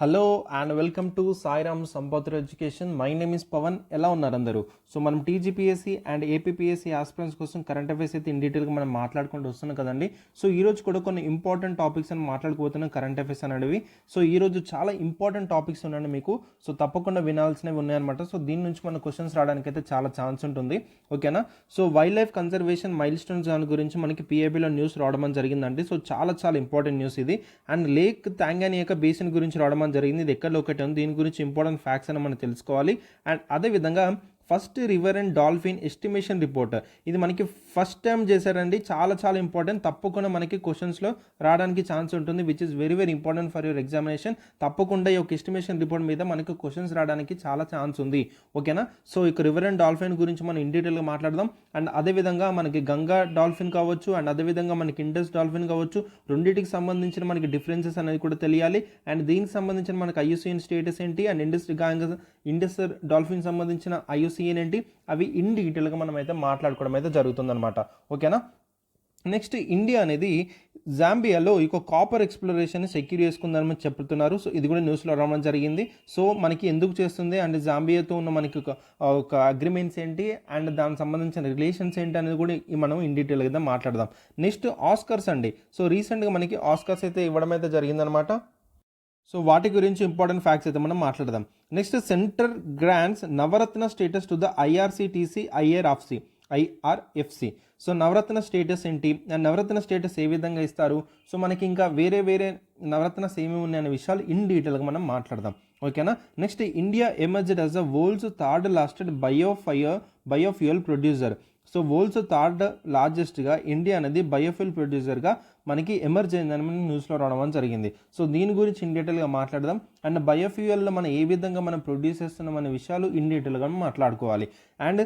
Hello and welcome to Sairam Sampathra education. My name is Pavan. ఎలా ఉన్నారు అందరూ? సో మనం టీజీపీఎస్సీ అండ్ ఏపీపీఎస్సీ ఆస్పిరెంట్స్ కోసం కరెంట్ అఫైర్స్ అయితే ఇన్ డీటెయిల్గా మనం మాట్లాడుకుంటూ వస్తున్నాం కదండి. సో ఈరోజు కూడా కొన్ని ఇంపార్టెంట్ టాపిక్స్ అని మాట్లాడుకోబోతున్నాం కరెంట్ అఫైర్స్ అనేవి. సో ఈరోజు చాలా ఇంపార్టెంట్ టాపిక్స్ ఉన్నాయండి మీకు. సో తప్పకుండా వినాల్సినవి ఉన్నాయన్నమాట. సో దీని నుంచి మన క్వశ్చన్స్ రావడానికి అయితే చాలా ఛాన్స్ ఉంటుంది, ఓకేనా. So wild life conservation mile stones దాని గురించి మనకి పిఐబిలో న్యూస్ రావడం జరిగిందండి. సో చాలా ఇంపార్టెంట్ న్యూస్ ఇది. అండ్ లేక్ తాంగానియా బేసిన్ గురించి రావడం జరిగింది. ఇది ఎక్కడ లొకేట్ ఉంది, దీని గురించి ఇంపార్టెంట్ ఫ్యాక్ట్స్ అని మనం తెలుసుకోవాలి. అండ్ అదేవిధంగా first river and dolphin estimation report ఇది మనకి ఫస్ట్ టైం చేశారండి. చాలా ఇంపార్టెంట్. తప్పకుండా మనకి క్వశ్చన్స్లో రావడానికి ఛాన్స్ ఉంటుంది, which is very important for your examination. తప్పకుండా ఈ యొక్క ఎస్టిమేషన్ రిపోర్ట్ మీద మనకి క్వశ్చన్స్ రావడానికి చాలా ఛాన్స్ ఉంది, ఓకేనా. సో ఇక రివర్ అండ్ డాల్ఫిన్ గురించి మనం ఇన్ డీటెయిల్గా మాట్లాడదాం. అండ్ అదేవిధంగా మనకి గంగా డాల్ఫిన్ కావచ్చు అండ్ అదేవిధంగా మనకి ఇండస్ డాల్ఫిన్ కావచ్చు, రెండింటికి సంబంధించిన మనకి డిఫరెన్సెస్ అనేది కూడా తెలియాలి. అండ్ దీనికి సంబంధించిన మనకి ఐయుసిఎన్ స్టేటస్ ఏంటి అండ్ ఇండస్ డాల్ఫిన్ సంబంధించిన ఐయుసిఎన్ ఏంటి, అవి ఇన్ డీటెయిల్గా మనం అయితే మాట్లాడుకోవడం అయితే జరుగుతుందన్నమాట, ఓకేనా. నెక్స్ట్, ఇండియా అనేది జాంబియాలో ఇక కాపర్ ఎక్స్ప్లోరేషన్ సెక్యూర్ చేసుకుందని చెప్తున్నారు. సో ఇది కూడా న్యూస్లో రావడం జరిగింది. సో మనకి ఎందుకు చేస్తుంది అండ్ జాంబియాతో ఉన్న మనకి ఒక అగ్రిమెంట్స్ ఏంటి అండ్ దానికి సంబంధించిన రిలేషన్స్ ఏంటి అనేది కూడా మనం ఇన్ డీటెయిల్గా మాట్లాడదాం. నెక్స్ట్, ఆస్కర్స్ అండి. సో రీసెంట్గా మనకి ఆస్కర్స్ అయితే ఇవ్వడం అయితే జరిగిందనమాట. సో వాటి గురించి ఇంపార్టెంట్ ఫ్యాక్ట్స్ అయితే మనం మాట్లాడదాం. Next, centre grants Navratna status to the IRFC. So Navratna status ఏంటి అండ్ నవరత్న స్టేటస్ ఏ విధంగా ఇస్తారు, సో మనకి ఇంకా వేరే నవరత్నాస్ ఏమి ఉన్నాయనే విషయాలు ఇన్ డీటెయిల్గా మనం మాట్లాడదాం, ఓకేనా. Next, India emerged as the world's third largest biofuel producer. So world's third లార్జెస్ట్గా ఇండియా అనేది బయోఫ్యూల్ ప్రొడ్యూసర్గా మనకి ఎమర్జ్ అయిందని మనం న్యూస్లో రావడం జరిగింది. సో దీని గురించి ఇన్ డీటెయిల్గా మాట్లాడదాం. అండ్ బయోఫ్యూయల్లో మనం ఏ విధంగా మనం ప్రొడ్యూస్ చేస్తున్నాం అనే విషయాలు ఇన్ డీటెయిల్గా మాట్లాడుకోవాలి. And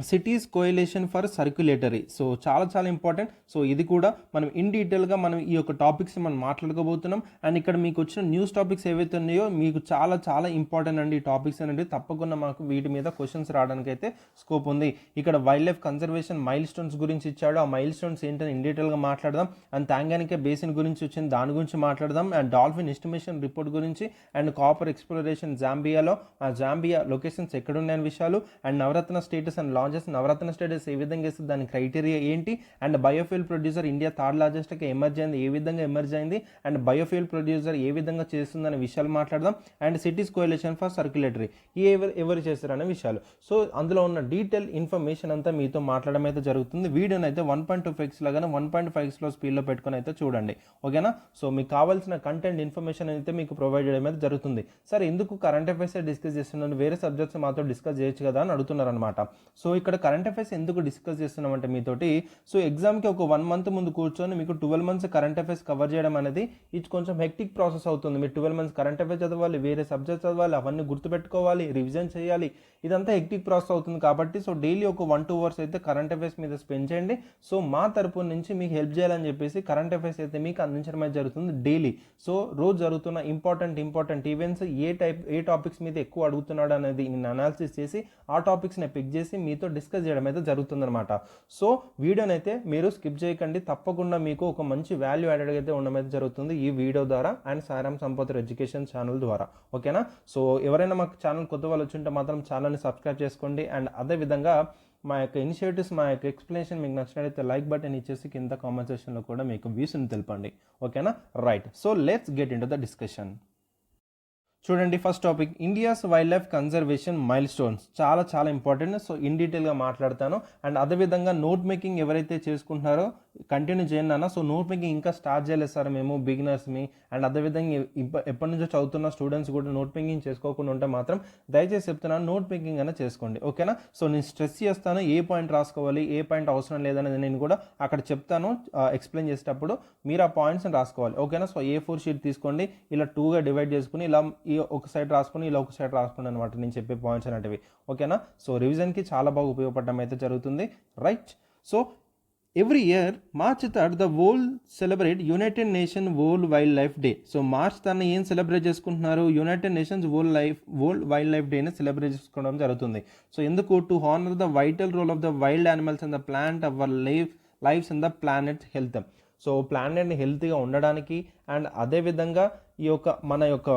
cities coalition for circulatory. So చాలా ఇంపార్టెంట్. సో ఇది కూడా మనం ఇన్ డీటెయిల్గా మనం ఈ యొక్క టాపిక్స్ మనం మాట్లాడుకోబోతున్నాం. అండ్ ఇక్కడ మీకు వచ్చిన న్యూస్ టాపిక్స్ ఏవైతే ఉన్నాయో మీకు చాలా ఇంపార్టెంట్ అండి ఈ టాపిక్స్ అనేది. తప్పకుండా మాకు వీటి మీద క్వశ్చన్స్ రావడానికి అయితే స్కోప్ ఉంది. ఇక్కడ wild life conservation mile stones గురించి ఇచ్చాడు, ఆ మైల్ స్టోన్స్ ఏంటని ఇన్ డీటెయిల్గా మాట్లాడదాం. అండ్ తాంగానికా బేసిన్ గురించి వచ్చింది, దాని గురించి మాట్లాడదాం. అండ్ డాల్ఫిన్ ఎస్టిమేషన్ రిపోర్ట్ గురించి అండ్ కాపర్ ఎక్స్ప్లోరేషన్ జాంబియాలో ఆ జాంబియా లొకేషన్స్ ఎక్కడున్నాయని విషయాలు and Navratna status and Navratna status ఏ విధంగా ఇస్తుంది, దాని క్రైటీరియా ఏంటి and biofuel producer India third లార్జెస్ట్గా ఎమర్జ్ అయింది, ఏ విధంగా ఎమర్జ్ అయింది అండ్ బయోఫ్యూల్ ప్రొడ్యూసర్ ఏ విధంగా చేస్తుందనే విషయాలు మాట్లాడదాం. And cities coalition for circulatory ఎవరు చేస్తారనే విషయాలు. సో అందులో ఉన్న డీటెయిల్ ఇన్ఫర్మేషన్ అంతా మీతో మాట్లాడడం అయితే జరుగుతుంది. వీడియోని అయితే 1.2x లాగానే 1.5xలో స్పీడ్లో పెట్టుకుని అయితే చూడండి, ఓకేనా. సో మీకు కావాల్సిన కంటెంట్ ఇన్ఫర్మేషన్ అయితే మీకు ప్రొవైడ్ చేయడం అయితే జరుగుతుంది. సరే, ఎందుకు కరెంట్ అఫైర్స్ డిస్కస్ చేస్తున్నాను, వేరే సబ్జెక్ట్స్ మాతో డిస్కస్ చేయొచ్చు కదా అని అడుగుతున్నారు అనమాట. సో ఇక్కడ కరెంట్ అఫైర్స్ ఎందుకు డిస్కస్ చేస్తున్నామంటే మీతోటి, సో ఎగ్జామ్కి ఒక 1 month ముందు కూర్చొని మీకు 12 months కరెంట్ అఫైర్స్ కవర్ చేయడం అనేది ఇది కొంచెం హెక్టిక్ ప్రాసెస్ అవుతుంది. మీరు 12 months కరెంట్ అఫైర్స్ చదవాలి, వేరే సబ్జెక్ట్స్ చదవాలి, అవన్నీ గుర్తుపెట్టుకోవాలి, రివిజన్ చేయాలి, ఇదంతా హెక్టిక్ ప్రాసెస్ అవుతుంది. కాబట్టి సో డైలీ ఒక 1-2 hours అయితే కరెంట్ అఫైర్స్ మీద స్పెండ్ చేయండి. సో మా తరపు నుంచి మీకు హెల్ప్ చేయాలని చెప్పేసి కరెంట్ అఫైర్స్ అయితే మీకు అందించడం అయితే జరుగుతుంది డైలీ. సో రోజు జరుగుతున్న ఇంపార్టెంట్ ఈవెంట్స్ ఏ టాపిక్స్ మీద ఎక్కువ అడుగుతున్నాడు అనేది నేను అనాలిసిస్ చేసి ఆ టాపిక్స్ని పిక్ చేసి మీతో డిస్కస్ చేయడం అయితే జరుగుతుందన్నమాట. సో వీడియోని అయితే మీరు స్కిప్ చేయకండి. తప్పకుండా మీకు ఒక మంచి వాల్యూ యాడెడ్ అయితే ఉండడం అయితే జరుగుతుంది ఈ వీడియో ద్వారా and Sairam Sampathra education channel ద్వారా, ఓకేనా. సో ఎవరైనా మాకు ఛానల్ కొత్త వాళ్ళు వచ్చింటే మాత్రం ఛానల్ని సబ్స్క్రైబ్ చేసుకోండి. అండ్ అదేవిధంగా మా యొక్క ఇనిషియేటివ్స్ మా యొక్క ఎక్స్ప్లెనేషన్ మీకు నచ్చినట్లయితే లైక్ బటన్ ఇచ్చేసి కింద కామెంట్ సెక్షన్లో కూడా మీకు వ్యూస్ని తెలపండి, ఓకేనా. Right, so let's get into the discussion. చూడండి, first topic India's wildlife conservation milestones. చాలా ఇంపార్టెంట్. సో ఇన్ డీటెయిల్గా మాట్లాడతాను. అండ్ అదేవిధంగా నోట్ మేకింగ్ ఎవరైతే చేసుకుంటున్నారో కంటిన్యూ చేయండి అన్న. సో నోట్ మేకింగ్ ఇంకా స్టార్ట్ చేయలేదు సార్ మేము బిగినర్స్ని. అండ్ అదేవిధంగా ఎప్పటి నుంచో చదువుతున్న స్టూడెంట్స్ కూడా నోట్ మేకింగ్ చేసుకోకుండా ఉంటే మాత్రం దయచేసి చెప్తున్నాను, నోట్ మేకింగ్ అయినా చేసుకోండి, ఓకేనా. సో నేను స్ట్రెస్ చేస్తాను ఏ పాయింట్ రాసుకోవాలి ఏ పాయింట్ అవసరం లేదనేది నేను కూడా అక్కడ చెప్తాను ఎక్స్ప్లెయిన్ చేసేటప్పుడు. మీరు ఆ పాయింట్స్ని రాసుకోవాలి, ఓకేనా. సో A4 షీట్ తీసుకోండి, ఇలా 2గా డివైడ్ చేసుకుని ఇలా ఒక సైడ్ రాసుకుని ఇలా ఒక సైడ్ రాసుకోండి అనమాట నేను చెప్పే పాయింట్స్ అనేటివి, ఓకేనా. సో రివిజన్కి చాలా బాగా ఉపయోగపడడం అయితే జరుగుతుంది, right. So every year March 3rd the world celebrate United Nation World Wildlife Day. So March తన ఏం సెలబ్రేట్ చేసుకుంటున్నారు, United Nations World Wildlife డేని సెలబ్రేట్ చేసుకోవడం జరుగుతుంది. సో ఎందుకు, to honour the vital role of the wild animals and the plant our lives in the planet health. So ప్లానెట్ని హెల్తీగా ఉండడానికి అండ్ అదేవిధంగా ఈ యొక్క మన యొక్క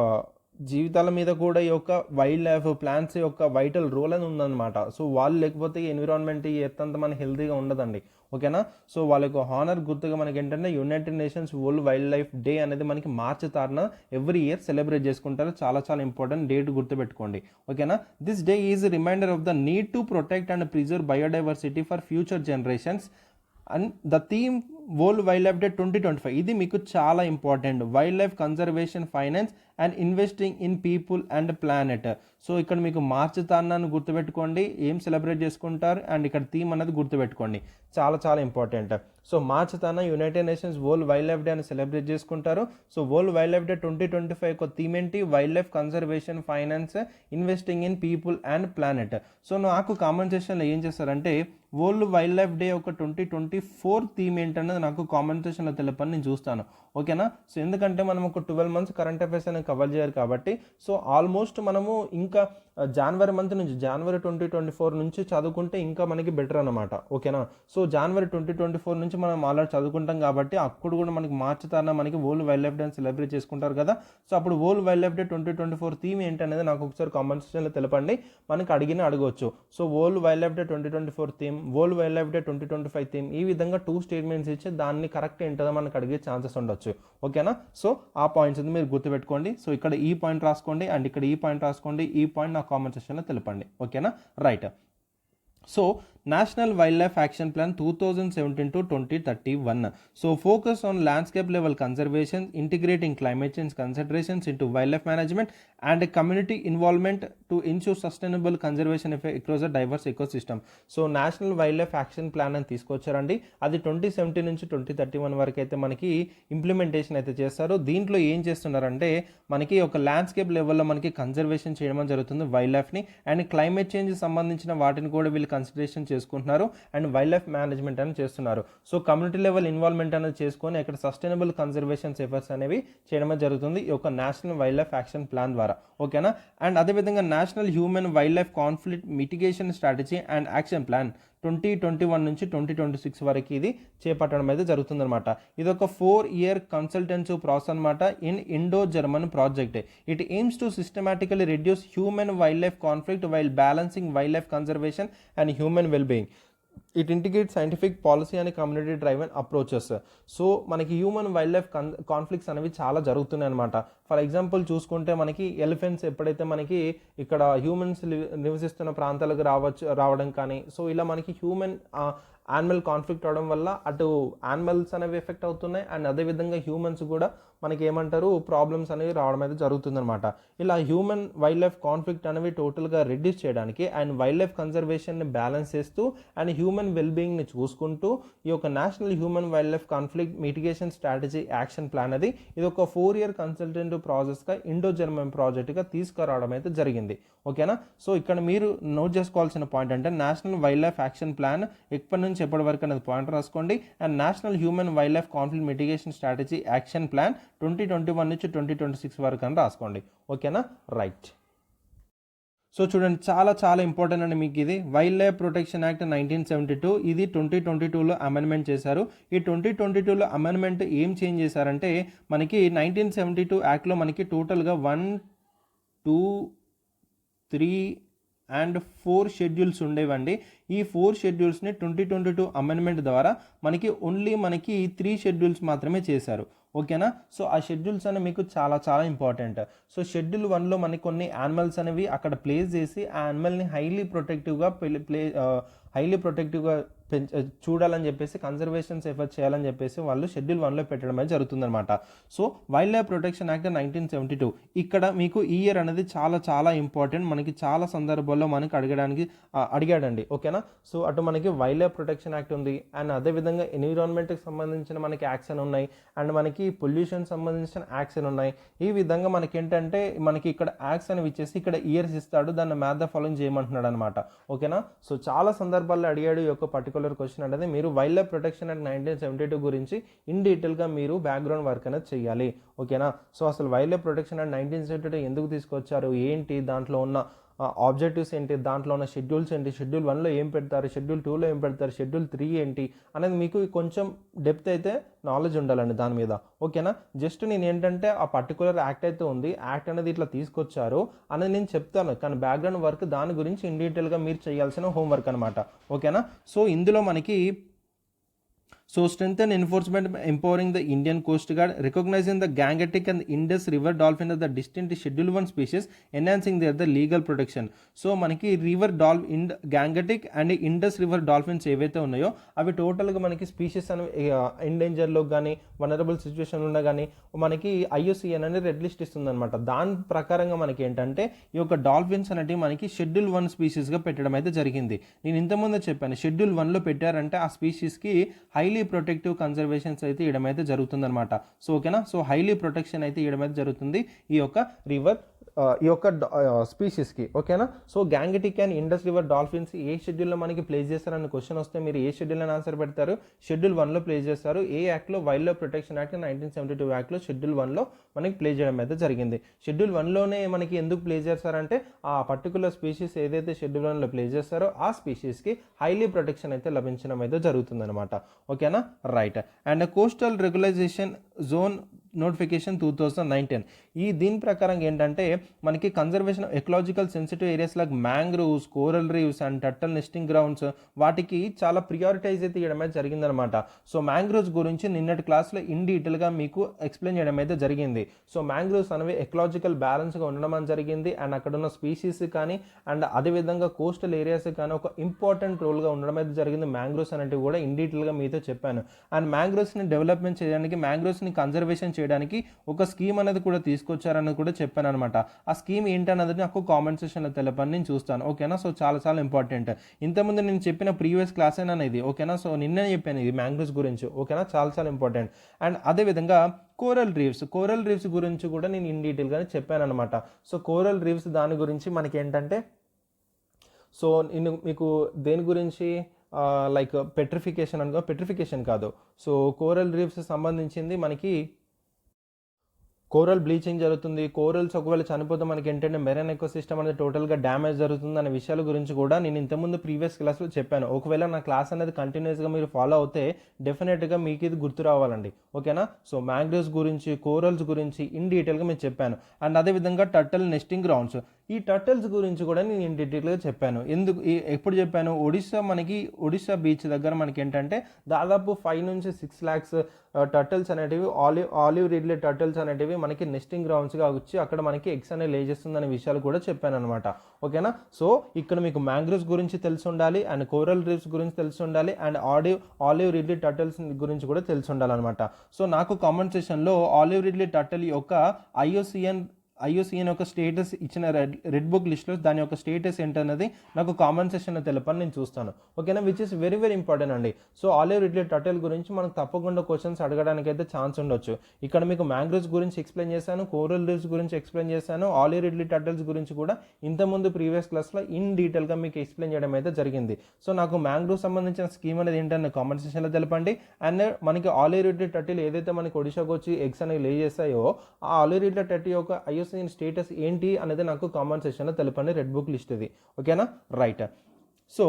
జీవితాల మీద కూడా ఈ యొక్క వైల్డ్ లైఫ్ ప్లాంట్స్ యొక్క వైటల్ రోల్ అని ఉందన్నమాట. సో వాళ్ళు లేకపోతే ఈ ఎన్విరాన్మెంట్ ఈ ఎర్త్ అంతా మనకి హెల్తీగా ఉండదండి. ఓకేనా. సో వాళ్ళ యొక్క హానర్ గుర్తుగా మనకి ఏంటంటే United Nations World Wildlife Day అనేది మనకి మార్చి 6న ఎవ్రీ ఇయర్ సెలబ్రేట్ చేసుకుంటారు. చాలా చాలా ఇంపార్టెంట్ డేట్ గుర్తుపెట్టుకోండి. ఓకేనా. This day is reminder of the need to protect and preserve biodiversity for future generations and the theme World Wildlife Day 2025. ఇది మీకు చాలా important. Wildlife conservation, finance and investing in people and planet. So ఇక్కడ మీకు మార్చి 6న గుర్తుపెట్టుకోండి ఏం celebrate చేసుకుంటారు and ఇక్కడ theme అనేది గుర్తుపెట్టుకోండి, చాలా చాలా ఇంపార్టెంట్. సో మార్చి 6న United Nations World Wildlife Day అని సెలబ్రేట్ చేసుకుంటారు. So World Wildlife Day 2025 యొక్క థీమ్ ఏంటి? Wildlife conservation, finance, investing in people and planet. So నాకు కామెంట్ సెక్షన్లో ఏం చేస్తారంటే వరల్డ్ వైల్డ్ లైఫ్ డే ఒక 2024 థీమ్ ఏంటన్నది నాకు కామెంట్ సెక్షన్లో తెలపని నేను చూస్తాను. ఓకేనా. సో ఎందుకంటే మనం ఒక 12 మంత్స్ కరెంట్ అఫైర్స్ అనేది కవర్ చేయాలి కాబట్టి సో ఆల్మోస్ట్ మనము ఇంకా జనవరి మంత్ నుంచి జనవరి 2024 నుంచి చదువుకుంటే ఇంకా మనకి బెటర్ అనమాట. ఓకేనా. సో జనవరి 2024 నుంచి మనం ఆల్రెడీ చదువుకుంటాం కాబట్టి అప్పుడు కూడా మనకి మార్చి 6న మనకి world Wildlife day celebrate చేసుకుంటారు కదా. సో అప్పుడు world Wildlife day 2024 theme ఏంటనేది నాకు ఒకసారి కామెంట్ సెక్షన్లో తెలపండి, మనకి అడగవచ్చు. So World Wildlife day 2024 theme, World Wildlife Day 2025 theme, ఈ విధంగా 2 స్టేట్మెంట్స్ ఇచ్చి దాన్ని కరెక్ట్ ఏంటో మనకు అడిగే ఛాన్సెస్ ఉండొచ్చు. ఓకేనా. సో ఆ పాయింట్స్ మీరు గుర్తుపెట్టుకోండి. సో ఇక్కడ ఈ పాయింట్ రాసుకోండి అండ్ ఇక్కడ ఈ పాయింట్ రాసుకోండి. ఈ పాయింట్ నా కామెంట్ సెక్షన్లో తెలపండి. ఓకేనా. Right. So national wild life action plan 2017 to 2031. So focus on landscape level conservation, integrating climate change considerations into wildlife management and community involvement to ensure sustainable conservation across a diverse ecosystem. So national wild life action plan అని తీసుకొచ్చారండి. అది 2017 నుంచి 2031 వరకు అయితే మనకి implementation అయితే చేస్తారు. దీంట్లో ఏం చేస్తున్నారంటే మనకి ఒక ల్యాండ్స్కేప్ లెవెల్లో మనకి కన్జర్వేషన్ చేయడం జరుగుతుంది వైల్డ్ లైఫ్ని, అండ్ క్లైమేట్ చేంజ్ సంబంధించిన వాటిని కూడా వీళ్ళు కన్సిడరేషన్ చేసుకుంటున్నారు అండ్ వైల్డ్ లైఫ్ మేనేజ్మెంట్ అని చేస్తున్నారు. సో కమ్యూనిటీ లెవెల్ ఇన్వాల్వ్మెంట్ అనేది చేసుకొని ఇక్కడ సస్టైనబుల్ కన్జర్వేషన్ ఎఫర్ట్స్ అనేవి చేయడం జరుగుతుంది ఈ యొక్క national wild life action plan ద్వారా. ఓకేనా. అండ్ అదేవిధంగా national human wildlife conflict mitigation strategy and action plan 2021 నుంచి 2026 వరకు ఇది చేపట్టడం అయితే జరుగుతుందన్నమాట. ఇది ఒక 4-year కన్సల్టెన్సీ ప్రాసెస్ అనమాట in Indo German project. It aims to systematically reduce human wildlife conflict while balancing wildlife conservation and human wellbeing. It integrate scientific policy and community driven approaches. So మనకి human wildlife conflicts అనేవి చాలా జరుగుతున్నాయి అనమాట. For example చూసుకుంటే మనకి elephants ఎప్పుడైతే మనకి ఇక్కడ హ్యూమన్స్ నివసిస్తున్న ప్రాంతాలకు రావడం కానీ, సో ఇలా మనకి హ్యూమన్ యానిమల్ కాన్ఫ్లిక్ట్ అవడం వల్ల అటు యానిమల్స్ అనేవి ఎఫెక్ట్ అవుతున్నాయి అండ్ అదేవిధంగా హ్యూమన్స్ కూడా మనకి ఏమంటారు ప్రాబ్లమ్స్ అనేవి రావడం అయితే జరుగుతుందన్నమాట. ఇలా హ్యూమన్ వైల్డ్ లైఫ్ కాన్ఫ్లిక్ట్ అనేవి టోటల్గా రిడ్యూస్ చేయడానికి అండ్ వైల్డ్ లైఫ్ కన్జర్వేషన్ని బ్యాలెన్స్ చేస్తూ అండ్ హ్యూమన్ వెల్బీయింగ్ని చూసుకుంటూ ఈ యొక్క national human wildlife conflict mitigation strategy action plan అది ఇది ఒక 4-year కన్సల్టెంటివ్ ప్రాసెస్గా ఇండో జర్మన్ ప్రాజెక్ట్గా తీసుకురావడం అయితే జరిగింది. ఓకేనా. సో ఇక్కడ మీరు నోట్ చేసుకోవాల్సిన పాయింట్ అంటే national wild life action plan ఎప్పటి నుంచి ఎప్పటి వరకు అనేది పాయింట్ రాసుకోండి and national human wildlife conflict mitigation strategy action plan 2021 నుంచి 2026 వరకు అని రాసుకోండి. ఓకేనా. రైట్. సో చూడండి చాలా చాలా ఇంపార్టెంట్ అండి మీకు ఇది వైల్డ్ లైఫ్ ప్రొటెక్షన్ యాక్ట్ 1972 ఇది 2022లో అమెండ్మెంట్ చేశారు. ఈ 2022లో అమెండ్మెంట్ ఏం చేంజ్ చేశారంటే మనకి 1972 యాక్ట్లో మనకి టోటల్గా 1, 2, 3 అండ్ 4 షెడ్యూల్స్ ఉండేవండి. ఈ 4 షెడ్యూల్స్ని 2022 అమెండ్మెంట్ ద్వారా మనకి ఓన్లీ 3 షెడ్యూల్స్ మాత్రమే చేశారు. ఓకేనా. సో ఆ షెడ్యూల్స్ అనేవి మీకు చాలా చాలా ఇంపార్టెంట్. సో షెడ్యూల్ 1లో మనకి కొన్ని యానిమల్స్ అనేవి అక్కడ ప్లేస్ చేసి ఆ యానిమల్ని హైలీ ప్రొటెక్టివ్గా చూడాలని చెప్పేసి కన్జర్వేషన్ ఎఫర్ట్ చేయాలని చెప్పేసి వాళ్ళు షెడ్యూల్ 1లో పెట్టడం అనేది జరుగుతుందన్నమాట. So wild life Protection Act 1972 ఇక్కడ మీకు ఈ ఇయర్ అనేది చాలా చాలా ఇంపార్టెంట్. మనకి చాలా సందర్భాల్లో మనకి అడిగాడండి. ఓకేనా. సో అటు మనకి వైల్డ్ లైఫ్ ప్రొటెక్షన్ యాక్ట్ ఉంది అండ్ అదేవిధంగా ఎన్విరాన్మెంట్కి సంబంధించిన మనకి యాక్షన్ ఉన్నాయి అండ్ మనకి పొల్యూషన్ సంబంధించిన యాక్షన్ ఉన్నాయి. ఈ విధంగా మనకి ఏంటంటే మనకి ఇక్కడ యాక్స్ అనేవి ఇచ్చేసి ఇక్కడ ఇయర్స్ ఇస్తాడు, దాన్ని మ్యాథ్ ద ఫాలోయింగ్ చేయమంటున్నాడు అనమాట. ఓకేనా. సో చాలా సందర్భాల్లో అడిగాడు ఈ యొక్క పర్టికులర్ క్వశ్చన్ అనేది. మీరు వైల్డ్ లైఫ్ ప్రొటెక్షన్ యాక్ట్ 1972 గురించి ఇన్ డీటెయిల్గా మీరు బ్యాక్గ్రౌండ్ వర్క్ అనేది చేయాలి. ఓకేనా. సో అసలు వైల్డ్ లైఫ్ ప్రొటెక్షన్ యాక్ట్ 1972 ఎందుకు తీసుకొచ్చారు, ఏంటి దాంట్లో ఉన్న ఆబ్జెక్టివ్స్ ఏంటి, దాంట్లో ఉన్న షెడ్యూల్స్ ఏంటి, షెడ్యూల్ 1లో ఏం పెడతారు, షెడ్యూల్ 2లో ఏం పెడతారు, షెడ్యూల్ 3 ఏంటి అనేది మీకు కొంచెం డెప్త్ అయితే నాలెడ్జ్ ఉండాలండి దాని మీద. ఓకేనా, జస్ట్ నేను ఏంటంటే ఆ పర్టికులర్ యాక్ట్ అయితే ఉంది, యాక్ట్ అనేది ఇట్లా తీసుకొచ్చారు అనేది నేను చెప్తాను, కానీ బ్యాక్గ్రౌండ్ వర్క్ దాని గురించి ఇన్ డీటెయిల్గా మీరు చేయాల్సిన హోంవర్క్ అనమాట. ఓకేనా, సో ఇందులో మనకి strengthen enforcement by empowering the Indian Coast Guard, recognizing the Gangetic and Indus River dolphin as the distinct Schedule 1 species, enhancing the legal protection. So మనకి river Gangetic and Indus river dolphins ఏవైతే ఉన్నాయో అవి టోటల్గా మనకి species అనేవి ఎండేంజర్లో కానీ vulnerable situation ఉన్నా కానీ మనకి IUCN అనేది రెడ్ లిస్ట్ ఇస్తుంది అనమాట. దాని ప్రకారంగా మనకి ఏంటంటే ఈ యొక్క డాల్ఫిన్స్ అనేవి మనకి షెడ్యూల్ 1 స్పీషీస్గా పెట్టడం అయితే జరిగింది. నేను ఇంతకుముందు చెప్పాను, షెడ్యూల్ 1లో పెట్టారంటే ఆ స్పీషీస్కి హైలీ ప్రొటెక్టివ్ కన్జర్వేషన్స్ అయితే ఇవ్వడం అయితే జరుగుతుంది అనమాట. సో ఓకేనా, సో హైలీ ప్రొటెక్షన్ అయితే ఇవ్వడం అయితే జరుగుతుంది ఈ యొక్క స్పీషీస్కి. ఓకేనా, so Gangetic and Indus river dolphins ఏ షెడ్యూల్లో మనకి ప్లేస్ చేస్తారని క్వశ్చన్ వస్తే మీరు ఏ షెడ్యూల్ అని ఆన్సర్ పెడతారు, షెడ్యూల్ 1లో ప్లేస్ చేస్తారు. ఏ యాక్ట్లో, వైల్డ్ లైఫ్ ప్రొటెక్షన్ యాక్ట్ 1972 యాక్ట్లో షెడ్యూల్ 1లో మనకి ప్లేస్ చేయడం అయితే జరిగింది. షెడ్యూల్ 1లోనే మనకి ఎందుకు ప్లేస్ చేస్తారంటే ఆ పర్టికులర్ స్పీషీస్ ఏదైతే షెడ్యూల్ 1లో ప్లేస్ చేస్తారో ఆ స్పీషీస్కి హైలీ ప్రొటెక్షన్ అయితే లభించడం అయితే జరుగుతుంది అనమాట. ఓకేనా, right. And coastal regularisation zone notification 2019 దీని ప్రకారం ఏంటంటే మనకి conservation ecological sensitive areas like mangroves, coral Reeves and turtle nesting grounds వాటికి చాలా ప్రియారిటైజ్ అయితే ఇవ్వడం అయితే జరిగిందనమాట. సో మ్యాంగ్రోవ్స్ గురించి నిన్నటి క్లాస్లో ఇన్ డీటెయిల్గా మీకు ఎక్స్ప్లెయిన్ చేయడం అయితే జరిగింది. సో మ్యాంగ్రోవ్స్ అనేవి ఎకలాజికల్ బ్యాలెన్స్గా ఉండడం అని జరిగింది, అండ్ అక్కడ ఉన్న స్పీసీస్ కానీ అండ్ అదేవిధంగా కోస్టల్ ఏరియాస్ కానీ ఒక ఇంపార్టెంట్ రోల్గా ఉండడం అయితే జరిగింది. మ్యాంగ్రోవ్స్ అనేవి కూడా ఇన్ డీటెయిల్గా మీతో చెప్పాను. అండ్ మ్యాంగ్రోవ్స్ని డెవలప్మెంట్ చేయడానికి, మ్యాంగ్రోవ్స్ని కన్జర్వేషన్ చేయడానికి ఒక స్కీమ్ అనేది కూడా తీసుకొచ్చారని కూడా చెప్పాను అనమాట. ఆ స్కీమ్ ఏంటన్నది నాకు కామెంట్ సెక్షన్లో తెలపని నేను చూస్తాను. ఓకేనా, సో చాలా చాలా ఇంపార్టెంట్. ఇంతకుముందు నేను చెప్పిన ప్రీవియస్ క్లాస్ అనేది. ఓకేనా, సో నిన్నే చెప్పాను ఇది మ్యాంగ్రోవ్స్ గురించి. ఓకేనా, చాలా చాలా ఇంపార్టెంట్. అండ్ అదేవిధంగా కోరల్ రీవ్స్ గురించి కూడా నేను ఇన్ డీటెయిల్గానే చెప్పాను అనమాట. సో కోరల్ రీవ్స్ దాని గురించి మనకి ఏంటంటే, సో నేను మీకు దేని గురించి లైక్ పెట్రిఫికేషన్ కాదు, సో కోరల్ రీవ్స్ సంబంధించింది మనకి కోరల్ బ్లీచింగ్ జరుగుతుంది. కోరల్స్ ఒకవేళ చనిపోతే మనకి ఏంటంటే మెరైన్ ఎకోసిస్టమ్ అనేది టోటల్గా డ్యామేజ్ జరుగుతుంది అనే విషయాల గురించి కూడా నేను ఇంతకుముందు ప్రీవియస్ క్లాస్లో చెప్పాను. ఒకవేళ నా క్లాస్ అనేది కంటిన్యూస్గా మీరు ఫాలో అవుతే డెఫినెట్గా మీకు ఇది గుర్తు రావాలండి. ఓకేనా, సో మ్యాంగ్రోవ్స్ గురించి, కోరల్స్ గురించి ఇన్ డీటెయిల్గా మీరు చెప్పాను. అండ్ అదేవిధంగా టర్టల్ నెస్టింగ్ గ్రౌండ్స్, ఈ టర్టల్స్ గురించి కూడా నేను ఇన్ డీటెయిల్గా చెప్పాను. ఎప్పుడు చెప్పాను, ఒడిశా బీచ్ దగ్గర మనకి ఏంటంటే దాదాపు 5 నుంచి 6 lakhs టర్టల్స్ అనేటివి ఆలివ్ రిడ్లీ టర్టల్స్ అనేటివి మనకి నెస్టింగ్ గ్రౌండ్స్గా వచ్చి అక్కడ మనకి ఎగ్స్ అనేవి లే చేస్తుందనే విషయాలు కూడా చెప్పాను అనమాట. ఓకేనా, సో ఇక్కడ మీకు మ్యాంగ్రోవ్స్ గురించి తెలిసి ఉండాలి, అండ్ కోరల్ రీవ్స్ గురించి తెలిసి ఉండాలి, అండ్ ఆలివ్ రిడ్లీ టర్టల్స్ గురించి కూడా తెలిసి ఉండాలన్నమాట. సో నాకు కామెంట్ సెషన్లో ఆలివ్ రిడ్లీ టర్టల్ యొక్క IUCN యొక్క స్టేటస్ ఇచ్చిన రెడ్ బుక్ లిస్ట్లో దాని యొక్క స్టేటస్ ఏంటన్నది నాకు కామెంట్ సెక్షన్లో తెలపని నేను చూస్తాను. ఓకేనా, which is very very important అండి. సో ఆలివ్ రిడ్లీ టర్టిల్ గురించి మనకు తప్పకుండా క్వశ్చన్స్ అడగడానికి అయితే ఛాన్స్ ఉండొచ్చు. ఇక్కడ మీకు మ్యాంగ్రోవ్స్ గురించి ఎక్స్ప్లెయిన్ చేశాను, కోరల్ రీవ్స్ గురించి ఎక్స్ప్లెయిన్ చేశాను, ఆలివ్ రిడ్లీ టర్టిల్స్ గురించి కూడా ఇంతకుముందు ప్రీవియస్ క్లాస్లో ఇన్ డీటెయిల్గా మీకు ఎక్స్ప్లెయిన్ చేయడం అయితే జరిగింది. సో నాకు మ్యాంగ్రోవ్ సంబంధించిన స్కీమ్ అనేది ఏంటంటే కామెంట్ సెక్షన్లో తెలపండి. అండ్ మనకి ఆలివ్ రిడ్లీ టర్టిల్ ఏదైతే మనకి ఒడిశాకు వచ్చి ఎగ్స్ అనేవి లే చేస్తాయో ఆ ఆలివ్ రిడ్లీ టర్టిల్ యొక్క IUCN స్టేటస్ ఏంటి అనేది నాకు కామెంట్ సెక్షన్లో తెలపండి, రెడ్ బుక్ లిస్ట్ ఇది. ఓకేనా, రైట్. సో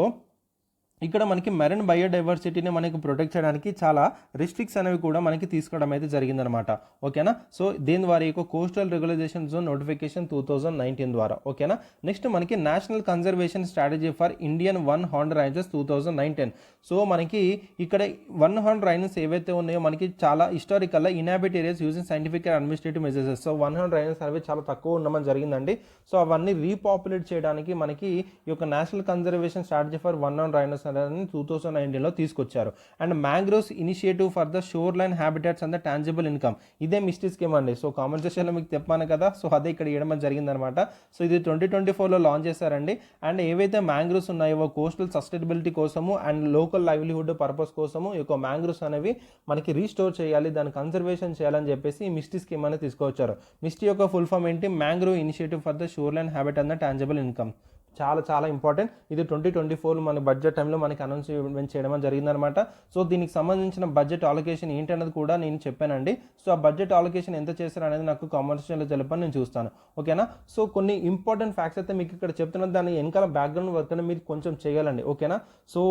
ఇక్కడ మనకి మెరైన్ బయోడైవర్సిటీని మనకి ప్రొటెక్ట్ చేయడానికి చాలా రిస్ట్రిక్ట్స్ అనేవి కూడా మనకి తీసుకోవడం అయితే జరిగిందనమాట. ఓకేనా, సో దీని ద్వారా యొక్క కోస్టల్ రెగ్యులైజేషన్ జోన్ నోటిఫికేషన్ 2019 ద్వారా. ఓకేనా, నెక్స్ట్ మనకి national conservation strategy for Indian 1 horn rhinos 2019. So మనకి ఇక్కడ 1 హార్న్ రైనోస్ ఏవైతే ఉన్నాయో మనకి చాలా హిస్టారికల్గా inhabit areas using scientific and administrative measures. So 1 horn rhinos అనేవి చాలా తక్కువ ఉండమని జరిగిందండి. సో అవన్నీ రీపాపులేట్ చేయడానికి మనకి ఈ యొక్క national conservation strategy for 1 horn rhinos 2019లో తీసుకొచ్చారు. And mangroves initiative for the shoreline habitats and the tangible income, ఇదే మిస్టీ స్కీమ్ అండి. సో కామెంట్ సెక్షన్లో మీకు చెప్పాను కదా, సో అదే ఇక్కడ ఇవ్వడం జరిగిందనమాట. సో ఇది 2024లో లాంచ్ చేశారండి. అండ్ ఏవైతే మ్యాంగ్రోవ్స్ ఉన్నాయో కోస్టల్ సస్టైనబిలిటీ కోసము అండ్ లోకల్ లైవ్లీహుడ్ పర్పస్ కోసము ఈ యొక్క మ్యాంగ్రోవ్స్ అనేవి మనకి రీస్టోర్ చేయాలి, దాన్ని కన్జర్వేషన్ చేయాలని చెప్పేసి ఈ మిస్టీ స్కీమ్ అనేది తీసుకొచ్చారు. మిస్టీ యొక్క ఫుల్ ఫామ్ ఏంటి, mangrove initiative for the sure line habit and the tangible income. చాలా చాలా ఇంపార్టెంట్. ఇది 2024 మన బడ్జెట్ టైంలో మనకి అనౌన్స్మెంట్ చేయడం జరిగిందనమాట. సో దీనికి సంబంధించిన బడ్జెట్ అలొకేషన్ ఏంటనేది కూడా నేను చెప్పానండి. సో ఆ బడ్జెట్ అలొకేషన్ ఎంత చేశారు అనేది నాకు కామెంట్ సెక్షన్లో తెలపని నేను చూస్తాను. ఓకేనా. సో కొన్ని ఇంపార్టెంట్ ఫ్యాక్ట్స్ అయితే మీకు ఇక్కడ చెప్తున్నది, దాని వెనకాల బ్యాక్గ్రౌండ్ వర్క్ అనేది మీరు కొంచెం చేయాలండి. ఓకేనా. సో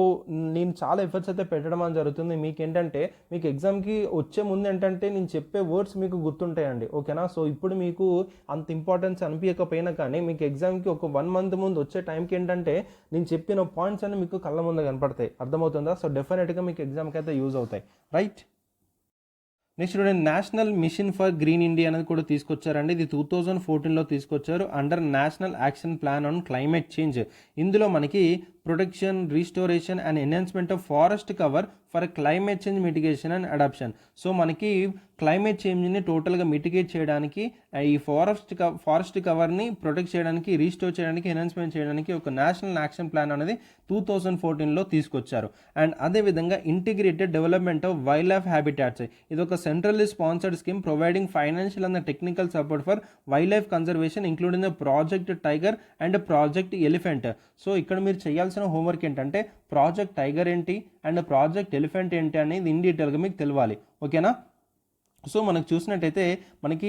నేను చాలా ఎఫర్ట్స్ అయితే పెట్టడం అని జరుగుతుంది. మీకు ఏంటంటే మీకు ఎగ్జామ్కి వచ్చే ముందు ఏంటంటే నేను చెప్పే వర్డ్స్ మీకు గుర్తుంటాయండి. ఓకేనా. సో ఇప్పుడు మీకు అంత ఇంపార్టెన్స్ అనిపించకపోయినా కానీ మీకు ఎగ్జామ్కి ఒక 1 month ముందు వచ్చే టైంకి ఏంటంటే నేను చెప్పిన పాయింట్స్ అన్ని మీకు కళ్ళ ముందు కనపడతాయి. అర్థమవుతుందా. సో డెఫినెట్గా మీకు ఎగ్జామ్కి అయితే యూజ్ అవుతాయి. రైట్. నెక్స్ట్ చూడండి, National Mission for Green India అనేది కూడా తీసుకొచ్చారండి. ఇది 2014లో తీసుకొచ్చారు under National Action Plan on Climate Change. ఇందులో మనకి protection, restoration and enhancement of forest cover for climate change mitigation and adaption. So మనకి క్లైమేట్ చేంజ్ని టోటల్గా మిటిగేట్ చేయడానికి, ఈ ఫారెస్ట్ కవర్ని ప్రొటెక్ట్ చేయడానికి, రీస్టోర్ చేయడానికి, ఎన్హాన్స్మెంట్ చేయడానికి ఒక నేషనల్ యాక్షన్ ప్లాన్ అనేది 2014లో తీసుకొచ్చారు. అండ్ అదేవిధంగా integrated development of wild life habitats. ఇది ఒక centrally sponsored scheme providing financial and technical support for wild life conservation including the project Tiger and Project Elephant. So ఇక్కడ మీరు చేయాల్సిన హోంవర్క్ ఏంటంటే project tiger ఏంటి అండ్ ప్రాజెక్ట్ ఎలిఫెంట్ ఏంటి అనేది in డీటెయిల్గా మీకు తెలియాలి. ఓకేనా. సో మనకు చూసినట్టయితే మనకి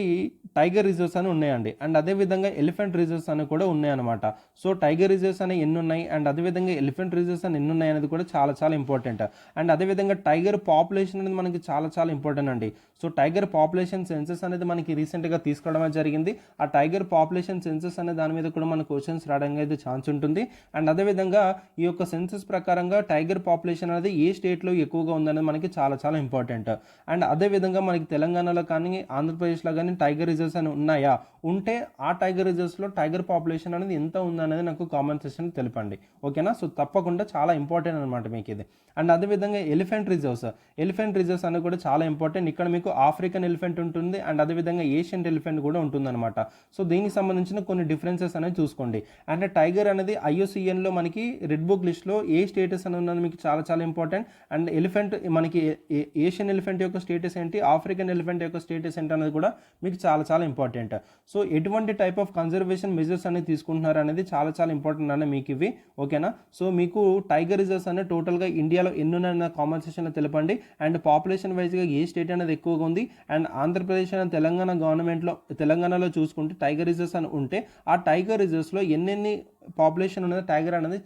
టైగర్ రిజర్వ్స్ అని ఉన్నాయండి, అండ్ అదేవిధంగా ఎలిఫెంట్ రిజర్వ్స్ అని కూడా ఉన్నాయన్నమాట. సో టైగర్ రిజర్వ్స్ అని ఎన్ని ఉన్నాయి అండ్ అదేవిధంగా ఎలిఫెంట్ రిజర్వ్స్ అని ఎన్ని ఉన్నాయి అనేది కూడా చాలా చాలా ఇంపార్టెంట్. అండ్ అదేవిధంగా టైగర్ పాపులేషన్ అనేది మనకి చాలా చాలా ఇంపార్టెంట్ అండి. సో టైగర్ పాపులేషన్ సెన్సెస్ అనేది మనకి రీసెంట్గా తీసుకోవడం జరిగింది. ఆ టైగర్ పాపులేషన్ సెన్సెస్ అనే దాని మీద కూడా మన క్వశ్చన్స్ రావడానికి అయితే ఛాన్స్ ఉంటుంది. అండ్ అదేవిధంగా ఈ యొక్క సెన్సెస్ ప్రకారంగా టైగర్ పాపులేషన్ అనేది ఏ స్టేట్లో ఎక్కువగా ఉందనేది మనకి చాలా చాలా ఇంపార్టెంట్. అండ్ అదేవిధంగా మనకి తెలంగాణలో కానీ ఆంధ్రప్రదేశ్లో కానీ టైగర్ రిజర్వ్స్ అని ఉన్నాయా, ఉంటే ఆ టైగర్ రిజర్వ్స్లో టైగర్ పాపులేషన్ అనేది ఎంత ఉందనేది నాకు కామెంట్ సెక్షన్ తెలపండి. ఓకేనా. సో తప్పకుండా చాలా ఇంపార్టెంట్ అనమాట మీకు ఇది. అండ్ అదేవిధంగా ఎలిఫెంట్ రిజర్వ్స్ అనేది కూడా చాలా ఇంపార్టెంట్. ఇక్కడ మీకు ఆఫ్రికన్ ఎలిఫెంట్ ఉంటుంది అండ్ అదేవిధంగా ఏషియన్ ఎలిఫెంట్ కూడా ఉంటుందన్నమాట. సో దీనికి సంబంధించిన కొన్ని డిఫరెన్సెస్ అనేది చూసుకోండి. అండ్ టైగర్ అనేది IUCNలో మనకి రెడ్ బుక్ లిస్ట్లో ఏ స్టేటస్ అని ఉన్నది మీకు చాలా చాలా ఇంపార్టెంట్. అండ్ ఎలిఫెంట్ మనకి ఏషియన్ ఎలిఫెంట్ యొక్క స్టేటస్ ఏంటి, ఆఫ్రికన్ ఎలిఫెంట్ యొక్క స్టేటస్ ఏంటి అనేది కూడా మీకు చాలా చాలా ఇంపార్టెంట్. సో ఎటువంటి టైప్ ఆఫ్ కన్జర్వేషన్ మెజర్స్ అనేది తీసుకుంటున్నారు అనేది చాలా చాలా ఇంపార్టెంట్ అన్న మీకు ఇవి. ఓకేనా. సో మీకు టైగర్ రిజర్వ్స్ అనేది టోటల్గా ఇండియాలో ఎన్ని ఉన్నాయన్న కామెంట్ సెక్షన్లో తెలపండి. అండ్ పాపులేషన్ వైజ్గా ఏ స్టేట్ అనేది ఎక్కువగా ఉంది అండ్ ఆంధ్రప్రదేశ్ అండ్ తెలంగాణలో చూసుకుంటే టైగర్ రిజర్వ్స్ అని ఉంటే ఆ టైగర్ రిజర్వ్స్లో ఎన్నెన్ని పాపులేషన్ ఉన్నది టైగర్ అనేది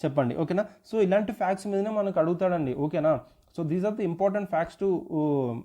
చెప్పండి. ఓకేనా. సో ఇలాంటి ఫ్యాక్ట్స్ మీదనే మనకు అడుగుతాడండి. ఓకేనా. So these are the important facts to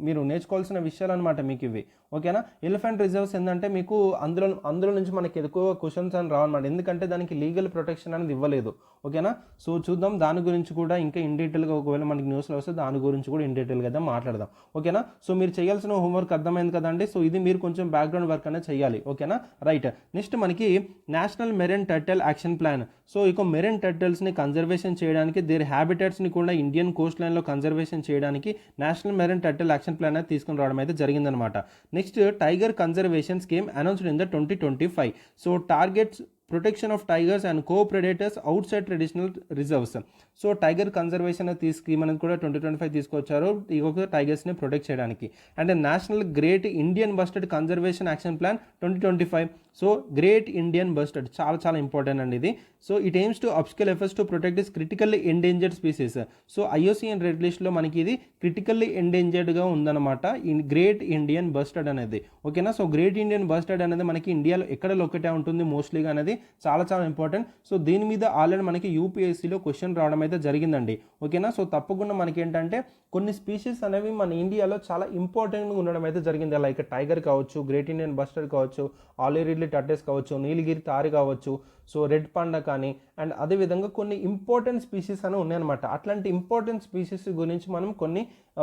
మీరు నేర్చుకోవాల్సిన విషయాలు అనమాట మీకు ఇవి. ఓకేనా. ఎలిఫెంట్ రిజర్వ్స్ ఏంటంటే మీకు అందులో నుంచి మనకి ఎక్కువ క్వశ్చన్స్ అని రావన్నమాట, ఎందుకంటే దానికి లీగల్ ప్రొటెక్షన్ అనేది ఇవ్వలేదు. ఓకేనా. సో చూద్దాం దాని గురించి కూడా ఇంకా ఇన్ డీటెయిల్గా, ఒకవేళ మనకి న్యూస్లో వస్తే దాని గురించి కూడా ఇన్ డీటెయిల్గా అయితే మాట్లాడదాం. ఓకేనా. సో మీరు చేయాల్సిన హోంవర్క్ అర్థమైంది కదండి. సో ఇది మీరు కొంచెం బ్యాక్గ్రౌండ్ వర్క్ అనేది చేయాలి. ఓకేనా. రైట్. నెక్స్ట్ మనకి national marine turtle action plan. So ఇక మెరైన్ టర్టిల్స్ని కన్జర్వేషన్ చేయడానికి, దేర్ హ్యాబిటాట్స్ని కూడా ఇండియన్ కోస్ట్ లైన్లో కన్జర్వేషన్ చేయడానికి national marine turtle action plan అయితే తీసుకుని రావడం అయితే జరిగిందనమాట. Next tiger conservation scheme announced in the 2025. So targets protection of tigers and co predators out side traditional reserves. So tiger conservation scheme అనేది కూడా 2025 తీసుకొచ్చారు, ఈ టైగర్స్ని ప్రొటెక్ట్ చేయడానికి. And national great Indian bustard conservation action plan 2025. So great Indian bustard చాలా చాలా important అండి ఇది. So it aims to upscale efforts to protect this critically endangered species. So IUCN red లిస్ట్లో మనకి ఇది క్రిటికల్లీ ఎండేంజర్డ్గా ఉందన్నమాట గ్రేట్ ఇండియన్ బస్టర్డ్ అనేది. ఓకేనా. సో గ్రేట్ ఇండియన్ బస్టర్డ్ అనేది మనకి ఇండియాలో ఎక్కడ లొకేట్ ఉంటుంది మోస్ట్లీగా అనేది చాలా చాలా ఇంపార్టెంట్. సో దీని మీద ఆల్రెడీ మనకి UPSCలో క్వశ్చన్ రావడం అయితే జరిగిందండి. ఓకేనా. సో తప్పకుండా మనకి ఏంటంటే కొన్ని స్పీషీస్ అనేవి మన ఇండియాలో చాలా ఇంపార్టెంట్గా ఉండడం అయితే జరిగింది. లైక్ టైగర్ కావచ్చు, గ్రేట్ ఇండియన్ బస్టర్డ్ కావచ్చు, ఆలిరిడ్లీ టర్టైస్ కావచ్చు, నీలగిరి తారి కావచ్చు, సో రెడ్ పాండా కానీ, అండ్ అదేవిధంగా కొన్ని ఇంపార్టెంట్ స్పీషీస్ అని ఉన్నాయన్నమాట. అట్లాంటి ఇంపార్టెంట్ స్పీషీస్ గురించి మనం కొన్ని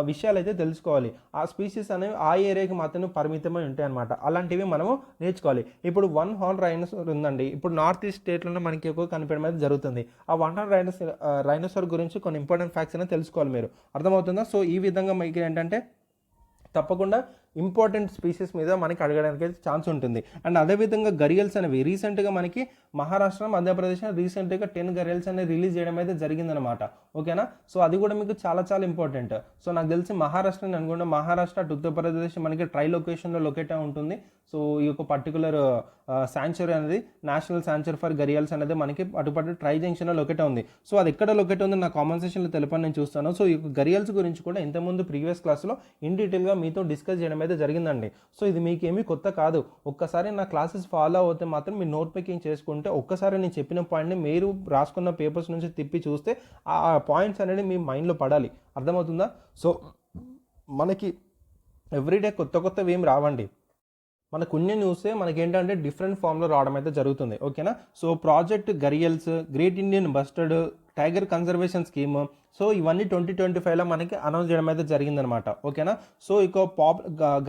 విషయాలు అయితే తెలుసుకోవాలి. ఆ స్పీషీస్ అనేవి ఆ ఏరియాకి మాత్రమే పరిమితమై ఉంటాయన్నమాట. అలాంటివి మనము నేర్చుకోవాలి. ఇప్పుడు 1 హార్న్ రైనోసార్ ఉందండి. ఇప్పుడు నార్త్ ఈస్ట్ స్టేట్లోనే మనకి ఎక్కువ కనిపించడం అయితే జరుగుతుంది. ఆ 1 హార్న్ రైనోసార్ గురించి కొన్ని ఇంపార్టెంట్ ఫ్యాక్ట్స్ అనేది తెలుసుకోవాలి మీరు. అర్థమవుతుందా. సో ఈ విధంగా మీకు ఏంటంటే తప్పకుండా ఇంపార్టెంట్ స్పీసీస్ మీద మనకి అడగడానికి అయితే ఛాన్స్ ఉంటుంది. అండ్ అదేవిధంగా గరియల్స్ అనేవి రీసెంట్గా మనకి మహారాష్ట్ర, మధ్యప్రదేశ్ రీసెంట్గా 10 గరియల్స్ అనేవి రిలీజ్ చేయడం అయితే జరిగిందనమాట. ఓకేనా, సో అది కూడా మీకు చాలా చాలా ఇంపార్టెంట్. సో నాకు తెలిసి మహారాష్ట్ర అనుకుంటే మహారాష్ట్ర ఉత్తరప్రదేశ్ మనకి ట్రై లొకేషన్లో లొకేట్ అయి ఉంటుంది. సో ఈ యొక్క పర్టికులర్ శాంచురీ అనేది నేషనల్ శాంచురీ ఫర్ గరియల్స్ అనేది మనకి అటుపట్టు ట్రై జంక్షన్లో లొకేట్ ఉంది. సో అది ఎక్కడ లొకేట్ ఉంది నా కామెంట్ సెక్షన్లో తెలపని నేను చూస్తాను. సో ఈ గరియల్స్ గురించి కూడా ఇంతకుముందు ప్రీవియస్ క్లాస్లో ఇన్ డీటెయిల్గా మీతో డిస్కస్ చేయడం అయితే జరిగిందండి. సో ఇది మీకేమీ కొత్త కాదు. ఒక్కసారి నా క్లాసెస్ ఫాలో అవుతే మాత్రం మీ నోట్ మేకింగ్ చేసుకుంటే ఒక్కసారి నేను చెప్పిన పాయింట్ని మీరు రాసుకున్న పేపర్స్ నుంచి తిప్పి చూస్తే ఆ పాయింట్స్ అనేది మీ మైండ్లో పడాలి. అర్థమవుతుందా? సో మనకి ఎవ్రీడే కొత్త కొత్తవి ఏం రావండి. మనకు కొన్ని న్యూసే మనకేంటంటే డిఫరెంట్ ఫామ్లో రావడం అయితే జరుగుతుంది. ఓకేనా, so project gharials, great Indian bustard, tiger conservation scheme, so ఇవన్నీ 2025లో మనకి అనౌన్స్ చేయడం అయితే జరిగిందనమాట. ఓకేనా, సో ఇక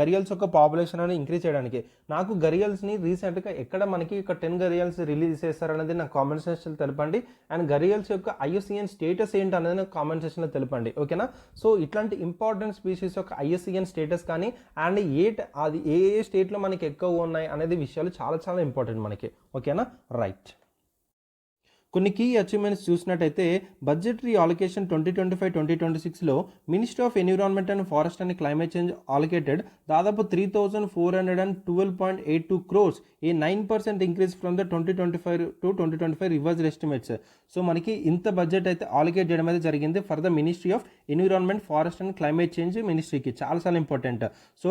గరియల్స్ యొక్క పాపులేషన్ అనేది ఇంక్రీజ్ చేయడానికి నాకు గరియల్స్ని రీసెంట్గా ఎక్కడ మనకి ఇక 10 గరియల్స్ రిలీజ్ చేస్తారనేది నాకు కామెంట్ సెక్షన్లో తెలపండి. అండ్ గరియల్స్ యొక్క IUCN స్టేటస్ ఏంటి అనేది నాకు కామెంట్ సెక్షన్లో తెలపండి. ఓకేనా, సో ఇట్లాంటి ఇంపార్టెంట్ స్పీషీస్ యొక్క IUCN స్టేటస్ కానీ అండ్ అది ఏ స్టేట్లో మనకి ఎక్కువ ఉన్నాయి అనేది విషయాలు చాలా చాలా ఇంపార్టెంట్ మనకి. ఓకేనా, రైట్. కొన్ని కీ అచీవ్మెంట్స్ చూసినట్టయితే బడ్జెటరీ ఆలోకేషన్ 2025-2026లో ministry of environment and forest and climate change allocated దాదాపు 3,412.82 crores, a 9% increase from the 2025 revised estimates. So మనకి ఇంత బడ్జెట్ అయితే ఆలోకేట్ చేయడం అయితే జరిగింది for the ministry of environment, forest and climate change మినిస్ట్రీకి. చాలా చాలా ఇంపార్టెంట్. సో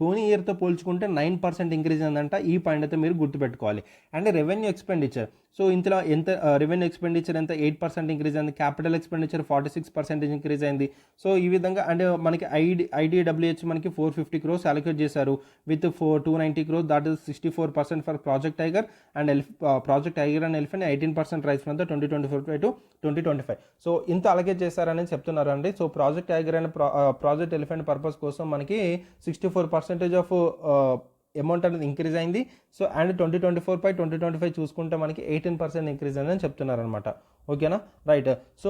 పోనీ ఇయర్తో పోల్చుకుంటే 9% ఇంక్రీజ్ అయిందంట. ఈ పాయింట్ అయితే మీరు గుర్తుపెట్టుకోవాలి. అండ్ రెవెన్యూ ఎక్స్పెండిచర్, సో ఇందులో ఎంత రెవెన్యూ ఎక్స్పెండిచర్ ఎంత 8% ఇంక్రీజ్ అయింది. క్యాపిటల్ ఎక్స్పెండిచర్ 46% ఇంక్రీజ్ అయింది. సో ఈ విధంగా అండ్ మనకి IDWH మనకి 450 crores అలొకేట్ చేశారు with 290 crores, that is 64% for Project Tiger and Project Tiger and Elephant 18% rise from the 2024-2025. So ఇంత అలొకేట్ చేశారని చెప్తున్నారు అండి. So Project Tiger and Project Elephant purpose కోసం మనకి 64% ఆఫ్ అమౌంట్ అనేది ఇంక్రీజ్ అయింది. సో అండ్ 2024-2025 చూసుకుంటే మనకి 18% ఇంక్రీజ్ అయిందని చెప్తున్నారు అనమాట. ఓకేనా, right. So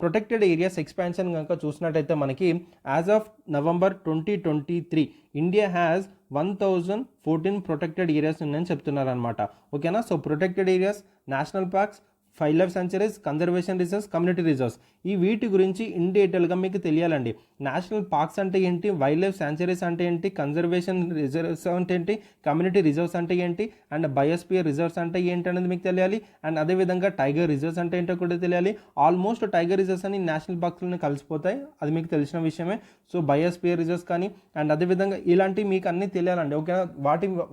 protected areas expansion కనుక చూసినట్టయితే మనకి as of November 2023 India has 1014 protected areas ఉన్నాయని చెప్తున్నారు అనమాట. ఓకేనా, so protected areas, national parks, wild life sanctuaries, conservation reserves, community reserves, ఈ వీటి గురించి ఇన్ డీటెయిల్గా మీకు తెలియాలండి. నేషనల్ పార్క్స్ అంటే ఏంటి, వైల్డ్ లైఫ్ సాంచురీస్ అంటే ఏంటి, కన్జర్వేషన్ రిజర్వ్స్ అంటే ఏంటి, కమ్యూనిటీ రిజర్వ్స్ అంటే ఏంటి, అండ్ బయోస్పియర్ రిజర్వ్స్ అంటే ఏంటి అనేది మీకు తెలియాలి. అండ్ అదేవిధంగా టైగర్ రిజర్వ్స్ అంటే ఏంటో కూడా తెలియాలి. ఆల్మోస్ట్ టైగర్ రిజర్వ్స్ అని నేషనల్ పార్క్స్లోనే కలిసిపోతాయి, అది మీకు తెలిసిన విషయమే. సో బయోస్పియర్ రిజర్వ్స్ కానీ అండ్ అదేవిధంగా ఇలాంటివి మీకు అన్నీ తెలియాలండి. ఓకేనా,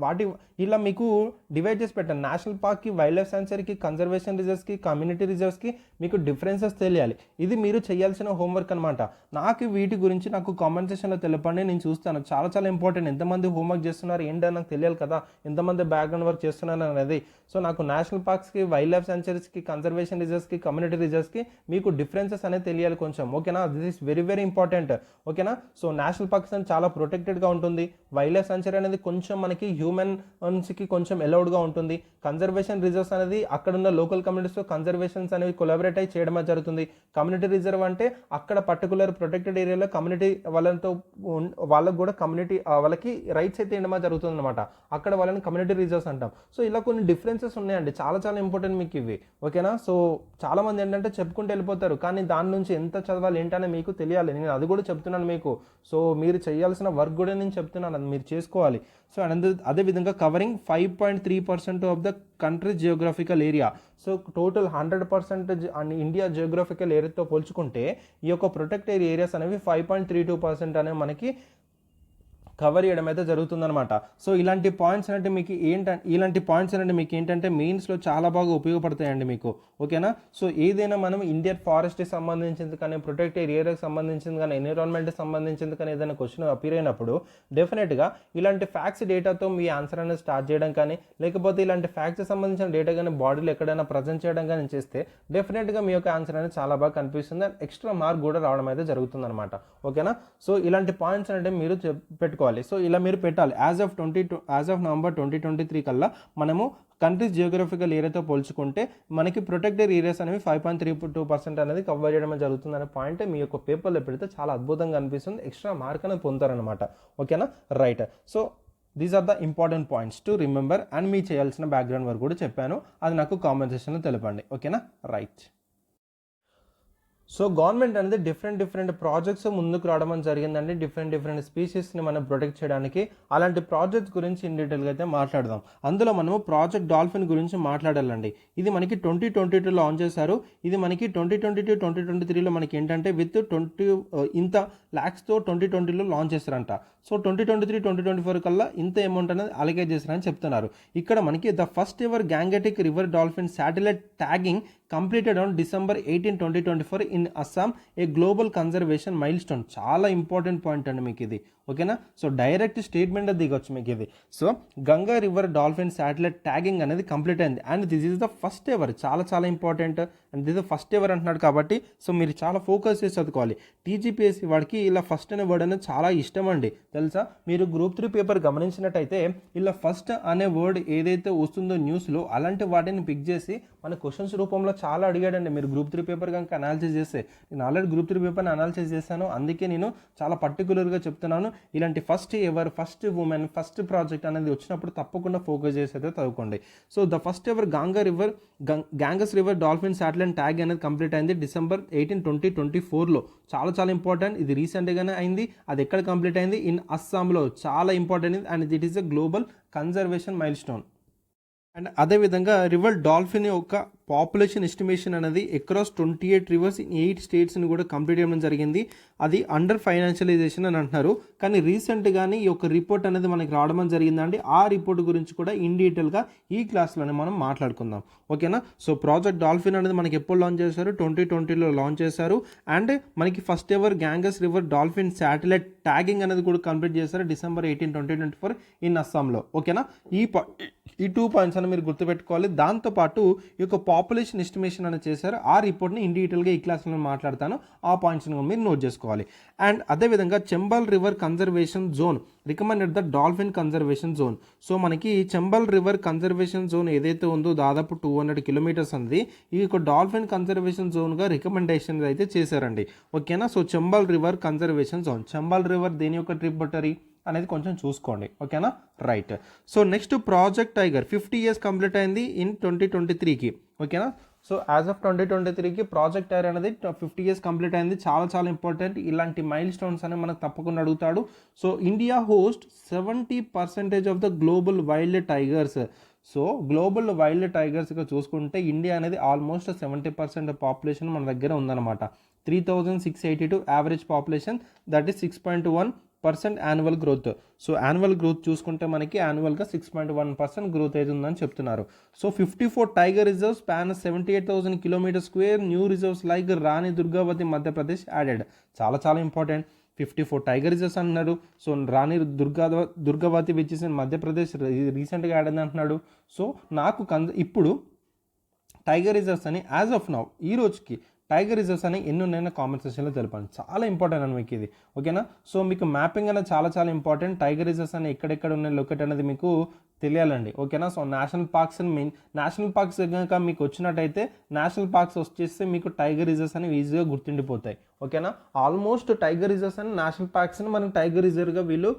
వాటి ఇలా మీకు డివైడ్ చేసి పెట్టాను. నేషనల్ పార్క్కి, వైల్డ్ లైఫ్ సాంచురీకి, కన్జర్వేషన్ రిజర్వ్స్కి, కమ్యూనిటీ రిజర్వ్స్కి మీకు డిఫరెన్సెస్ తెలియాలి. ఇది మీరు చేయాల్సిన హోంవర్క్ అనమాట. నాకు వీటి గురించి నాకు కామెంట్ సెక్షన్లో తెలపండి, నేను చూస్తాను. చాలా చాలా ఇంపార్టెంట్. ఎంతమంది హోంవర్క్ చేస్తున్నారు ఏంటని నాకు తెలియాలి కదా, ఎంతమంది బ్యాక్గ్రౌండ్ వర్క్ చేస్తున్నారు అనేది. సో నాకు నేషనల్ పార్క్స్కి, వైల్డ్ లైఫ్ సాంచురీస్కి, కన్జర్వేషన్ రిజర్వ్స్కి, కమ్యూనిటీ రిజర్వ్స్కి మీకు డిఫరెన్సెస్ అనేది తెలియాలి కొంచెం. ఓకేనా, this is very very important. ఓకేనా, సో నేషనల్ పార్క్స్ అనేది చాలా ప్రొటెక్టెడ్గా ఉంటుంది. వైల్డ్ లైఫ్ సాంచురీ అనేది కొంచెం మనకి హ్యూమన్స్కి కొంచెం అలౌడ్గా ఉంటుంది. కన్జర్వేషన్ రిజర్వ్స్ అనేది అక్కడున్న లోకల్ కమ్యూనిటీస్తో కన్జర్వేషన్స్ అనేవి కొలాబరేట్ అయి చేయడం జరుగుతుంది. కమ్యూనిటీ రిజర్వ్ అంటే అక్కడ పర్టికులర్ ప్రొటెక్టెడ్ ఏరియాలో కమ్యూనిటీ వాళ్ళకు కూడా కమ్యూనిటీ వాళ్ళకి రైట్స్ అయితే ఇవ్వడం జరుగుతుంది అనమాట. అక్కడ వాళ్ళని కమ్యూనిటీ రిజర్వ్స్ అంటాం. సో ఇలా కొన్ని డిఫరెన్సెస్ ఉన్నాయండి, చాలా చాలా ఇంపార్టెంట్ మీకు ఇవి. ఓకేనా, సో చాలా మంది ఏంటంటే చెప్పుకుంటూ వెళ్ళిపోతారు, కానీ దాని నుంచి ఎంత చదవాలి ఏంటనే మీకు తెలియాలి. నేను అది కూడా చెప్తున్నాను మీకు. సో మీరు చేయాల్సిన వర్క్ కూడా నేను చెప్తున్నాను, అది మీరు చేసుకోవాలి. సో అదేవిధంగా covering 5.3% of the country geographical area. So total 100% India geographical ఏరియాతో పోల్చుకుంటే ఈ యొక్క ప్రొటెక్టెడ్ ఏరియాస్ అనేవి 5.32% అనేవి మనకి కవర్ చేయడం అయితే జరుగుతుందన్నమాట. సో ఇలాంటి పాయింట్స్ అంటే మీకు ఏంటంటే మెయిన్స్లో చాలా బాగా ఉపయోగపడతాయండి మీకు. ఓకేనా, సో ఏదైనా మనం ఇండియన్ ఫారెస్ట్కి సంబంధించింది కానీ, ప్రొటెక్టెడ్ ఏరియాకి సంబంధించింది కానీ, ఎన్విరాన్మెంట్కి సంబంధించింది కానీ ఏదైనా క్వశ్చన్ అపీర్ అయినప్పుడు డెఫినెట్గా ఇలాంటి ఫ్యాక్ట్స్ డేటాతో మీ ఆన్సర్ అనేది స్టార్ట్ చేయడం కానీ, లేకపోతే ఇలాంటి ఫ్యాక్ట్స్కి సంబంధించిన డేటా కానీ బాడీలో ఎక్కడైనా ప్రజెంట్ చేయడం కానీ చేస్తే డెఫినెట్గా మీ యొక్క ఆన్సర్ అనేది చాలా బాగా కనిపిస్తుంది. అండ్ ఎక్స్ట్రా మార్క్ కూడా రావడం అయితే జరుగుతుంది అనమాట. ఓకేనా, సో ఇలాంటి పాయింట్స్ అంటే మీరు పెట్టుకోవాలి. పెట్టుకోవాలి. సో ఇలా మీరు పెట్టాలి. యాజ్ ఆఫ్ నవంబర్ 2023 కల్లా మనము కంట్రీస్ జియోగ్రఫికల్ ఏరియాతో పోల్చుకుంటే మనకి ప్రొటెక్టెడ్ ఏరియాస్ అనేవి 5.32% అనేది కవర్ చేయడం జరుగుతుంది అనే పాయింట్ మీ యొక్క పేపర్లో పెడితే చాలా అద్భుతంగా అనిపిస్తుంది. ఎక్స్ట్రా మార్క్ అనేది పొందుతారనమాట. ఓకేనా, right. So these are the important points to remember. And మీ చేయాల్సిన బ్యాక్గ్రౌండ్ వర్క్ కూడా చెప్పాను, అది నాకు కామెంట్ సెక్షన్లో తెలపండి. ఓకేనా, రైట్. సో గవర్నమెంట్ అనేది డిఫరెంట్ ప్రాజెక్ట్స్ ముందుకు రావడం జరిగిందండి, డిఫరెంట్ స్పీషీస్ని మనం ప్రొటెక్ట్ చేయడానికి. అలాంటి ప్రాజెక్ట్స్ గురించి ఇన్ డీటెయిల్గా అయితే మాట్లాడదాం. అందులో మనము ప్రాజెక్ట్ డాల్ఫిన్ గురించి మాట్లాడాలండి. ఇది మనకి 2022 లాంచ్ చేశారు. ఇది మనకి 2022-2023లో మనకి ఏంటంటే విత్ 20 ఇంత ల్యాక్స్తో 2020లో లాంచ్ చేశారంట. సో 2023-2024 కల్లా ఇంత అమౌంట్ అనేది అలొకేట్ చేశారని చెప్తున్నారు. ఇక్కడ మనకి the first ever Gangetic river dolphin satellite tagging completed on December 18, 2024 in Assam, a global conservation milestone. చాలా ఇంపార్టెంట్ పాయింట్ అండి మీకు ఇది. ఓకేనా, సో డైరెక్ట్ స్టేట్మెంట్ దిగొచ్చు మీకు ఇది. So Ganga river dolphin satellite tagging అనేది కంప్లీట్ అయింది. And this is the first ever, చాలా important. And this first ever అంటున్నాడు కాబట్టి సో మీరు చాలా ఫోకస్ చేసి చదువుకోవాలి. టీజీపీఎస్సీ వాడికి ఇలా ఫస్ట్ అనే వర్డ్ అనేది చాలా ఇష్టం అండి, తెలుసా. మీరు గ్రూప్ 3 పేపర్ గమనించినట్టయితే ఇలా ఫస్ట్ అనే వర్డ్ ఏదైతే వస్తుందో న్యూస్లో అలాంటి వాటిని పిక్ చేసి మన క్వశ్చన్స్ రూపంలో చాలా అడిగాడండి. మీరు గ్రూప్ 3 పేపర్ కనుక అనాలిసిస్ చేస్తే, నేను ఆల్రెడీ గ్రూప్ 3 పేపర్ని అనాలిసిస్ చేశాను, అందుకే నేను చాలా పర్టికులర్గా చెప్తున్నాను. ఇలాంటి first ever, first women, first project అనేది వచ్చినప్పుడు తప్పకుండా ఫోకస్ చేసి అయితే చదువుకోండి. So the first ever Ganges river dolphin satellite tag అనేది కంప్లీట్ అయింది December 18, 2024లో. చాలా ఇంపార్టెంట్. ఇది రీసెంట్గానే అయింది. అది ఎక్కడ కంప్లీట్ అయింది? ఇన్ అస్సాంలో. చాలా important. And it is a global conservation mile stone. And అదేవిధంగా రివర్ డాల్ఫిన్ యొక్క పాపులేషన్ ఎస్టిమేషన్ అనేది అక్రాస్ 28 రివర్స్ ఇన్ 8 స్టేట్స్ని కూడా కంప్లీట్ చేయడం జరిగింది. అది అండర్ ఫైనాన్షియలైజేషన్ అని అంటున్నారు. కానీ రీసెంట్గానే ఈ యొక్క రిపోర్ట్ అనేది మనకి రావడం జరిగిందండి. ఆ రిపోర్ట్ గురించి కూడా ఇన్ డీటెయిల్గా ఈ క్లాస్లోనే మనం మాట్లాడుకుందాం. ఓకేనా, సో ప్రాజెక్ట్ డాల్ఫిన్ అనేది మనకి ఎప్పుడు లాంచ్ చేశారు? 2020లో లాంచ్ చేశారు. అండ్ మనకి first ever Ganges river dolphin satellite tagging అనేది కూడా కంప్లీట్ చేశారు December 18, 2024 ఇన్ అస్సాంలో. ఓకేనా, ఈ 2 పాయింట్స్ అని మీరు గుర్తుపెట్టుకోవాలి. దాంతోపాటు ఈ యొక్క పాపులేషన్ ఎస్టిమేషన్ అనేది చేశారు. ఆ రిపోర్ట్ని ఇన్ డీటెయిల్గా ఈ క్లాస్లో మాట్లాడతాను. ఆ పాయింట్స్ని కూడా మీరు నోట్ చేసుకోవాలి. అండ్ అదేవిధంగా Chambal river conservation zone recommended the dolphin conservation zone. So మనకి చంబల్ రివర్ కన్జర్వేషన్ జోన్ ఏదైతే ఉందో దాదాపు 200 కిలోమీటర్స్ ఉంది. ఈ యొక్క డాల్ఫిన్ కన్జర్వేషన్ జోన్గా రికమెండేషన్ అయితే చేశారండి. ఓకేనా, so Chambal river conservation zone. Chambal river దేని యొక్క ట్రిబ్యూటరీ అనేది కొంచెం చూసుకోండి. ఓకేనా, right. So next project tiger 50 years complete అయింది ఇన్ 2023కి. ఓకేనా, సో యాజ్ ఆఫ్ 2023కి ప్రాజెక్ట్ టైగర్ అనేది 50 years కంప్లీట్ అయింది. చాలా ఇంపార్టెంట్. ఇలాంటి మైల్ స్టోన్స్ అనేవి మనకు తప్పకుండా అడుగుతాడు. So India host 70% of the global wild tigers. So global wild టైగర్స్గా చూసుకుంటే ఇండియా అనేది ఆల్మోస్ట్ 70% పాపులేషన్ మన దగ్గర ఉందన్నమాట. 3682 average population, that is 6.1% annual growth. So annual growth చూసుకుంటే మనకి యాన్యువల్గా 6.1% గ్రోత్ అవుతుందని చెప్తున్నారు. So 54 tiger reserves span 78,000 km². New reserves like రాణి దుర్గావతి మధ్యప్రదేశ్ యాడెడ్. చాలా ఇంపార్టెంట్. 54 టైగర్ రిజర్వ్స్ అన్నారు. So Rani Durgavati which in Madhya Pradesh రీసెంట్గా యాడ్ అయింది అంటున్నాడు. సో నాకు ఇప్పుడు టైగర్ రిజర్వ్స్ అని యాజ్ ఆఫ్ నౌ ఈ రోజుకి టైగర్ రిజర్వ్స్ అని ఎన్ని ఉన్నాయో కామెంట్ సెక్షన్లో తెలపండి. చాలా ఇంపార్టెంట్ అని మీకు ఇది. ఓకేనా, సో మీకు మ్యాపింగ్ అనేది చాలా ఇంపార్టెంట్. టైగర్ రిజర్వ్స్ అని ఎక్కడెక్కడ ఉన్నాయి లొకేట్ అనేది మీకు తెలియాలండి. ఓకేనా, సో నేషనల్ పార్క్స్ కనుక మీకు వచ్చినట్టయితే నేషనల్ పార్క్స్ వచ్చేస్తే మీకు టైగర్ రిజర్వ్స్ అని ఈజీగా గుర్తుండిపోతాయి. ఓకేనా, ఆల్మోస్ట్ టైగర్ రిజర్వ్స్ అని నేషనల్ పార్క్స్ని మనం టైగర్ రిజర్వ్గా వీళ్ళు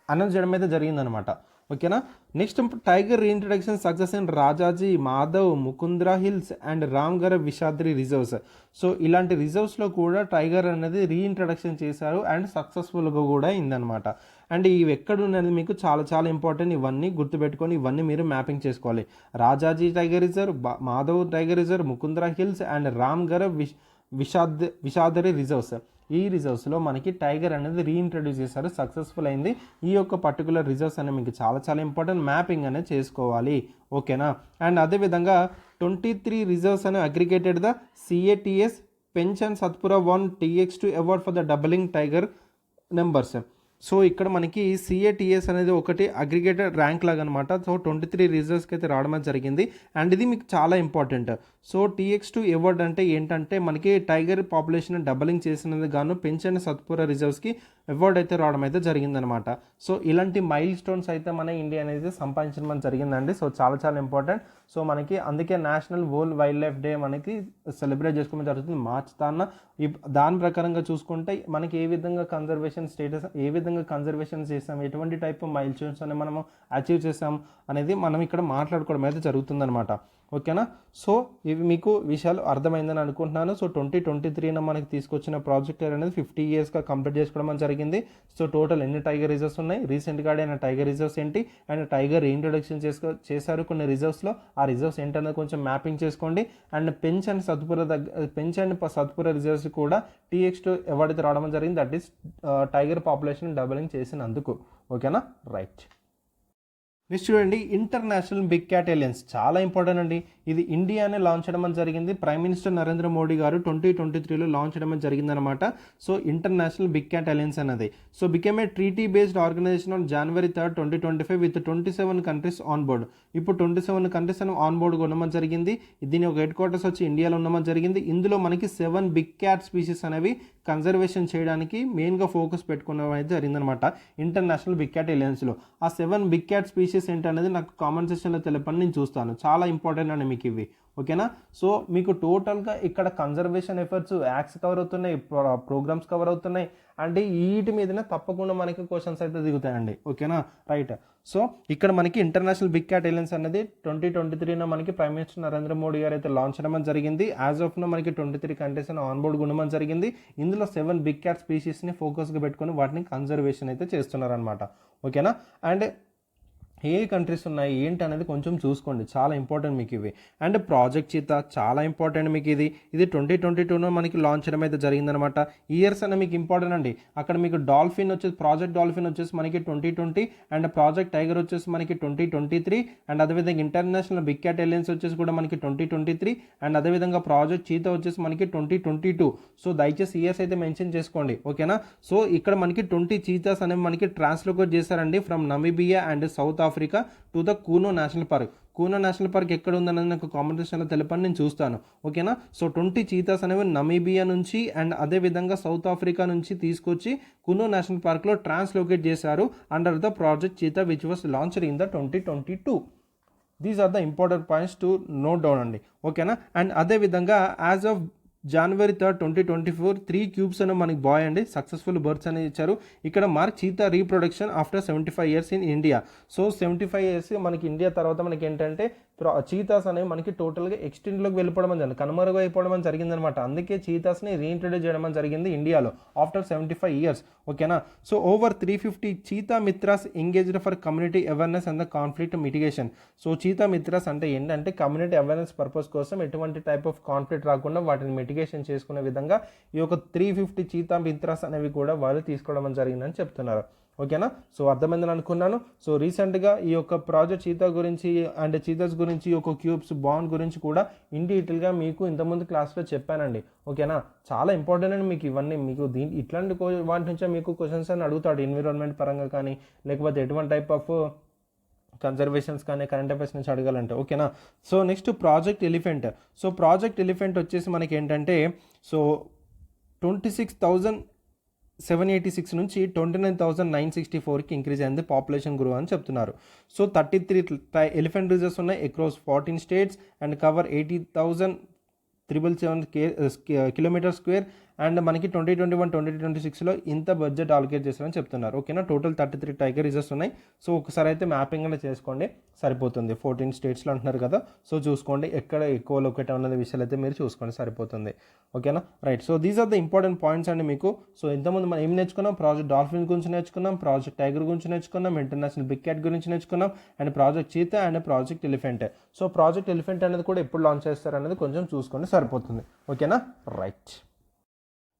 అనౌన్స్ చేయడం అయితే జరిగిందనమాట. ఓకేనా, next tiger reintroduction success in Rajaji, Madhav, Mukundra hills and Ramgarh Vishdhari reserves. So ఇలాంటి రిజర్వ్స్లో కూడా టైగర్ అనేది రీఇంట్రడక్షన్ చేశారు అండ్ సక్సెస్ఫుల్గా కూడా అయిందనమాట. అండ్ ఇవి ఎక్కడ ఉన్నది మీకు చాలా ఇంపార్టెంట్. ఇవన్నీ గుర్తుపెట్టుకొని ఇవన్నీ మీరు మ్యాపింగ్ చేసుకోవాలి. Rajaji tiger reserve, Madhav tiger reserve, Mukundra hills and Ramgarh Vishdhari reserves. ఈ రిజర్వ్స్లో మనకి టైగర్ అనేది రీఇంట్రడ్యూస్ చేశారు, సక్సెస్ఫుల్ అయింది. ఈ యొక్క పర్టికులర్ రిజర్వ్స్ అనేది మీకు చాలా ఇంపార్టెంట్. మ్యాపింగ్ అనేది చేసుకోవాలి. ఓకేనా, అండ్ అదేవిధంగా 23 రిజర్వ్స్ అని aggregated the CATS pension Satpura 1 TX2 award for the doubling tiger numbers. So ఇక్కడ మనకి CATS అనేది ఒకటి అగ్రిగేటెడ్ ర్యాంక్ లాగా అనమాట. సో 23 రిజర్వ్స్కి అయితే రావడం జరిగింది. అండ్ ఇది మీకు చాలా ఇంపార్టెంట్. సో TX2 అవార్డ్ అంటే ఏంటంటే మనకి టైగర్ పాపులేషన్ డబలింగ్ చేసినందుకు గాను పెంచ్ అండ్ సత్పురా రిజర్వ్స్కి అవార్డ్ అయితే రావడం అయితే జరిగిందనమాట. సో ఇలాంటి మైల్ స్టోన్స్ అయితే మన ఇండియా అనేది సంపాదించడం జరిగిందండి. సో చాలా చాలా ఇంపార్టెంట్. సో మనకి అందుకే national world Wildlife day మనకి సెలబ్రేట్ చేసుకోవడం జరుగుతుంది మార్చ్ దాని ప్రకారంగా చూసుకుంటే మనకి ఏ విధంగా కన్జర్వేషన్ స్టేటస్, ఏ విధంగా కన్జర్వేషన్ చేసాం, ఎటువంటి టైప్ ఆఫ్ మైల్ స్టోన్స్ అని మనము అచీవ్ చేసాం అనేది మనం ఇక్కడ మాట్లాడుకోవడం అయితే జరుగుతుందన్నమాట. ఓకేనా. సో ఇవి మీకు విషయాలు అర్థమైందని అనుకుంటున్నాను. సో 2023 మనకి తీసుకొచ్చిన ప్రాజెక్ట్ అనేది 50 yearsగా కంప్లీట్ చేసుకోవడం జరిగింది. సో టోటల్ ఎన్ని టైగర్ రిజర్వ్స్ ఉన్నాయి, రీసెంట్గా అయిన టైగర్ రిజర్వ్స్ ఏంటి, అండ్ టైగర్ ఇంట్రొడక్షన్ చేశారు కొన్ని రిజర్వ్స్లో, ఆ రిజర్వ్స్ ఏంటనేది కొంచెం మ్యాపింగ్ చేసుకోండి. And Pench and Satpura reserves కూడా TX2 అవార్డు అయితే రావడం జరిగింది. That is tiger population doubling చేసినందుకు. ఓకేనా, రైట్. నెక్స్ట్ చూడండి, ఇంటర్నేషనల్ బిగ్ క్యాట్ ఎలియన్స్ చాలా ఇంపార్టెంట్ అండి. ఇది ఇండియానే లాంచ్ చేయడం జరిగింది. ప్రైమ్ మినిస్టర్ నరేంద్ర మోడీ గారు 2023లో లాంచ్ చేయడం జరిగిందనమాట. So international big cat alliance అనేది so became a treaty based organisation on January 3, 2025 with 27 countries on board. ఇప్పుడు 27 కంట్రీస్ అని ఆన్ బోర్డ్ ఉండమని జరిగింది. దీని ఒక హెడ్ క్వార్టర్స్ వచ్చి ఇండియాలో ఉండమని జరిగింది. ఇందులో మనకి 7 బిగ్ క్యాట్ స్పీసీస్ అనేవి కన్జర్వేషన్ చేయడానికి మెయిన్గా ఫోకస్ పెట్టుకోవడం అయితే జరిగిందనమాట ఇంటర్నేషనల్ బిగ్ క్యాట్ ఎలియన్స్లో. ఆ 7 బిగ్ క్యాట్ స్పీసీస్ ఏంటనేది నాకు కామెంట్ సెక్షన్లో తెలిపని నేను చూస్తాను. చాలా ఇంపార్టెంట్ అండి మీకు ఇవి. ఓకేనా. సో మీకు టోటల్గా ఇక్కడ కన్జర్వేషన్ ఎఫర్ట్స్, యాక్ట్స్ కవర్ అవుతున్నాయి, ప్రోగ్రామ్స్ కవర్ అవుతున్నాయి, అంటే వీటి మీదనే తప్పకుండా మనకి క్వశ్చన్స్ అయితే దిగుతాయండి. ఓకేనా, రైట్. సో ఇక్కడ మనకి ఇంటర్నేషనల్ బిగ్ క్యాట్ ఎలియన్స్ అనేది 2023 మనకి ప్రైమ్ మినిస్టర్ నరేంద్ర మోడీ గారు అయితే లాంచ్ చేయడం జరిగింది. యాజ్ ఆఫ్ నో మనకి 23 కంట్రీస్ అని ఆన్ బోర్డ్ ఉండడం జరిగింది. ఇందులో 7 బిగ్ క్యాట్ స్పీషీస్ని ఫోకస్గా పెట్టుకొని వాటిని కన్జర్వేషన్ అయితే చేస్తున్నారనమాట. ఓకేనా. అండ్ ఏ కంట్రీస్ ఉన్నాయి ఏంటి అనేది కొంచెం చూసుకోండి, చాలా ఇంపార్టెంట్ మీకు ఇవి. అండ్ ప్రాజెక్ట్ చీతా చాలా ఇంపార్టెంట్ మీకు ఇది 2022లో మనకి లాంచ్ చేయడం అయితే జరిగిందనమాట. ఇయర్స్ అనేది మీకు ఇంపార్టెంట్ అండి. అక్కడ మీకు డాల్ఫిన్ వచ్చేసి, ప్రాజెక్ట్ డాల్ఫిన్ వచ్చేసి మనకి 2020, అండ్ ప్రాజెక్ట్ టైగర్ వచ్చేసి మనకి 2023, అండ్ అదేవిధంగా ఇంటర్నేషనల్ బిగ్ క్యాట్ ఎలియన్స్ వచ్చేసి కూడా మనకి 2023, అండ్ అదేవిధంగా ప్రాజెక్ట్ చీతా వచ్చేసి మనకి 2022. సో దయచేసి ఇయర్స్ అయితే మెన్షన్ చేసుకోండి. ఓకేనా. సో ఇక్కడ మనకి 20 చీతాస్ అనేవి మనకి ట్రాన్స్లోకేట్ చేశారండి from Namibia and South Africa to the Kuno National Park. Kuno National Park ఎక్కడ ఉందనేది నాకు కామెంట్ సెక్షన్లో తెలపని నేను చూస్తాను. ఓకేనా. సో 20 చీతాస్ అనేవి నమీబియా నుంచి అండ్ అదేవిధంగా సౌత్ ఆఫ్రికా నుంచి తీసుకొచ్చి కూనో నేషనల్ పార్క్లో ట్రాన్స్లోకేట్ చేశారు under the Project Cheetah which was launched in the 2022. These are the important points to note down అండి. ఓకేనా. అండ్ అదేవిధంగా యాజ్ ఆఫ్ January 3, 2024 3 క్యూబ్స్ అని మనకి బాయ్ అండి సక్సెస్ఫుల్ బర్త్స్ అనేది ఇచ్చారు. ఇక్కడ mark cheetah reproduction after 75 years in India. So 75 years మనకి ఇండియా తర్వాత మనకి ఏంటంటే చీతాస్ అనేవి మనకి టోటల్గా ఎక్స్టెంట్లోకి వెళ్ళిపోవడం జరిగింది, కనుమరుగైపోవడం జరిగిందనమాట. అందుకే చీతాస్ని రీఇంట్రడ్యూస్ చేయడం జరిగింది ఇండియాలో ఆఫ్టర్ 75 years. ఓకేనా. So over 350 cheetah Mitras engaged for community awareness and the conflict mitigation. So cheetah Mitras అంటే ఏంటంటే కమ్యూనిటీ అవేర్నెస్ పర్పస్ కోసం ఎటువంటి టైప్ ఆఫ్ కాన్ఫ్లిక్ట్ రాకుండా వాటిని మిటిగేషన్ చేసుకునే విధంగా ఈ యొక్క 350 చీతా మిత్రాస్ అనేవి కూడా వాళ్ళు తీసుకోవడం జరిగిందని చెప్తున్నారు. ఓకేనా. సో అర్థమైందని అనుకున్నాను. సో రీసెంట్గా ఈ యొక్క ప్రాజెక్ట్ చీతా గురించి అండ్ చీతాస్ గురించి ఒక క్యూబ్స్ బాండ్ గురించి కూడా ఇన్ డీటెయిల్గా మీకు ఇంతకుముందు క్లాస్లో చెప్పానండి. ఓకేనా. చాలా ఇంపార్టెంట్ అండి మీకు ఇవన్నీ. మీకు ఇట్లాంటి వాటి నుంచే మీకు క్వశ్చన్స్ అని అడుగుతాడు ఎన్విరాన్మెంట్ పరంగా కానీ, లేకపోతే ఎటువంటి టైప్ ఆఫ్ కన్జర్వేషన్స్ కానీ కరెంట్ అఫైర్స్ నుంచి అడగాలంటే. ఓకేనా. So next Project Elephant. So Project Elephant వచ్చేసి మనకి ఏంటంటే సో 26,786 నుంచి 29,964కి ఇంక్రీజ్ అయింది పాపులేషన్ గ్రో అని చెప్తున్నారు. సో 33 ఎలిఫెంట్ రిజర్వ్స్ ఉన్నాయి across 14 states and cover 80,777 kilometre square. And మనకి 2021-2026లో ఇంత బడ్జెట్ ఆలోకేట్ చేస్తారని చెప్తున్నారు. ఓకేనా. టోటల్ 33 టైగర్ రిజర్వ్స్ ఉన్నాయి. సో ఒకసారి అయితే మ్యాపింగ్ అనేది చేసుకోండి సరిపోతుంది. 14 స్టేట్స్లో అంటున్నారు కదా, సో చూసుకోండి ఎక్కడ ఎక్కువ లొకేట్ అన్నది విషయాలు అయితే మీరు చూసుకోండి సరిపోతుంది. ఓకేనా, right. So these are the important points అండి మీకు. సో ఇంతకుముందు మనం ఏం నేర్చుకున్నాం, ప్రాజెక్ట్ డాల్ఫిన్ గురించి నేర్చుకున్నాం, ప్రాజెక్ట్ టైగర్ గురించి నేర్చుకున్నాం, ఇంటర్నేషనల్ బిగ్ క్యాట్ గురించి నేర్చుకున్నాం, and project cheetah and Project Elephant. So Project elephant అనేది కూడా ఎప్పుడు లాంచ్ చేస్తారు అనేది కొంచెం చూసుకోండి సరిపోతుంది. ఓకేనా, right.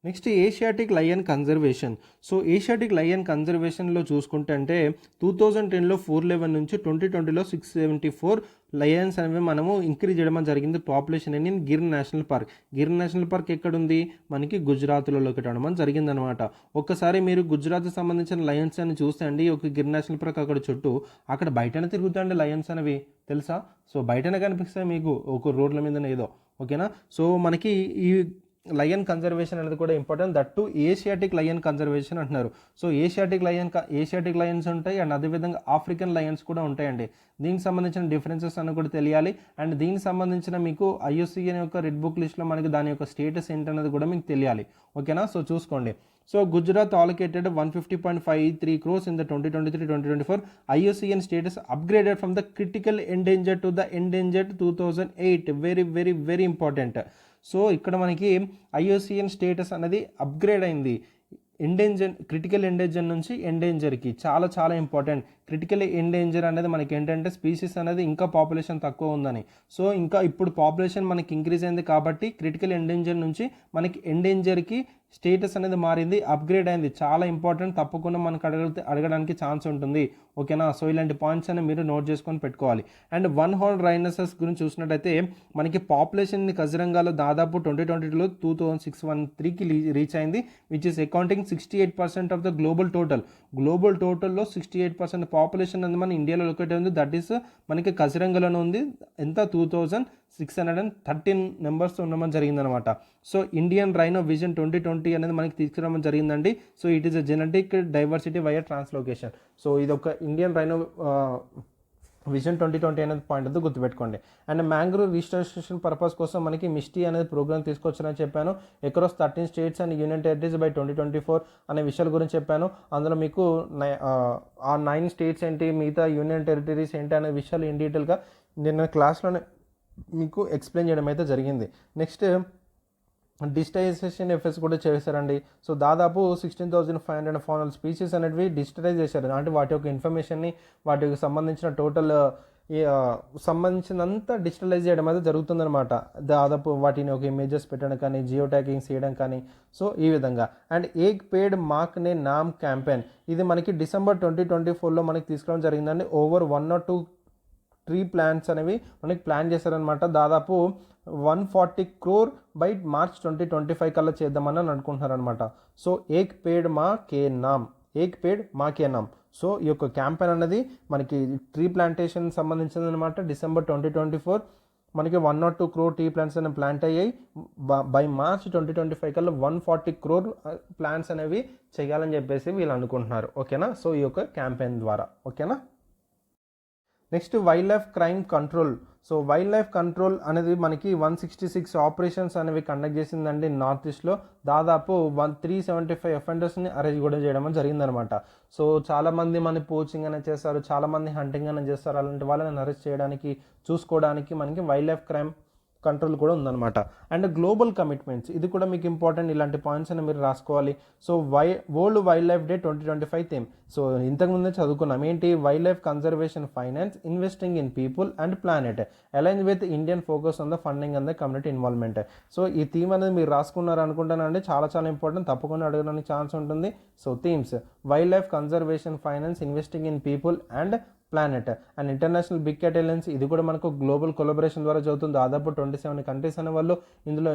Next Asiatic lion conservation. So Asiatic lion కన్జర్వేషన్లో చూసుకుంటే అంటే 2010లో 411 నుంచి 2020లో 674 లయన్స్ అనేవి మనము ఇంక్రీజ్ చేయడం జరిగింది population in Gir national park. Gir national park ఎక్కడుంది? మనకి గుజరాత్లో పెట్టడం జరిగిందనమాట. ఒక్కసారి మీరు గుజరాత్ సంబంధించిన లయన్స్ అని చూస్తే అండి, ఒక గిర్ నేషనల్ పార్క్ అక్కడ చుట్టూ అక్కడ బయటనే తిరుగుతాయండి లయన్స్ అనేవి, తెలుసా? సో బయటనే కనిపిస్తాయి మీకు, ఒక రోడ్ల మీద ఏదో, ఓకేనా? సో మనకి ఈ లయన్ కన్జర్వేషన్ అనేది కూడా important, that to Asiatic lion conservation అంటున్నారు. సో ఏషియాటిక్ లయన్స్ ఉంటాయి అండ్ అదేవిధంగా ఆఫ్రికన్ లయన్స్ కూడా ఉంటాయండి. దీనికి సంబంధించిన డిఫరెన్సెస్ అని కూడా తెలియాలి. అండ్ దీనికి సంబంధించిన మీకు IUCN యొక్క రెడ్ బుక్ లిస్ట్లో మనకి దాని యొక్క స్టేటస్ ఏంటనేది కూడా మీకు తెలియాలి, ఓకేనా? సో చూసుకోండి. So Gujarat allocated 150.53 crores in the 2023-2024 IUCN status upgraded from the critical endangered to the endangered 2008. Very very very important. So ఇక్కడ మనకి IUCN స్టేటస్ అనేది అప్గ్రేడ్ అయింది, క్రిటికల్ ఎండేంజర్ నుంచి ఎండేంజర్కి. చాలా చాలా ఇంపార్టెంట్. క్రిటికల్ ఎండేంజర్ అనేది మనకి ఏంటంటే స్పీసీస్ అనేది ఇంకా పాపులేషన్ తక్కువ ఉందని. సో ఇంకా ఇప్పుడు పాపులేషన్ మనకి ఇంక్రీజ్ అయింది కాబట్టి క్రిటికల్ ఎండేంజర్ నుంచి మనకి ఎండేంజర్కి స్టేటస్ అనేది మారింది, అప్గ్రేడ్ అయింది. చాలా ఇంపార్టెంట్, తప్పకుండా మనకు అడగడానికి ఛాన్స్ ఉంటుంది, ఓకేనా? సో ఇలాంటి పాయింట్స్ అని మీరు నోట్ చేసుకొని పెట్టుకోవాలి. అండ్ వన్ హార్న్ రైనోసరస్ గురించి చూసినట్టయితే మనకి పాపులేషన్ కజిరంగాలో దాదాపు 2022లో 2613కి రీచ్ అయింది, which is accounting 68% of the global టోటల్లో 68% పాపులేషన్ అనేది మన ఇండియాలో లొకేట్ ఉంది. దట్ ఈస్ మనకి కజిరంగాలోనే ఉంది. ఎంత? 2613 మెంబర్స్ ఉండమని జరిగిందనమాట. సో ఇండియన్ రైనో విజన్ 2020 అనేది మనకి తీసుకురావడం జరిగిందండి. So it is a genetic diversity via translocation. So ఇది ఒక ఇండియన్ రైనో విజన్ 2020 అనేది పాయింట్ అయితే గుర్తుపెట్టుకోండి. అండ్ మ్యాంగ్రూవ్ రిజిస్ట్రేషన్ పర్పస్ కోసం మనకి మిస్టీ అనేది ప్రోగ్రామ్ తీసుకొచ్చారని చెప్పాను. Across 13 states and union territories by 2024 అనే విషయాల గురించి చెప్పాను. అందులో మీకు ఆ 9 స్టేట్స్ ఏంటి, మిగతా యూనియన్ టెరిటరీస్ ఏంటి అనే విషయాలు ఇన్ డీటెయిల్గా నిన్న క్లాస్లోనే మీకు ఎక్స్ప్లెయిన్ చేయడం అయితే జరిగింది. నెక్స్ట్ డిజిటైజేషన్ ఎఫెక్ట్స్ కూడా చేశారండి. సో దాదాపు 16,500 ఫానల్ స్పీసీస్ అనేవి డిజిటలైజ్ చేశారు. అంటే వాటి యొక్క ఇన్ఫర్మేషన్ని, వాటికి సంబంధించిన టోటల్ సంబంధించినంత డిజిటలైజ్ చేయడం అయితే జరుగుతుందన్నమాట. దాదాపు వాటిని ఒక ఇమేజెస్ పెట్టడం కానీ, జియో ట్యాగింగ్ చేయడం కానీ, సో ఈ విధంగా. అండ్ ఏక్ పేడ్ మాక్ నే నామ్ క్యాంపెయిన్, ఇది మనకి డిసెంబర్ 2024లో మనకి తీసుకోవడం జరిగిందండి. ఓవర్ 102 ట్రీ ప్లాంట్స్ అనేవి మనకి ప్లాన్ చేశారనమాట. దాదాపు 140 crore బై మార్చ్ 2025 కల్లా చేద్దామని అనుకుంటున్నారనమాట. సో ఏక్ పేడ్ మా కే నామ్. సో ఈ యొక్క క్యాంపెయిన్ అనేది మనకి ట్రీ ప్లాంటేషన్ సంబంధించింది అనమాట. డిసెంబర్ 2024 మనకి 102 crore ట్రీ ప్లాంట్స్ అనేవి ప్లాంట్ అయ్యాయి. బై మార్చ్ 2025 కల్లా 140 crore ప్లాంట్స్ అనేవి చేయాలని చెప్పేసి వీళ్ళు అనుకుంటున్నారు, ఓకేనా? సో ఈ యొక్క క్యాంపెయిన్ ద్వారా, ఓకేనా? Next wild life crime control. So wild life control అనేది మనకి 166 ఆపరేషన్స్ అనేవి కండక్ట్ చేసిందండి నార్త్ ఈస్ట్లో. దాదాపు 375 అఫెండర్స్ని అరెస్ట్ కూడా చేయడం జరిగిందనమాట. సో చాలామంది మన పోచింగ్ అనేది చేస్తారు, చాలామంది హంటింగ్ అనేది చేస్తారు. అలాంటి వాళ్ళని అరెస్ట్ చేయడానికి, చూసుకోవడానికి మనకి వైల్డ్ లైఫ్ క్రైమ్ కంట్రోల్ కూడా ఉందన్నమాట. అండ్ గ్లోబల్ కమిట్మెంట్స్, ఇది కూడా మీకు ఇంపార్టెంట్. ఇలాంటి పాయింట్స్ అని మీరు రాసుకోవాలి. So World Wildlife Day 2025 theme. So ఇంతకుముందే చదువుకున్నాం ఏంటి? Wildlife conservation finance, investing in people and planet, align with Indian focus on the funding and the community involvement. So ఈ థీమ్ అనేది మీరు రాసుకున్నారు అనుకుంటానండి. చాలా చాలా ఇంపార్టెంట్, తప్పకుండా అడగడానికి ఛాన్స్ ఉంటుంది. So themes: wildlife conservation finance, investing in people and planet and International big cat Alliance. ఇది కూడా మనకు గ్లోబల్ కొలాబరేషన్ ద్వారా జరుగుతుంది. దాదాపు 27 కంట్రీస్ అనే వాళ్ళు ఇందులో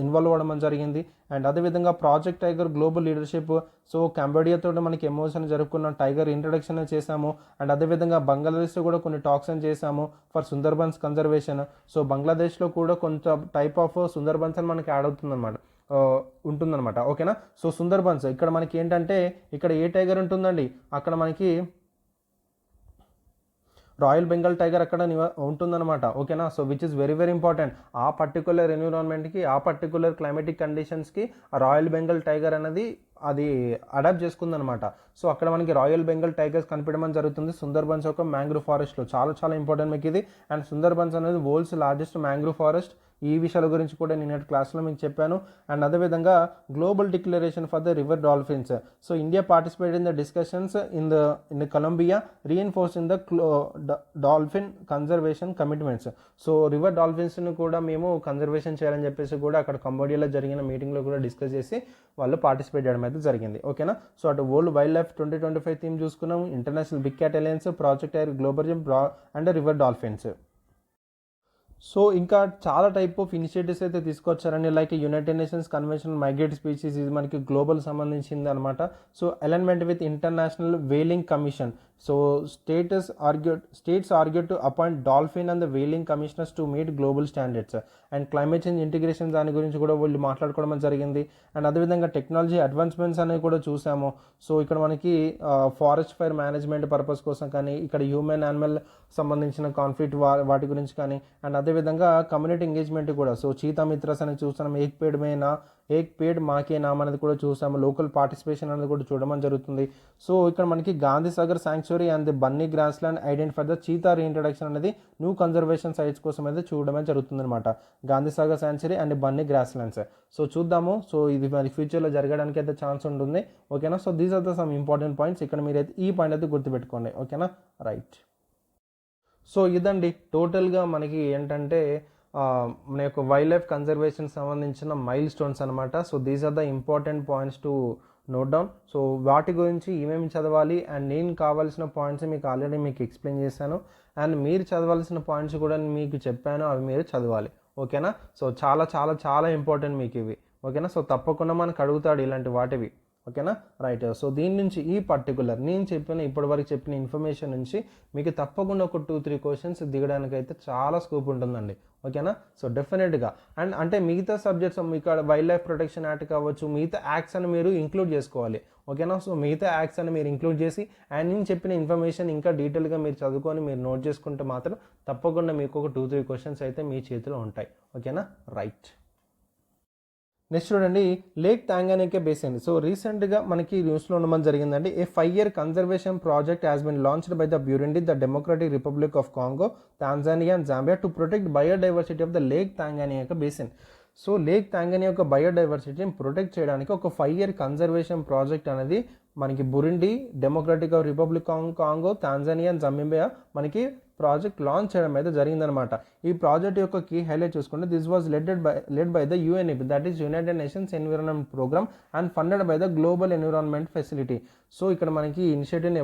ఇన్వాల్వ్ అవ్వడం జరిగింది. అండ్ అదేవిధంగా project tiger global leadership. So కంబోడియాతో మనకి ఎమోషన్ జరుపుకున్న టైగర్ ఇంట్రడక్షన్ చేశాము. అండ్ అదేవిధంగా బంగ్లాదేశ్లో కూడా కొన్ని టాక్స్ అని చేశాము ఫర్ సుందర్బన్స్ కన్జర్వేషన్. సో బంగ్లాదేశ్లో కూడా కొంత టైప్ ఆఫ్ సుందర్బన్స్ అని మనకి యాడ్ అవుతుందన్నమాట, ఉంటుందన్నమాట, ఓకేనా? సో సుందర్బన్స్ ఇక్కడ మనకి ఏంటంటే, ఇక్కడ ఏ టైగర్ ఉంటుందండి, అక్కడ మనకి రాయల్ బెంగాల్ టైగర్ అక్కడ ఉంటుందన్నమాట, ఓకేనా? So which is very very important. ఆ పర్టికులర్ ఎన్విరాన్మెంట్కి, ఆ పర్టికులర్ క్లైమేటిక్ కండిషన్స్కి రాయల్ బెంగాల్ టైగర్ అనేది అది అడాప్ట్ చేసుకుందనమాట. సో అక్కడ మనకి రాయల్ బెంగాల్ టైగర్స్ కనిపించడం జరుగుతుంది సుందర్బన్స్ ఒక మ్యాంగ్రూవ్ ఫారెస్ట్లో. చాలా చాలా ఇంపార్టెంట్ మీకు ఇది. అండ్ సుందర్బన్స్ అనేది వరల్డ్స్ లార్జెస్ట్ మ్యాంగ్రూవ్ ఫారెస్ట్. ఈ విషయాల గురించి కూడా నేను క్లాస్లో మీకు చెప్పాను. అండ్ అదేవిధంగా global declaration for the river dolphins. So India participate in the discussions in Colombia reinforcing the dolphin conservation commitments. So river డాల్ఫిన్స్ని కూడా మేము కన్జర్వేషన్ చేయాలని చెప్పేసి కూడా అక్కడ కంబోడియాలో జరిగిన మీటింగ్లో కూడా డిస్కస్ చేసి వాళ్ళు పార్టిసిపేట్ చేయడం అయితే జరిగింది. ఓకేనా. సో అటు వరల్డ్ వైల్డ్ లైఫ్ 2025 థీమ్ చూసుకున్నాం, international big cat alliance, project air, global and river dolphins. So ఇంకా చాలా టైప్ ఆఫ్ ఇనిషియేటివ్స్ అయితే తీసుకొచ్చారండి. Like United Nations convention migrate species, ఇది మనకి గ్లోబల్ సంబంధించింది అనమాట. So alignment with international whaling commission. So states argued to appoint dolphin and the whaling commissioners to meet global standards. And climate change integration దాని గురించి కూడా వీళ్ళు మాట్లాడుకోవడం జరిగింది. అండ్ అదేవిధంగా టెక్నాలజీ అడ్వాన్స్మెంట్స్ అనేవి కూడా చూసాము. సో ఇక్కడ మనకి ఫారెస్ట్ ఫైర్ మేనేజ్మెంట్ పర్పస్ కోసం కానీ, ఇక్కడ హ్యూమన్ యానిమల్ సంబంధించిన కాన్ఫ్లిక్ట్ వాటి గురించి కానీ, అండ్ అదేవిధంగా కమ్యూనిటీ ఎంగేజ్మెంట్ కూడా. సో చీతా మిత్రస్ అనేది చూస్తున్నాం, ఏక్ పేడ్ మాకే నామ్ అనేది కూడా చూసాము, లోకల్ పార్టిసిపేషన్ అనేది కూడా చూడడం జరుగుతుంది. సో ఇక్కడ మనకి Gandhi Sagar sanctuary and the Banni grassland identify the cheetah reintroduction అనేది న్యూ కన్జర్వేషన్ సైట్స్ కోసం అయితే చూడడమే జరుగుతుంది అనమాట. Gandhi Sagar sanctuary and Banni grasslands. So చూద్దాము. సో ఇది మరి ఫ్యూచర్లో జరగడానికి అయితే ఛాన్స్ ఉంటుంది. ఓకేనా. So these are the some important points. ఇక్కడ మీరైతే ఈ పాయింట్ అయితే గుర్తుపెట్టుకోండి. ఓకేనా. రైట్. సో ఇదండి టోటల్గా మనకి ఏంటంటే మన యొక్క వైల్డ్ లైఫ్ కన్జర్వేషన్ సంబంధించిన మైల్ స్టోన్స్ అనమాట. So these are the important points to note down. So వాటి గురించి ఏమేమి చదవాలి అండ్ నేను కావాల్సిన పాయింట్స్ మీకు ఆల్రెడీ మీకు ఎక్స్ప్లెయిన్ చేశాను. అండ్ మీరు చదవాల్సిన పాయింట్స్ కూడా మీకు చెప్పాను, అవి మీరు చదవాలి. ఓకేనా. సో చాలా చాలా చాలా ఇంపార్టెంట్ మీకు ఇవి. ఓకేనా. సో తప్పకుండా మనకు అడుగుతాడు ఇలాంటి వాటివి. ఓకేనా. రైట్. సో దీని నుంచి ఈ పర్టికులర్ నేను ఇప్పటివరకు చెప్పిన ఇన్ఫర్మేషన్ నుంచి మీకు తప్పకుండా ఒక 2-3 క్వశ్చన్స్ దిగడానికి అయితే చాలా స్కోప్ ఉంటుందండి. ఓకేనా. సో డెఫినెట్గా అండ్ అంటే మిగతా సబ్జెక్ట్స్ మీకు వైల్డ్ లైఫ్ ప్రొటెక్షన్ యాక్ట్ కావచ్చు, మిగతా యాక్ట్స్ అని మీరు ఇంక్లూడ్ చేసుకోవాలి. ఓకేనా. సో మిగతా యాక్ట్స్ అని మీరు ఇంక్లూడ్ చేసి అండ్ నేను చెప్పిన ఇన్ఫర్మేషన్ ఇంకా డీటెయిల్గా మీరు చదువుకొని మీరు నోట్ చేసుకుంటే మాత్రం తప్పకుండా మీకు ఒక 2-3 క్వశ్చన్స్ అయితే మీ చేతిలో ఉంటాయి. ఓకేనా. రైట్. నెక్స్ట్ చూడండి, లేక్ తాంగానికా బేసిన్. సో రీసెంట్గా మనకి న్యూస్లో ఉండడం జరిగిందండి. A 5-year conservation project has been launched by the Burundi, the Democratic Republic of Congo, Tanzania and Zambia to protect biodiversity of the Lake Tanganyika basin. So Lake Tanganyika యొక్క బయోడైవర్సిటీని protect చేయడానికి ఒక 5-year conservation project అనేది మనకి Burundi, Democratic Republic Congo, Tanzania and Zambia మనకి project launch చేయడం అయితే జరిగిందనమాట. ఈ ప్రాజెక్ట్ యొక్క కీ హైలైట్ చూసుకుంటే this was led by the UNEP, that is United Nations Environment Programme and funded by the Global Environment Facility. So ఇక్కడ మనకి ఇనిషియేటివ్ని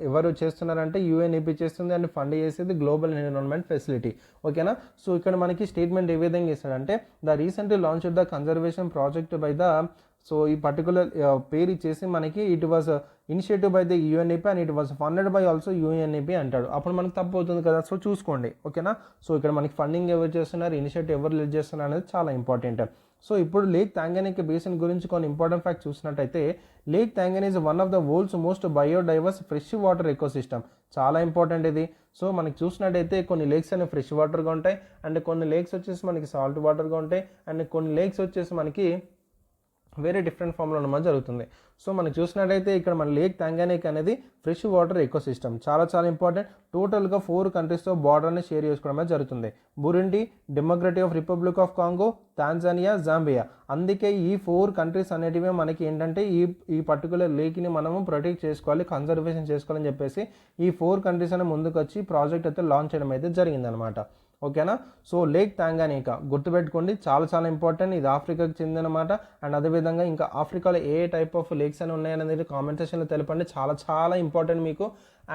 ఎవరు చేస్తున్నారంటే యుఎన్ఈపీ చేస్తుంది అండ్ ఫండ్ చేసేది గ్లోబల్ ఎన్విరాన్మెంట్ ఫెసిలిటీ. ఓకేనా. సో ఇక్కడ మనకి స్టేట్మెంట్ ఏ విధంగా ఇస్తాడంటే the recently launched the conservation project by the, so ఈ పర్టికులర్ పేరు ఇచ్చేసి మనకి it was initiative by the UNEP and it was funded by also UNEP అంటాడు. అప్పుడు మనకు తప్పు అవుతుంది కదా. సో చూసుకోండి. ఓకేనా. సో ఇక్కడ మనకి ఫండింగ్ ఎవరు చేస్తున్నారు, ఇనిషియేటివ్ ఎవరు లీడ్ చేస్తున్నారు అనేది చాలా ఇంపార్టెంట్. సో ఇప్పుడు లేక్ తాంగానికా బేసిన్ గురించి కొన్ని ఇంపార్టెంట్ ఫ్యాక్ట్ చూసినట్టయితే Lake Tanganyika is one of the world's most biodiverse fresh water ecosystem. చాలా ఇంపార్టెంట్ ఇది. సో మనకి చూసినట్టయితే కొన్ని లేక్స్ అనేవి ఫ్రెష్ వాటర్గా ఉంటాయి అండ్ కొన్ని లేక్స్ వచ్చేసి మనకి సాల్ట్ వాటర్గా ఉంటాయి అండ్ కొన్ని లేక్స్ వచ్చేసి మనకి వేరే డిఫరెంట్ ఫామ్లో ఉండడం జరుగుతుంది. సో మనకి చూసినట్టయితే ఇక్కడ మన లేక్ తాంగానికా అనేది ఫ్రెష్ వాటర్ ఎకోసిస్టమ్ చాలా చాలా ఇంపార్టెంట్. టోటల్గా 4 కంట్రీస్తో బార్డర్ని షేర్ చేసుకోవడమే జరుగుతుంది. Burundi, democratic of Republic of Congo, Tanzania, Zambia. అందుకే ఈ 4 కంట్రీస్ అనేటివి మనకి ఏంటంటే ఈ పర్టికులర్ లేక్ని మనము ప్రొటెక్ట్ చేసుకోవాలి, కన్జర్వేషన్ చేసుకోవాలని చెప్పేసి ఈ 4 కంట్రీస్ అనే ముందుకు వచ్చి ప్రాజెక్ట్ అయితే లాంచ్ చేయడం అయితే జరిగిందనమాట. ఓకేనా. సో లేక్ తాంగానికా గుర్తుపెట్టుకోండి, చాలా చాలా ఇంపార్టెంట్. ఇది ఆఫ్రికాకి చెందినమాట. అండ్ అదేవిధంగా ఇంకా ఆఫ్రికాలో ఏ టైప్ ఆఫ్ లేక్స్ అని ఉన్నాయనేది కామెంట్ సెక్షన్లో తెలపండి. చాలా చాలా ఇంపార్టెంట్ మీకు.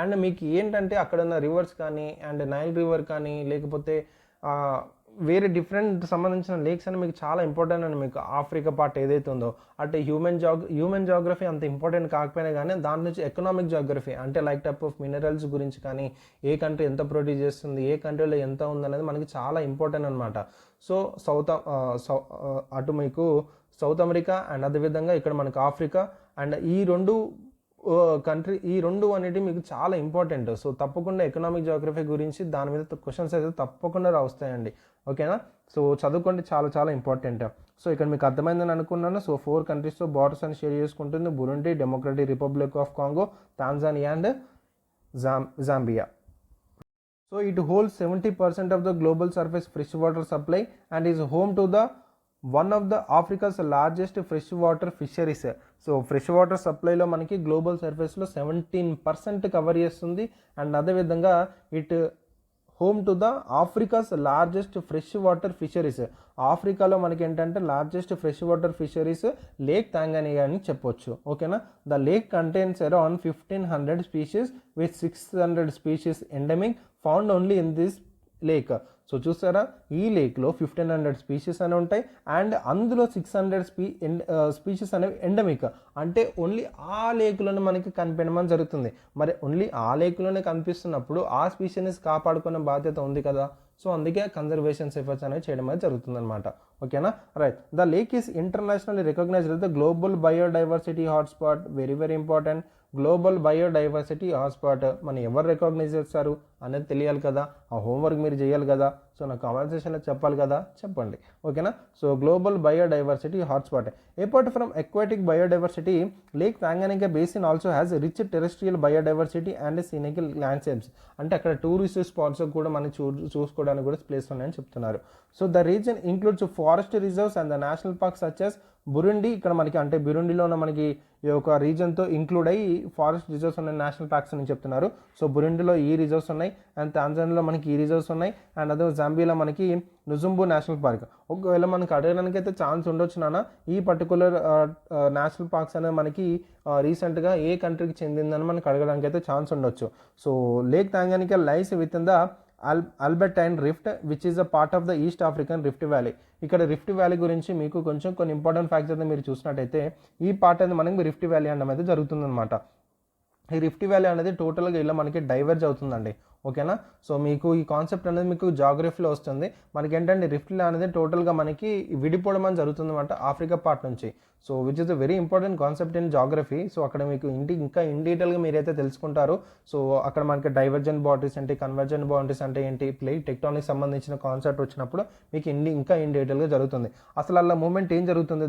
అండ్ మీకు ఏంటంటే అక్కడ ఉన్న రివర్స్ కానీ అండ్ నైల్ రివర్ కానీ లేకపోతే వేరే డిఫరెంట్ సంబంధించిన లేక్స్ అని మీకు చాలా ఇంపార్టెంట్ అండి. మీకు ఆఫ్రికా పార్ట్ ఏదైతే ఉందో అంటే హ్యూమన్ జాగ్రఫీ అంత ఇంపార్టెంట్ కాకపోయినా కానీ దాని నుంచి ఎకనామిక్ జాగ్రఫీ అంటే లైక్ టైప్ ఆఫ్ మినరల్స్ గురించి కానీ ఏ కంట్రీ ఎంత ప్రొడ్యూస్ చేస్తుంది, ఏ కంట్రీలో ఎంత ఉందనేది మనకి చాలా ఇంపార్టెంట్ అనమాట. సో అటు మీకు సౌత్ అమెరికా అండ్ అదేవిధంగా ఇక్కడ మనకు ఆఫ్రికా అండ్ ఈ రెండు అనేవి మీకు చాలా ఇంపార్టెంట్. సో తప్పకుండా ఎకనామిక్ జాగ్రఫీ గురించి దాని మీద క్వశ్చన్స్ అయితే తప్పకుండా వస్తాయండి. ఓకేనా. సో చదువుకోండి, చాలా చాలా ఇంపార్టెంట్. సో ఇక్కడ మీకు అర్థమైందని అనుకున్నాను. సో 4 కంట్రీస్తో బార్డర్స్ అని షేర్ చేసుకుంటుంది Burundi, Democratic Republic of Congo, Tanzania and Zambia. So it holds 70% of the global surface freshwater supply and is home to the one of the Africa's largest freshwater fisheries. So fresh water సప్లైలో మనకి global సర్ఫేస్లో 17% cover చేస్తుంది. And అదేవిధంగా it home to the Africa's largest fresh water fisheries. ఆఫ్రికాలో మనకి ఏంటంటే largest fresh water fisheries Lake Tanganyika అని చెప్పొచ్చు. ఓకేనా. The lake contains around 1500 species with 600 species endemic found only in this lake. So చూసారా, ఈ లేక్లో 1500 స్పీషీస్ అనేవి ఉంటాయి అండ్ అందులో 600 స్పీషీస్ అనేవి ఎండమిక్, అంటే ఓన్లీ ఆ లేక్లోనే మనకి కనిపించడం జరుగుతుంది. మరి ఓన్లీ ఆ లేక్లోనే కనిపిస్తున్నప్పుడు ఆ స్పీషీస్ కాపాడుకునే బాధ్యత ఉంది కదా. సో అందుకే కన్జర్వేషన్ ఎఫర్ట్స్ అనేవి చేయడం అనేది జరుగుతుంది అనమాట. ఓకేనా. Right. The lake is internationally recognised the global biodiversity hotspot. Very very important. Global biodiversity hotspot మనం ఎవరు రికగ్నైజ్ చేస్తారు అనేది తెలియాలి కదా. ఆ హోంవర్క్ మీరు చేయాలి కదా. సో నా కామెంట్ సెక్షన్లో చెప్పాలి కదా, చెప్పండి. ఓకేనా. So global biodiversity hotspot. Apart from aquatic biodiversity, Lake Tanganyika basin also has rich terrestrial biodiversity and scenic landscapes. అంటే అక్కడ టూరిస్ట్ స్పాట్స్ కూడా మనం చూసుకోవడానికి కూడా ప్లేస్ ఉన్నాయని చెప్తున్నారు. So the reason includes forest reserves and the national park such as Burundi. ఇక్కడ మనకి అంటే బురుండిలో ఉన్న మనకి ఈ యొక్క రీజన్తో ఇంక్లూడ్ అయ్యి ఫారెస్ట్ రిజర్వ్స్ ఉన్నాయి, నేషనల్ పార్క్స్ అని చెప్తున్నారు. సో బురుండిలో ఈ రిజర్వ్స్ ఉన్నాయి అండ్ తాంజానియాలో మనకి ఈ రిజర్వ్స్ ఉన్నాయి అండ్ అదే జాంబియాలో మనకి నుజుంబు నేషనల్ పార్క్. ఒకవేళ మనకి అడగడానికి అయితే ఛాన్స్ ఉండొచ్చు నాన్న, ఈ పర్టికులర్ నేషనల్ పార్క్స్ అనేది మనకి రీసెంట్గా ఏ కంట్రీకి చెందిందని మనకి అడగడానికి అయితే ఛాన్స్ ఉండొచ్చు. So Lake Tanganyika lies within the Albertine Rift which is a part of the East African Rift Valley. ఇక్కడ రిఫ్ట్ వ్యాలీ గురించి మీకు కొన్ని ఇంపార్టెంట్ ఫ్యాక్ట్స్ అయితే మీరు చూసినట్టయితే ఈ పార్ట్ అనేది మనకి రిఫ్ట్ వ్యాలీ అనడం అయితే జరుగుతుందన్నమాట. ఈ రిఫ్ట్ వ్యాలీ అనేది టోటల్గా ఇలా మనకి డైవర్జ్ అవుతుందండి. ఓకేనా. సో మీకు ఈ కాన్సెప్ట్ అనేది మీకు జాగ్రఫీలో వస్తుంది. మనకి ఏంటంటే రిఫ్ట్ అనేది టోటల్గా మనకి విడిపోవడం అని జరుగుతుంది అనమాట ఆఫ్రికా పార్ట్ నుంచి. So which is a very important concept in geography. So అక్కడ మీకు ఇంకా ఇన్ డీటెయిల్గా మీరైతే తెలుసుకుంటారు. సో అక్కడ మనకి డైవర్జెంట్ బౌండరీస్ అంటే, కన్వర్జెంట్ బౌండరీస్ అంటే ఏంటి, ప్లేట్ టెక్టానిక్ సంబంధించిన కాన్సెప్ట్ వచ్చినప్పుడు మీకు ఇంకా ఇన్ డీటెయిల్గా జరుగుతుంది. అసలు అలా మూమెంట్ ఏం జరుగుతుంది,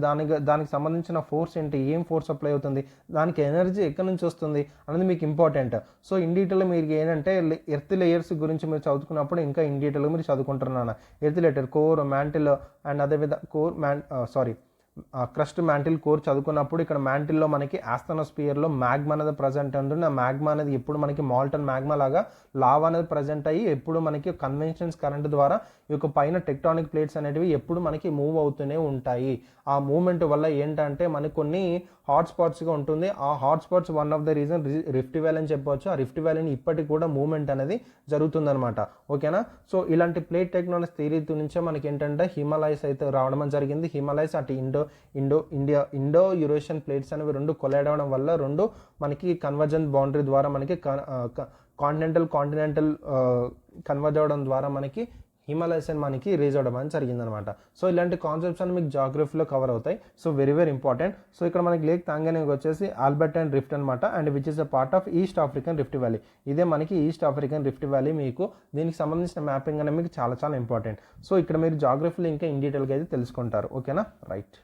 దానికి సంబంధించిన ఫోర్స్ ఏంటి, ఏం ఫోర్స్ అప్లై అవుతుంది, దానికి ఎనర్జీ ఎక్కడి నుంచి వస్తుంది అనేది మీకు ఇంపార్టెంట్. సో ఇన్ డీటెయిల్ మీరు ఏంటంటే ఎర్త్ లేయర్స్ గురించి మీరు చదువుకున్నప్పుడు ఇంకా ఇన్ డీటెయిల్గా మీరు చదువుకుంటున్నాను. Earth layer, core, mantle and అదేవిధంగా క్రస్ట్ మ్యాంటిల్ కోర్ చదువుకున్నప్పుడు ఇక్కడ మ్యాంటిల్లో మనకి ఆస్థనోస్పియర్లో మ్యాగ్మా అనేది ప్రజెంట్ ఉంటుంది. ఆ మ్యాగ్మా అనేది ఎప్పుడు మనకి మాల్టన్ మ్యాగ్మా లాగా లావా అనేది ప్రజెంట్ అయ్యి ఎప్పుడు మనకి కన్వెన్షన్స్ కరెంట్ ద్వారా ఈ యొక్క పైన టెక్టానిక్ ప్లేట్స్ అనేటివి ఎప్పుడు మనకి మూవ్ అవుతూనే ఉంటాయి. ఆ మూవ్మెంట్ వల్ల ఏంటంటే మనకి కొన్ని హాట్స్పాట్స్గా ఉంటుంది. ఆ hotspots one of the reason rift valley అని చెప్పవచ్చు. ఆ రిఫ్ట్ వ్యాలీని ఇప్పటికి కూడా మూవ్మెంట్ అనేది జరుగుతుందన్నమాట. ఓకేనా. సో ఇలాంటి ప్లేట్ టెక్టానిక్ థియరీ నుంచే మనకి ఏంటంటే హిమాలయస్ అయితే రావడం జరిగింది. హిమాలయస్ అటు ఇండో యూరేషియన్ ప్లేట్స్ అనేవి రెండు కొలైడ్ అవ్వడం వల్ల రెండు మనకి కన్వర్జెంట్ బౌండరీ ద్వారా మనకి కాంటినెంటల్ కన్వర్జ్ అవ్వడం ద్వారా మనకి హిమాలయస్ అని మనకి రేజ్ అవ్వడం అని జరిగిందనమాట. సో ఇలాంటి కాన్సెప్ట్స్ అని మీకు జాగ్రఫీలో కవర్ అవుతాయి. So very very important. So ఇక్కడ మనకి లేక్ తాంగానికా వచ్చేసి ఆల్బర్టైన్ రిఫ్ట్ అనమాట and which is a part of east African Rift valley. ఇదే మనకి ఈస్ట్ ఆఫ్రికన్ రిఫ్ట్ వ్యాలీ. మీకు దీనికి సంబంధించిన మ్యాపింగ్ అనేది మీకు చాలా చాలా ఇంపార్టెంట్. సో ఇక్కడ మీరు జాగ్రఫీలో ఇంకా ఇన్ డీటెయిల్గా అయితే తెలుసుకుంటారు. ఓకేనా. రైట్.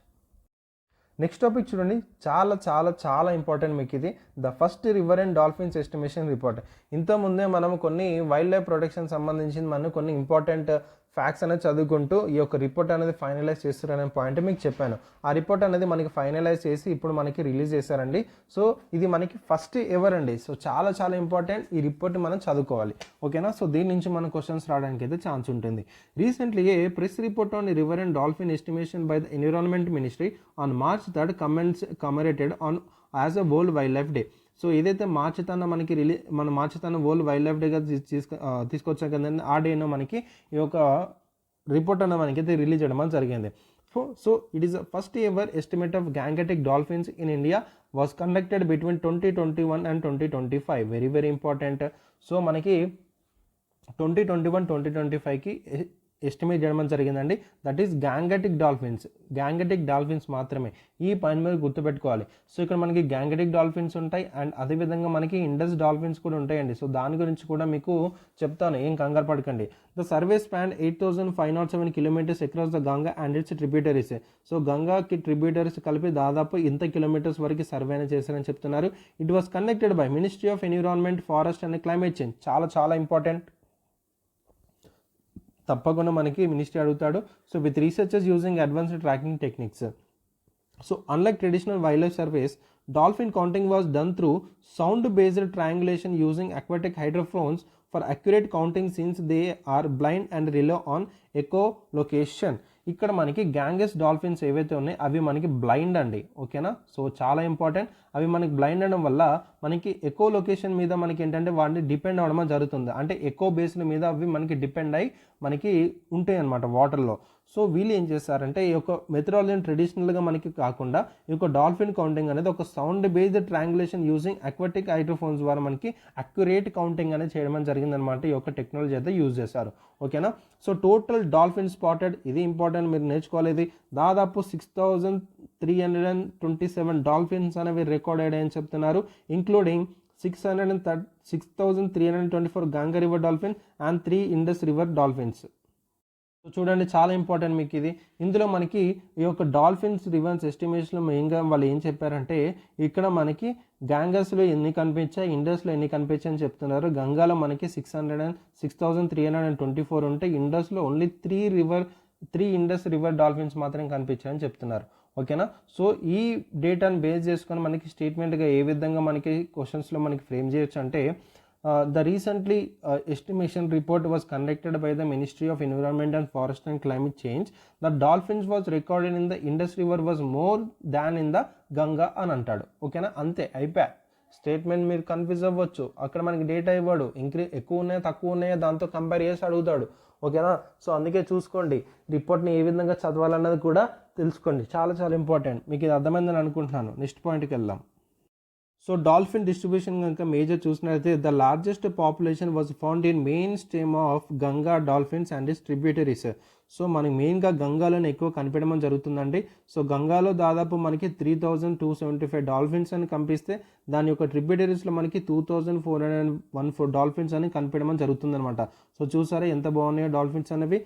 నెక్స్ట్ టాపిక్ చూడండి, చాలా చాలా చాలా ఇంపార్టెంట్ మీకు ఇది. The first river and dolphins estimation report. ఇంతకుముందే మనం కొన్ని వైల్డ్ లైఫ్ ప్రొటెక్షన్ సంబంధించిన మనం కొన్ని ఇంపార్టెంట్ ఫ్యాక్ట్స్ అనేది చదువుకుంటూ ఈ యొక్క రిపోర్ట్ అనేది ఫైనలైజ్ చేస్తారనే పాయింట్ మీకు చెప్పాను. ఆ రిపోర్ట్ అనేది మనకి ఫైనలైజ్ చేసి ఇప్పుడు మనకి రిలీజ్ చేశారండి. సో ఇది మనకి ఫస్ట్ ఎవర్ అండి. సో చాలా చాలా ఇంపార్టెంట్. ఈ రిపోర్ట్ మనం చదువుకోవాలి. ఓకేనా. సో దీని నుంచి మన క్వశ్చన్స్ రావడానికి అయితే ఛాన్స్ ఉంటుంది. Recently a press report on river and dolphin estimation by the environment ministry on March 3 commemorated on as a World Wildlife Day. So ఏదైతే మార్చి మనకి మార్చి వరల్డ్ వైల్డ్ లైఫ్ డేగా తీసుకొచ్చాం కదండి, ఆ డేను మనకి ఈ యొక్క రిపోర్ట్ అనేది మనకైతే రిలీజ్ చేయడం జరిగింది. So it is the first ever estimate of Gangetic dolphins in India was conducted between 2021 and 2025. Very very important. So మనకి 2021-2025కి ఎస్టిమేట్ చేయడం జరిగిందండి. దట్ ఈస్ గ్యాంగటిక్ డాల్ఫిన్స్ మాత్రమే. ఈ పాయింట్ మీద గుర్తుపెట్టుకోవాలి. సో ఇక్కడ మనకి గ్యాంగటిక్ డాల్ఫిన్స్ ఉంటాయి అండ్ అదేవిధంగా మనకి ఇండస్ డాల్ఫిన్స్ కూడా ఉంటాయండి. సో దాని గురించి కూడా మీకు చెప్తాను, ఏం కంగారు పడకండి. The survey span 8,507 kilometres across the Ganga and its tributaries. So గంగాకి ట్రిబ్యూటరీస్ కలిపి దాదాపు ఇంత కిలోమీటర్స్ వరకు సర్వే అనేది చేశారని చెప్తున్నారు. It was conducted by ministry of environment, forest and climate change. చాలా చాలా ఇంపార్టెంట్. తప్పకుండా మనకి మినిస్ట్రీ అడుగుతాడు. So with researchers using advanced tracking techniques. So unlike traditional wildlife surveys, dolphin counting was done through sound-based triangulation using aquatic hydrophones for accurate counting since they are blind and rely on echolocation. ఇక్కడ మనకి గ్యాంగెస్ dolphins ఏవైతే ఉన్నాయో అవి మనకి blind అండి, ఓకేనా. So చాలా important, అవి మనకి బ్లైండ్ అవడం వల్ల మనకి ఎకో లొకేషన్ మీద మనకి ఏంటంటే వాటిని డిపెండ్ అవ్వడం జరుగుతుంది. అంటే ఎకో బేస్డ్ మీద అవి మనకి డిపెండ్ అయ్యి మనకి ఉంటాయి అన్నమాట వాటర్లో. సో వీళ్ళు ఏం చేస్తారంటే ఈ యొక్క మెథడాలజీని ట్రెడిషనల్గా మనకి కాకుండా ఈ యొక్క డాల్ఫిన్ కౌంటింగ్ అనేది ఒక సౌండ్ బేస్డ్ ట్రాంగులేషన్ యూజింగ్ అక్వాటిక్ హైడ్రోఫోన్స్ ద్వారా మనకి అక్యురేట్ కౌంటింగ్ అనేది చేయడం జరిగిందనమాట. ఈ యొక్క టెక్నాలజీ అయితే యూజ్ చేశారు, ఓకేనా. సో టోటల్ డాల్ఫిన్ స్పాటెడ్, ఇది ఇంపార్టెంట్, మీరు నేర్చుకోవాలి. ఇది దాదాపు 6,327 డాల్ఫిన్స్ అనేవి రికార్డ్ అయ్యాయని చెప్తున్నారు, including 6,324 Ganga river dolphin and 3 Indus river dolphins. So చూడండి చాలా ఇంపార్టెంట్ మీకు ఇది. ఇందులో మనకి ఈ యొక్క డాల్ఫిన్స్ రివర్స్ ఎస్టిమేషన్లో మెయిన్గా వాళ్ళు ఏం చెప్పారంటే ఇక్కడ మనకి గ్యాంగస్లో ఎన్ని కనిపించాయి, ఇండస్లో ఎన్ని కనిపించాయి అని చెప్తున్నారు. గంగాలో మనకి 6,324 ఉంటే ఇండస్లో ఓన్లీ 3 ఇండస్ రివర్ డాల్ఫిన్స్ మాత్రం కనిపించాయని చెప్తున్నారు, ఓకేనా. సో ఈ డేటాను బేస్ చేసుకొని మనకి స్టేట్మెంట్గా ఏ విధంగా మనకి క్వశ్చన్స్లో మనకి ఫ్రేమ్ చేయొచ్చు అంటే the recently estimation report was conducted by the Ministry of Environment and Forest and Climate Change. The dolphins was recorded in the Indus River was more than in the Ganga అని అంటాడు, ఓకేనా. అంతే అయిపోయా statement. మీరు confuse అవ్వచ్చు, అక్కడ మనకి data ఇవ్వడు, ఎక్కువ ఉన్నాయా తక్కువ ఉన్నాయా దాంతో కంపేర్ చేసి అడుగుతాడు, ఓకేనా. సో అందుకే చూసుకోండి, రిపోర్ట్ని ఏ విధంగా చదవాలన్నది కూడా తెలుసుకోండి, చాలా చాలా ఇంపార్టెంట్. మీకు ఇది అర్థమైందని అనుకుంటున్నాను. నెక్స్ట్ పాయింట్కి వెళ్దాం. సో డాల్ఫిన్ డిస్ట్రిబ్యూషన్ కనుక మేజర్ చూసినట్లయితే the largest population was found in main stream of Ganga dolphins and its tributaries. So మనకి మెయిన్గా గంగాలోనే ఎక్కువ కనిపించడం జరుగుతుందండి. సో గంగాలో దాదాపు మనకి 3,275 డాల్ఫిన్స్ అని కనిపిస్తే దాని యొక్క ట్రిబ్యూటరీస్లో మనకి 2,414 డాల్ఫిన్స్ అని కనిపించడం జరుగుతుందన్నమాట. సో చూసారా ఎంత బాగున్నాయో డాల్ఫిన్స్ అనేవి.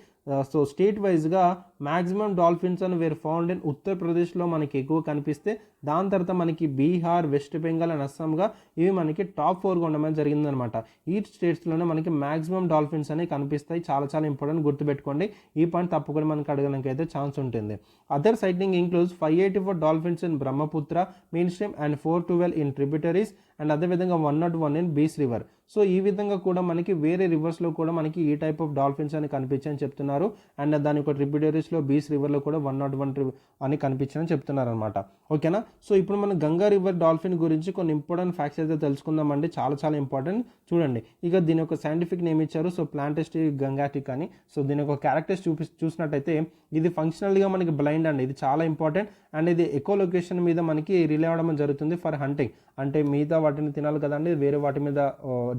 సో స్టేట్ వైజ్గా మ్యాక్సిమం డాల్ఫిన్స్ అని వేర్ ఫౌండ్ ఇన్ ఉత్తరప్రదేశ్లో మనకి ఎక్కువ కనిపిస్తే దాని తర్వాత మనకి బీహార్, వెస్ట్ బెంగాల్ అండ్ అస్సాంగా ఇవి మనకి టాప్ 4గా ఉండడం జరిగిందనమాట. ఈ స్టేట్స్లోనే మనకి మ్యాక్సిమం డాల్ఫిన్స్ అనేవి కనిపిస్తాయి. చాలా చాలా ఇంపార్టెంట్, గుర్తుపెట్టుకోండి. ఈ పాయింట్ తప్పకుండా మనకి అడగడానికి అయితే ఛాన్స్ ఉంటుంది. Other citing includes 584 dolphins in Brahmaputra main stream and 412 in tributaries and అదేవిధంగా 101 ఇన్ బీస్ రివర్. సో ఈ విధంగా కూడా మనకి వేరే రివర్స్లో కూడా మనకి ఈ టైప్ ఆఫ్ డాల్ఫిన్స్ అని కనిపించని చెప్తున్నారు. అండ్ దాని యొక్క ట్రిబ్యూటరీస్లో బీస్ రివర్లో కూడా 101 అని కనిపించని చెప్తున్నారు అనమాట, ఓకేనా. సో ఇప్పుడు మనం గంగా రివర్ డాల్ఫిన్ గురించి కొన్ని ఇంపార్టెంట్ ఫ్యాక్ట్స్ అయితే తెలుసుకుందామండి, చాలా చాలా ఇంపార్టెంట్. చూడండి, ఇక దీని యొక్క సైంటిఫిక్ నేమ్ ఇచ్చారు, సో ప్లాంటెస్టిక్ గంగాటిక్ అని. సో దీని యొక్క క్యారెక్టర్స్ చూసినట్టయితే ఇది ఫంక్షనల్గా మనకి బ్లైండ్ అండి, ఇది చాలా ఇంపార్టెంట్. అండ్ ఇది ఎకో లొకేషన్ మీద మనకి రిలే అవ్వడం జరుగుతుంది ఫర్ హంటింగ్. అంటే మిగతా వాటిని తినాలి కదండి, వేరే వాటి మీద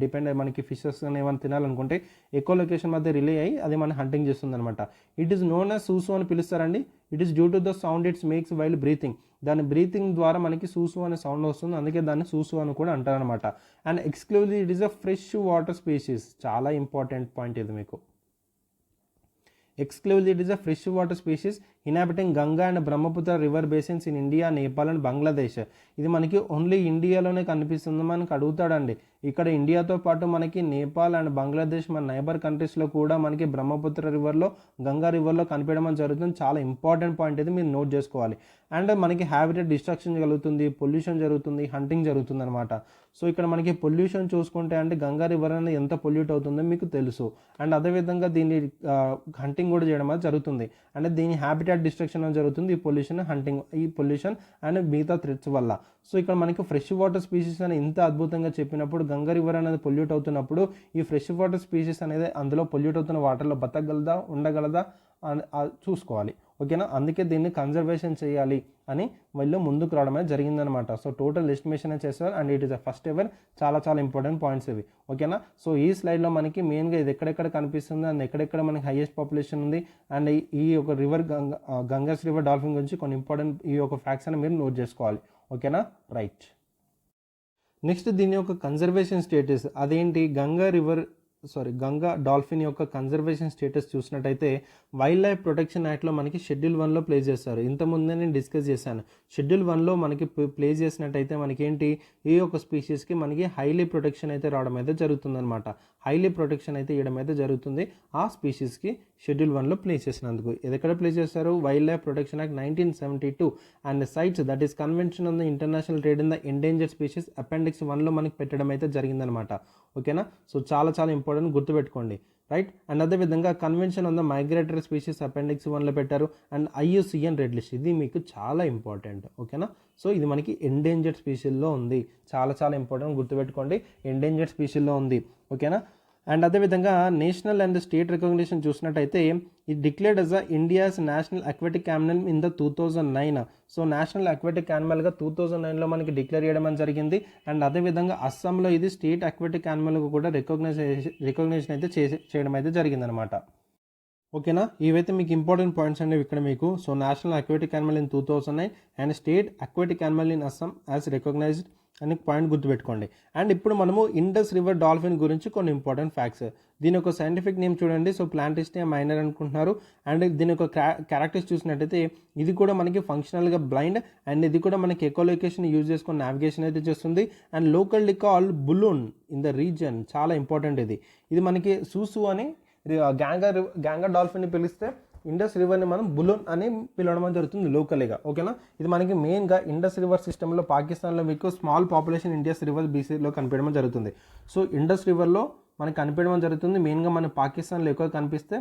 డిపెండ్ అయ్యి మనకి ఫిషెస్ ఏమైనా తినాలనుకుంటే ఎకో లొకేషన్ మధ్య రిలే అయ్యి అది మన హంటింగ్ చేస్తుంది అనమాట. It is known as susu అని పిలుస్తారండి. It is due to the sound its makes while breathing. దాని బ్రీతింగ్ ద్వారా మనకి సూసు అనే సౌండ్ వస్తుంది, అందుకే దాన్ని సూసు అని కూడా అంటారనమాట. And exclusively it is a fresh water species, చాలా ఇంపార్టెంట్ పాయింట్ ఇది మీకు. Exclusively, it is a freshwater species inhabiting Ganga and Brahmaputra river basins in India, Nepal and Bangladesh. ఇది మనకి ఓన్లీ ఇండియాలోనే కనిపిస్తుంది. మనకి అడుగుతాడండి, ఇక్కడ ఇండియాతో పాటు మనకి నేపాల్ అండ్ బంగ్లాదేశ్ మన నైబర్ కంట్రీస్లో కూడా మనకి బ్రహ్మపుత్ర రివర్లో, గంగా రివర్లో కనిపించడం జరుగుతుంది. చాలా ఇంపార్టెంట్ పాయింట్ ఇది, మీరు నోట్ చేసుకోవాలి. అండ్ మనకి హ్యాబిటేట్ డిస్ట్రక్షన్ జరుగుతుంది, పొల్యూషన్ జరుగుతుంది, హంటింగ్ జరుగుతుంది అనమాట. సో ఇక్కడ మనకి పొల్యూషన్ చూసుకుంటే అంటే గంగా రివర్ అనేది ఎంత పొల్యూట్ అవుతుందో మీకు తెలుసు. అండ్ అదేవిధంగా దీన్ని హంటింగ్ కూడా చేయడం అనేది జరుగుతుంది. అంటే దీని హ్యాబిటాట్ డిస్ట్రక్షన్ అనేది జరుగుతుంది, ఈ పొల్యూషన్, హంటింగ్, ఈ పొల్యూషన్ అండ్ మిగతా థ్రెట్స్ వల్ల. సో ఇక్కడ మనకి ఫ్రెష్ వాటర్ స్పీషీస్ అని ఇంత అద్భుతంగా చెప్పినప్పుడు గంగా రివర్ అనేది పొల్యూట్ అవుతున్నప్పుడు ఈ ఫ్రెష్ వాటర్ స్పీషీస్ అనేది అందులో పొల్యూట్ అవుతున్న వాటర్లో బతకగలదా, ఉండగలదా అని చూసుకోవాలి, ఓకేనా. అందుకే దీన్ని కన్జర్వేషన్ చేయాలి అని వీళ్ళు ముందుకు రావడమే జరిగిందనమాట. సో టోటల్ ఎస్టిమేషన్ చేస్తారు and it is the first ever. చాలా చాలా ఇంపార్టెంట్ పాయింట్స్ ఇవి, ఓకేనా. సో ఈ స్లైడ్లో మనకి మెయిన్గా ఇది ఎక్కడెక్కడ కనిపిస్తుంది అండ్ ఎక్కడెక్కడ మనకి హైయెస్ట్ పాపులేషన్ ఉంది అండ్ ఈ యొక్క రివర్ గంగాస్ రివర్ డాల్ఫిన్ గురించి కొన్ని ఇంపార్టెంట్ ఈ యొక్క ఫ్యాక్ట్స్ అని మీరు నోట్ చేసుకోవాలి, ఓకేనా. రైట్. నెక్స్ట్ దీని యొక్క కన్జర్వేషన్ స్టేటస్ అదేంటి, గంగా రివర్ గంగా డాల్ఫిన్ యొక్క కన్జర్వేషన్ స్టేటస్ చూసినట్టయితే వైల్డ్ లైఫ్ ప్రొటెక్షన్ యాక్ట్లో మనకి షెడ్యూల్ 1లో ప్లేస్ చేస్తారు. ఇంతకుముందే నేను డిస్కస్ చేశాను. షెడ్యూల్ 1లో మనకి ప్లేస్ చేసినట్టయితే మనకి ఏంటి, ఈ యొక్క స్పీషీస్కి మనకి హైలీ ప్రొటెక్షన్ అయితే రావడం అయితే జరుగుతుందన్నమాట. హైలీ ప్రొటెక్షన్ అయితే ఇవ్వడం అయితే జరుగుతుంది ఆ స్పీషీస్కి షెడ్యూల్ 1లో ప్లేస్ చేసినందుకు. ఎక్కడ ప్లేస్ చేస్తారు, Wildlife Protection Act 1972 and CITES that is convention on the international trade in the endangered species appendix 1లో మనకి పెట్టడం అయితే జరిగిందనమాట. ఓకేనా, సో చాలా చాలా ఇంపార్టెంట్, గుర్తుపెట్టుకోండి, రైట్. అండ్ అదేవిధంగా convention on the migratory species appendix 1లో పెట్టారు. అండ్ IUCN రెడ్ లిస్ట్, ఇది మీకు చాలా ఇంపార్టెంట్. ఓకేనా, సో ఇది మనకి ఎండేంజర్డ్ స్పీషీల్లో ఉంది, చాలా చాలా ఇంపార్టెంట్, గుర్తుపెట్టుకోండి, ఎండేంజర్డ్ స్పీషీల్లో ఉంది. ఓకేనా. అండ్ అదేవిధంగా నేషనల్ అండ్ స్టేట్ రికగ్నిషన్ చూసినట్టయితే ఇది declared as India's national aquatic animal in the 2009. So national aquatic యానిమల్గా 2009లో మనకి డిక్లేర్ చేయడం జరిగింది. అండ్ అదేవిధంగా అస్సాంలో ఇది స్టేట్ అక్వాటిక్ యానిమల్గా కూడా రికగ్నిషన్ అయితే చేయడం అయితే జరిగిందనమాట. ఓకేనా, ఇవైతే మీకు ఇంపార్టెంట్ పాయింట్స్ అండి ఇక్కడ మీకు. So national aquatic animal in 2009 and state aquatic animal in Assam as recognised అని పాయింట్ గుర్తుపెట్టుకోండి. అండ్ ఇప్పుడు మనము ఇండస్ రివర్ డాల్ఫిన్ గురించి కొన్ని ఇంపార్టెంట్ ఫ్యాక్ట్స్. దీని యొక్క సైంటిఫిక్ నేమ్ చూడండి, సో ప్లాంటిస్టియా మైనర్ అనుకుంటున్నారు. అండ్ దీని యొక్క క్యారెక్టర్స్ చూసినట్టయితే ఇది కూడా మనకి ఫంక్షనల్గా బ్లైండ్, అండ్ ఇది కూడా మనకి ఎకోలొకేషన్ యూజ్ చేసుకొని నావిగేషన్ అయితే చేస్తుంది. And locally call bhulan in the region, చాలా ఇంపార్టెంట్ ఇది మనకి సూసు అని గ్యాంగా డాల్ఫిన్ని పిలిస్తే ఇండస్ రివర్ని మనం బులూన్ అని పిలవడం జరుగుతుంది లోకల్గా. ఓకేనా, ఇది మనకి మెయిన్గా ఇండస్ రివర్ సిస్టంలో పాకిస్తాన్లో మీకు స్మాల్ పాపులేషన్ ఇండస్ రివర్ బీసీలో కనిపించడం జరుగుతుంది. సో ఇండస్ రివర్లో మనకి కనిపించడం జరుగుతుంది మెయిన్గా మన పాకిస్తాన్లో ఎక్కువ కనిపిస్తే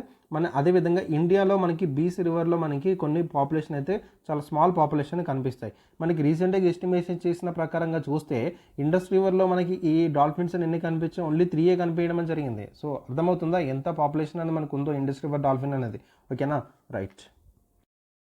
అదేవిధంగా ఇండియాలో మనకి బీసీ రివర్లో మనకి కొన్ని పాపులేషన్ అయితే చాలా స్మాల్ పాపులేషన్ కనిపిస్తాయి. మనకి రీసెంట్గా ఎస్టిమేషన్ చేసిన ప్రకారంగా చూస్తే ఇండస్ రివర్లో మనకి ఈ డాల్ఫిన్స్ ఎన్ని కనిపించాయి, ఓన్లీ 3 కనిపించడం జరిగింది. సో అర్థమవుతుందా ఎంత పాపులేషన్ అనేది మనకు ఉందో ఇండస్ రివర్ డాల్ఫిన్ అనేది. ఓకేనా, రైట్.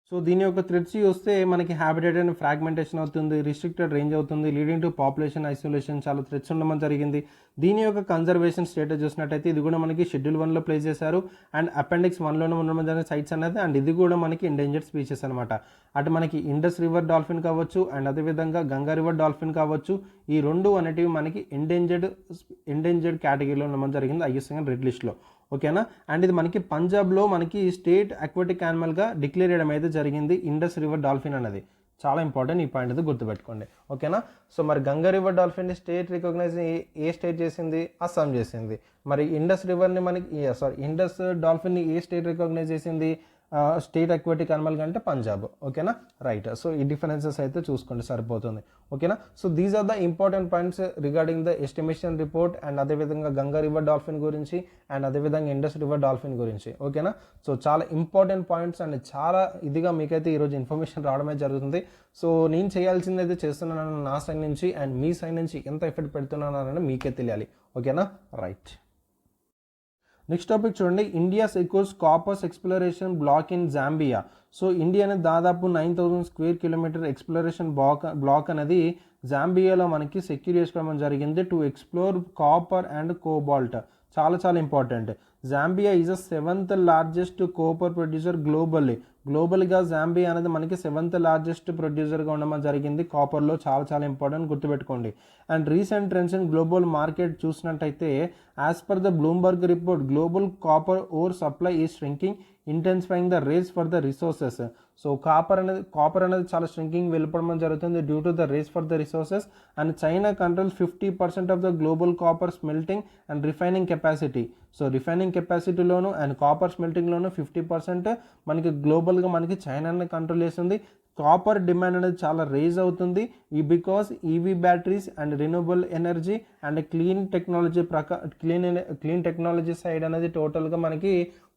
సో దీని యొక్క థ్రెడ్స్ వస్తే మనకి హ్యాబిటేట్ అండ్ ఫ్రాగ్మెంటేషన్ అవుతుంది, రిస్ట్రిక్టెడ్ రేంజ్ అవుతుంది, లీడింగ్ టు పాపులేషన్ ఐసోలేషన్, చాలా థ్రెడ్స్ ఉండడం జరిగింది. దీని యొక్క కన్జర్వేషన్ స్టేటస్ చూసినట్టయితే ఇది కూడా మనకి షెడ్యూల్ 1లో ప్లేస్ చేశారు. అండ్ అపెండిక్స్ 1లోనే ఉండడం జరిగిన సైట్స్ అనేది. అండ్ ఇది కూడా మనకి ఎండేంజర్డ్ స్పీషీస్ అనమాట. అటు మనకి ఇండస్ రివర్ డాల్ఫిన్ కావచ్చు అండ్ అదేవిధంగా గంగా రివర్ డాల్ఫిన్ కావచ్చు, ఈ రెండు అనేటివి మనకి ఎండేంజర్డ్ కేటగిరీలో ఉండడం జరిగింది IUCN రెడ్ లిస్ట్లో. ఓకేనా, అండ్ ఇది మనకి పంజాబ్లో మనకి స్టేట్ అక్వాటిక్ యానిమల్గా డిక్లేర్ చేయడం అయితే జరిగింది ఇండస్ రివర్ డాల్ఫిన్ అనేది. చాలా ఇంపార్టెంట్, ఈ పాయింట్ అయితే గుర్తుపెట్టుకోండి. ఓకేనా, సో మరి Ganga river dolphin state recognize ఏ స్టేట్ చేసింది, అస్సాం చేసింది. మరి ఇండస్ రివర్ని ఇండస్ డాల్ఫిన్ని ఏ స్టేట్ రికగ్నైజ్ చేసింది, స్టేట్ అక్వాటిక్ యానిమల్ కంటే పంజాబ్. ఓకేనా, రైట్. సో ఈ డిఫరెన్సెస్ అయితే చూసుకోండి సరిపోతుంది. ఓకేనా, so these are the important points regarding the estimation report and అదేవిధంగా గంగా రివర్ డాల్ఫిన్ గురించి అండ్ అదేవిధంగా ఇండస్ రివర్ డాల్ఫిన్ గురించి. ఓకేనా, సో చాలా ఇంపార్టెంట్ పాయింట్స్ అండ్ చాలా ఇదిగా మీకైతే ఈరోజు ఇన్ఫర్మేషన్ రావడమే జరుగుతుంది. సో నేను చేయాల్సింది అయితే చేస్తున్నాను నా సైడ్ నుంచి, అండ్ మీ సైడ్ నుంచి ఎంత ఎఫర్ట్ పెడుతున్నానని మీకే తెలియాలి. ఓకేనా, రైట్. నెక్స్ట్ టాపిక్ చూడండి, India secures copper's exploration block in Zambia. So India అనేది దాదాపు 9000 స్క్వేర్ కిలోమీటర్ ఎక్స్ప్లోరేషన్ బ్లాక్ అనేది జాంబియాలో మనకి సెక్యూర్ చేసుకోవడం జరిగింది to explore copper and cobalt. చాలా చాలా important. Zambia is the 7th largest copper producer గ్లోబల్గా జాంబియా అనేది మనకి 7th లార్జెస్ట్ ప్రొడ్యూసర్గా ఉండడం జరిగింది కాపర్లో. చాలా చాలా ఇంపార్టెంట్, గుర్తుపెట్టుకోండి. And recent trends in global market చూసినట్టయితే as per the Bloomberg report global copper ore supply is shrinking intensifying the race for the resources. So copper అనేది చాలా ష్రింకింగ్ వెళ్ళిపోవడం జరుగుతుంది due to the race for the resources. And China control 50% of the global copper smelting and refining capacity. So refining కెపాసిటీలోను and copper స్మెల్టింగ్లోను 50% మనకి గ్లోబల్గా మనకి చైనాని కంట్రోల్ చేస్తుంది. కాపర్ డిమాండ్ అనేది చాలా రేజ్ అవుతుంది because EV batteries and renewable energy and clean technology side అనేది టోటల్గా మనకి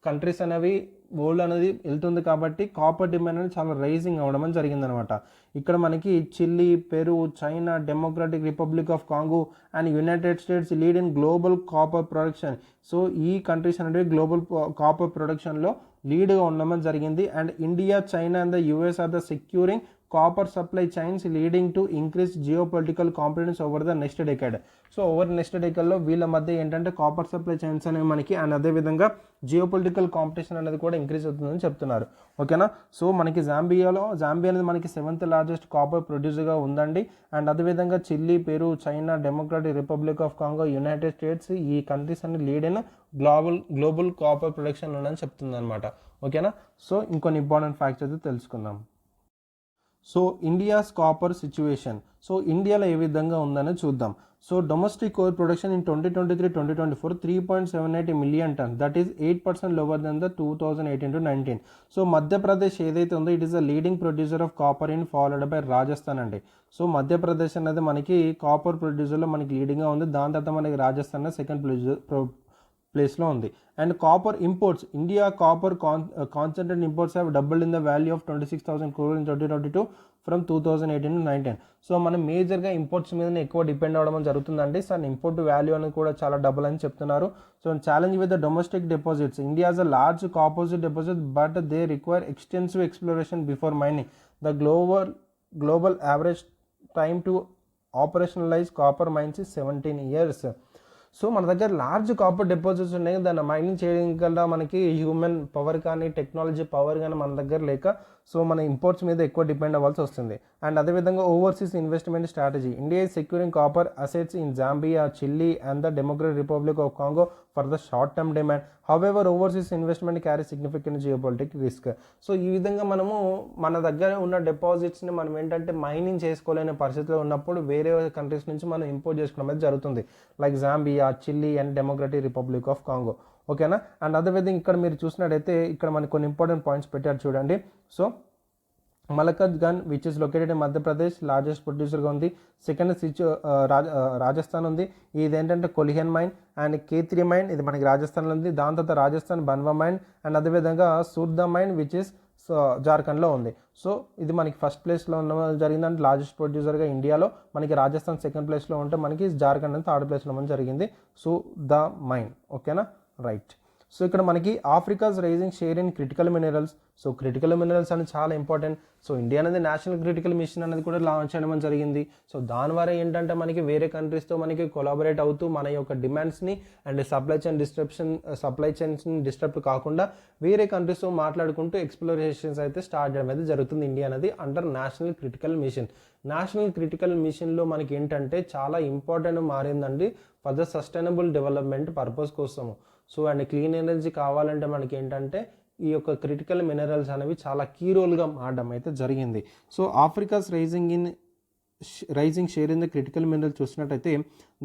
కంట్రీస్ అనేవి వరల్డ్ అనేది వెళ్తుంది కాబట్టి కాపర్ డిమాండ్ అనేది చాలా రైజింగ్ అవ్వడం జరిగిందనమాట. ఇక్కడ మనకి Chile, Peru, China, Democratic Republic of Congo and United States lead in global copper production. So ఈ కంట్రీస్ అనేవి గ్లోబల్ కాపర్ ప్రొడక్షన్లో లీడ్గా ఉండడం జరిగింది. And India, China and the US are the securing copper supply chains leading to increase geopolitical competence over the next decade. So over next డెకేడ్లో వీళ్ళ మధ్య ఏంటంటే కాపర్ సప్లై చైన్స్ అనేవి మనకి, అండ్ అదేవిధంగా జియో పొలిటికల్ కాంపిటీషన్ అనేది కూడా increase అవుతుందని చెప్తున్నారు. ఓకేనా. సో మనకి జాంబియా అనేది మనకి 7th లార్జెస్ట్ కాపర్ ప్రొడ్యూసర్గా ఉందండి. అండ్ అదేవిధంగా chilli, Peru, China, Democratic Republic of Congo, United states, ఈ కంట్రీస్ అన్ని లీడ్ అయిన గ్లోబల్ కాపర్ ప్రొడక్షన్ ఉందని చెప్తుంది అనమాట. ఓకేనా. సో ఇంకొన్ని ఇంపార్టెంట్ ఫ్యాక్ట్స్ అయితే తెలుసుకుందాం. So India's copper situation. So ఇండియాలో ఏ విధంగా ఉందని చూద్దాం. So domestic core production in 2023-2024 3.78 million ton, that is 8% lower than the 2018-19. So Madhya Pradesh ఏదైతే ఉందో it is the leading producer of copper in, followed by Rajasthan అండి. సో మధ్యప్రదేశ్ అనేది మనకి కాపర్ ప్రొడ్యూసర్లో మనకి లీడింగ్గా ఉంది. దాని తర్వాత మనకి రాజస్థాన్ సెకండ్ ప్లేస్లో ఉంది. And copper imports, India copper concentrate imports have doubled in the value of 26,000 crore in 2022 from 2018-19. So మనం మేజర్గా ఇంపోర్ట్స్ మీద ఎక్కువ డిపెండ్ అవ్వడం జరుగుతుందండి. సో ఇంపోర్ట్ వాల్యూ అనేది కూడా చాలా డబుల్ అని చెప్తున్నారు. So challenge with the domestic deposits, India has a large copper deposit but they require extensive exploration before mining. The global average time to operationalise copper mines is 17 years. So మన దగ్గర large copper deposits ఉన్నాయి, దాన్ని mining చేయడం కల్లా మనకి human power కానీ technology power కానీ మన దగ్గర లేక సో మన ఇంపోర్ట్స్ మీద ఎక్కువ డిపెండ్ అవ్వాల్సి వస్తుంది. అండ్ అదేవిధంగా overseas investment strategy, India is securing copper assets in Zambia, Chile and the Democratic Republic of Congo for the short term demand. However overseas investment carry significant geopolitic risk. So ఈ విధంగా మనము మన దగ్గర ఉన్న డిపాజిట్స్ని మనం ఏంటంటే mining చేసుకోలేని పరిస్థితిలో ఉన్నప్పుడు వేరే కంట్రీస్ నుంచి మనం ఇంపోర్ట్ చేసుకోవడం అనేది జరుగుతుంది, like Zambia, Chile and democratic Republic of Congo. ఓకేనా. అండ్ అదేవిధంగా ఇక్కడ మీరు చూసినట్టయితే ఇక్కడ మనకి కొన్ని ఇంపార్టెంట్ పాయింట్స్ పెట్టారు చూడండి. So మలకత్ gun which is located in Madhya Pradesh, largest ప్రొడ్యూసర్గా ఉంది. సెకండ్ రాజస్థాన్ ఉంది, ఇది ఏంటంటే కొలిహన్ మైన్. అండ్ K3 మైన్, ఇది మనకి రాజస్థాన్లో ఉంది. దాని తర్వాత రాజస్థాన్ బన్వా మైన్. అండ్ అదేవిధంగా సూర్దా మైన్ విచ్ ఇస్ జార్ఖండ్లో ఉంది. సో ఇది మనకి ఫస్ట్ ప్లేస్లో ఉన్న జరిగిందంటే లార్జెస్ట్ ప్రొడ్యూసర్గా ఇండియాలో, మనకి రాజస్థాన్ సెకండ్ ప్లేస్లో ఉంటే మనకి జార్ఖండ్ అని థర్డ్ ప్లేస్లో ఉన్న జరిగింది. So the mine. ఓకేనా, రైట్. సో ఇక్కడ మనకి Africa's rising share in critical minerals. So critical minerals అనేది చాలా ఇంపార్టెంట్. సో ఇండియా అనేది నేషనల్ క్రిటికల్ మిషన్ అనేది కూడా లాంచ్ చేయడం జరిగింది. సో దాని ద్వారా ఏంటంటే మనకి వేరే కంట్రీస్తో మనకి కొలాబరేట్ అవుతూ మన యొక్క డిమాండ్స్ని అండ్ సప్లై చైన్స్ని డిస్టర్బ్ కాకుండా వేరే కంట్రీస్తో మాట్లాడుకుంటూ ఎక్స్ప్లోరేషన్స్ అయితే స్టార్ట్ చేయడం అయితే జరుగుతుంది ఇండియా అనేది under national critical mission. National critical మిషన్లో మనకి ఏంటంటే చాలా ఇంపార్టెంట్ మారిందండి for the sustainable development purpose కోసము. సో అండ్ క్లీన్ ఎనర్జీ కావాలంటే మనకి ఏంటంటే ఈ యొక్క క్రిటికల్ మినరల్స్ అనేవి చాలా కీ రోల్గా మారడం అయితే జరిగింది. So Africa's rising share in the critical mineral చూసినట్టయితే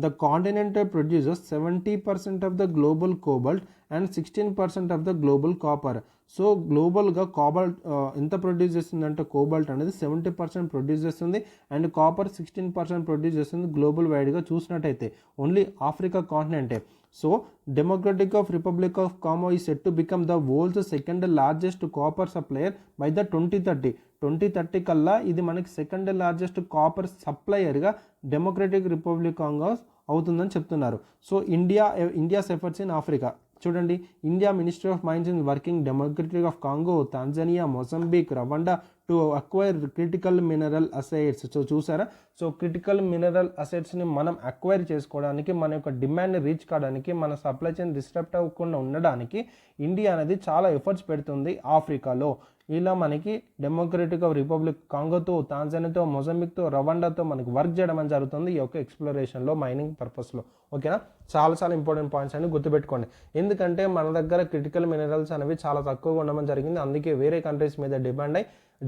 the continent producers 70% of the global cobalt and 16% of the global copper. So గ్లోబల్గా కాబాల్ట్ ఎంత ప్రొడ్యూస్ చేస్తుందంటే కోబాల్ట్ అనేది 70% ప్రొడ్యూస్ చేస్తుంది అండ్ కాపర్ 16% ప్రొడ్యూస్ చేస్తుంది గ్లోబల్ వైడ్గా చూసినట్టయితే ఓన్లీ ఆఫ్రికా కాంటినెంటే. So Democratic of Republic of Congo is set to become the world's second largest copper supplier by the 2030 కల్లా ఇది మనకి సెకండ్ లార్జెస్ట్ కాపర్ సప్లయర్గా డెమోక్రటిక్ రిపబ్లిక్ కాంగో అవుతుందని చెప్తున్నారు. So India's efforts in Africa చూడండి, India ministry of mines in working Democratic of Congo, Tanzania, Mozambique, Rwanda to acquire critical mineral assets. So చూసారా, so critical mineral అసెట్స్ని మనం acquire చేసుకోవడానికి, మన యొక్క డిమాండ్ని రీచ్ కావడానికి, మన సప్లై చైన్ డిస్టర్బ్ అవ్వకుండా ఉండడానికి ఇండియా అనేది చాలా ఎఫర్ట్స్ పెడుతుంది ఆఫ్రికాలో. ఇలా మనకి డెమోక్రటిక్ ఆఫ్ రిపబ్లిక్ కాంగోతో, తాంజానియాతో, మొజంబిక్తో, రవాండాతో మనకి వర్క్ చేయడం అని జరుగుతుంది ఈ యొక్క ఎక్స్ప్లోరేషన్లో, మైనింగ్ పర్పస్లో. ఓకేనా, చాలా ఇంపార్టెంట్ పాయింట్స్ అని గుర్తుపెట్టుకోండి. ఎందుకంటే మన దగ్గర క్రిటికల్ మినరల్స్ అనేవి చాలా తక్కువగా ఉండడం జరిగింది. అందుకే వేరే కంట్రీస్ మీద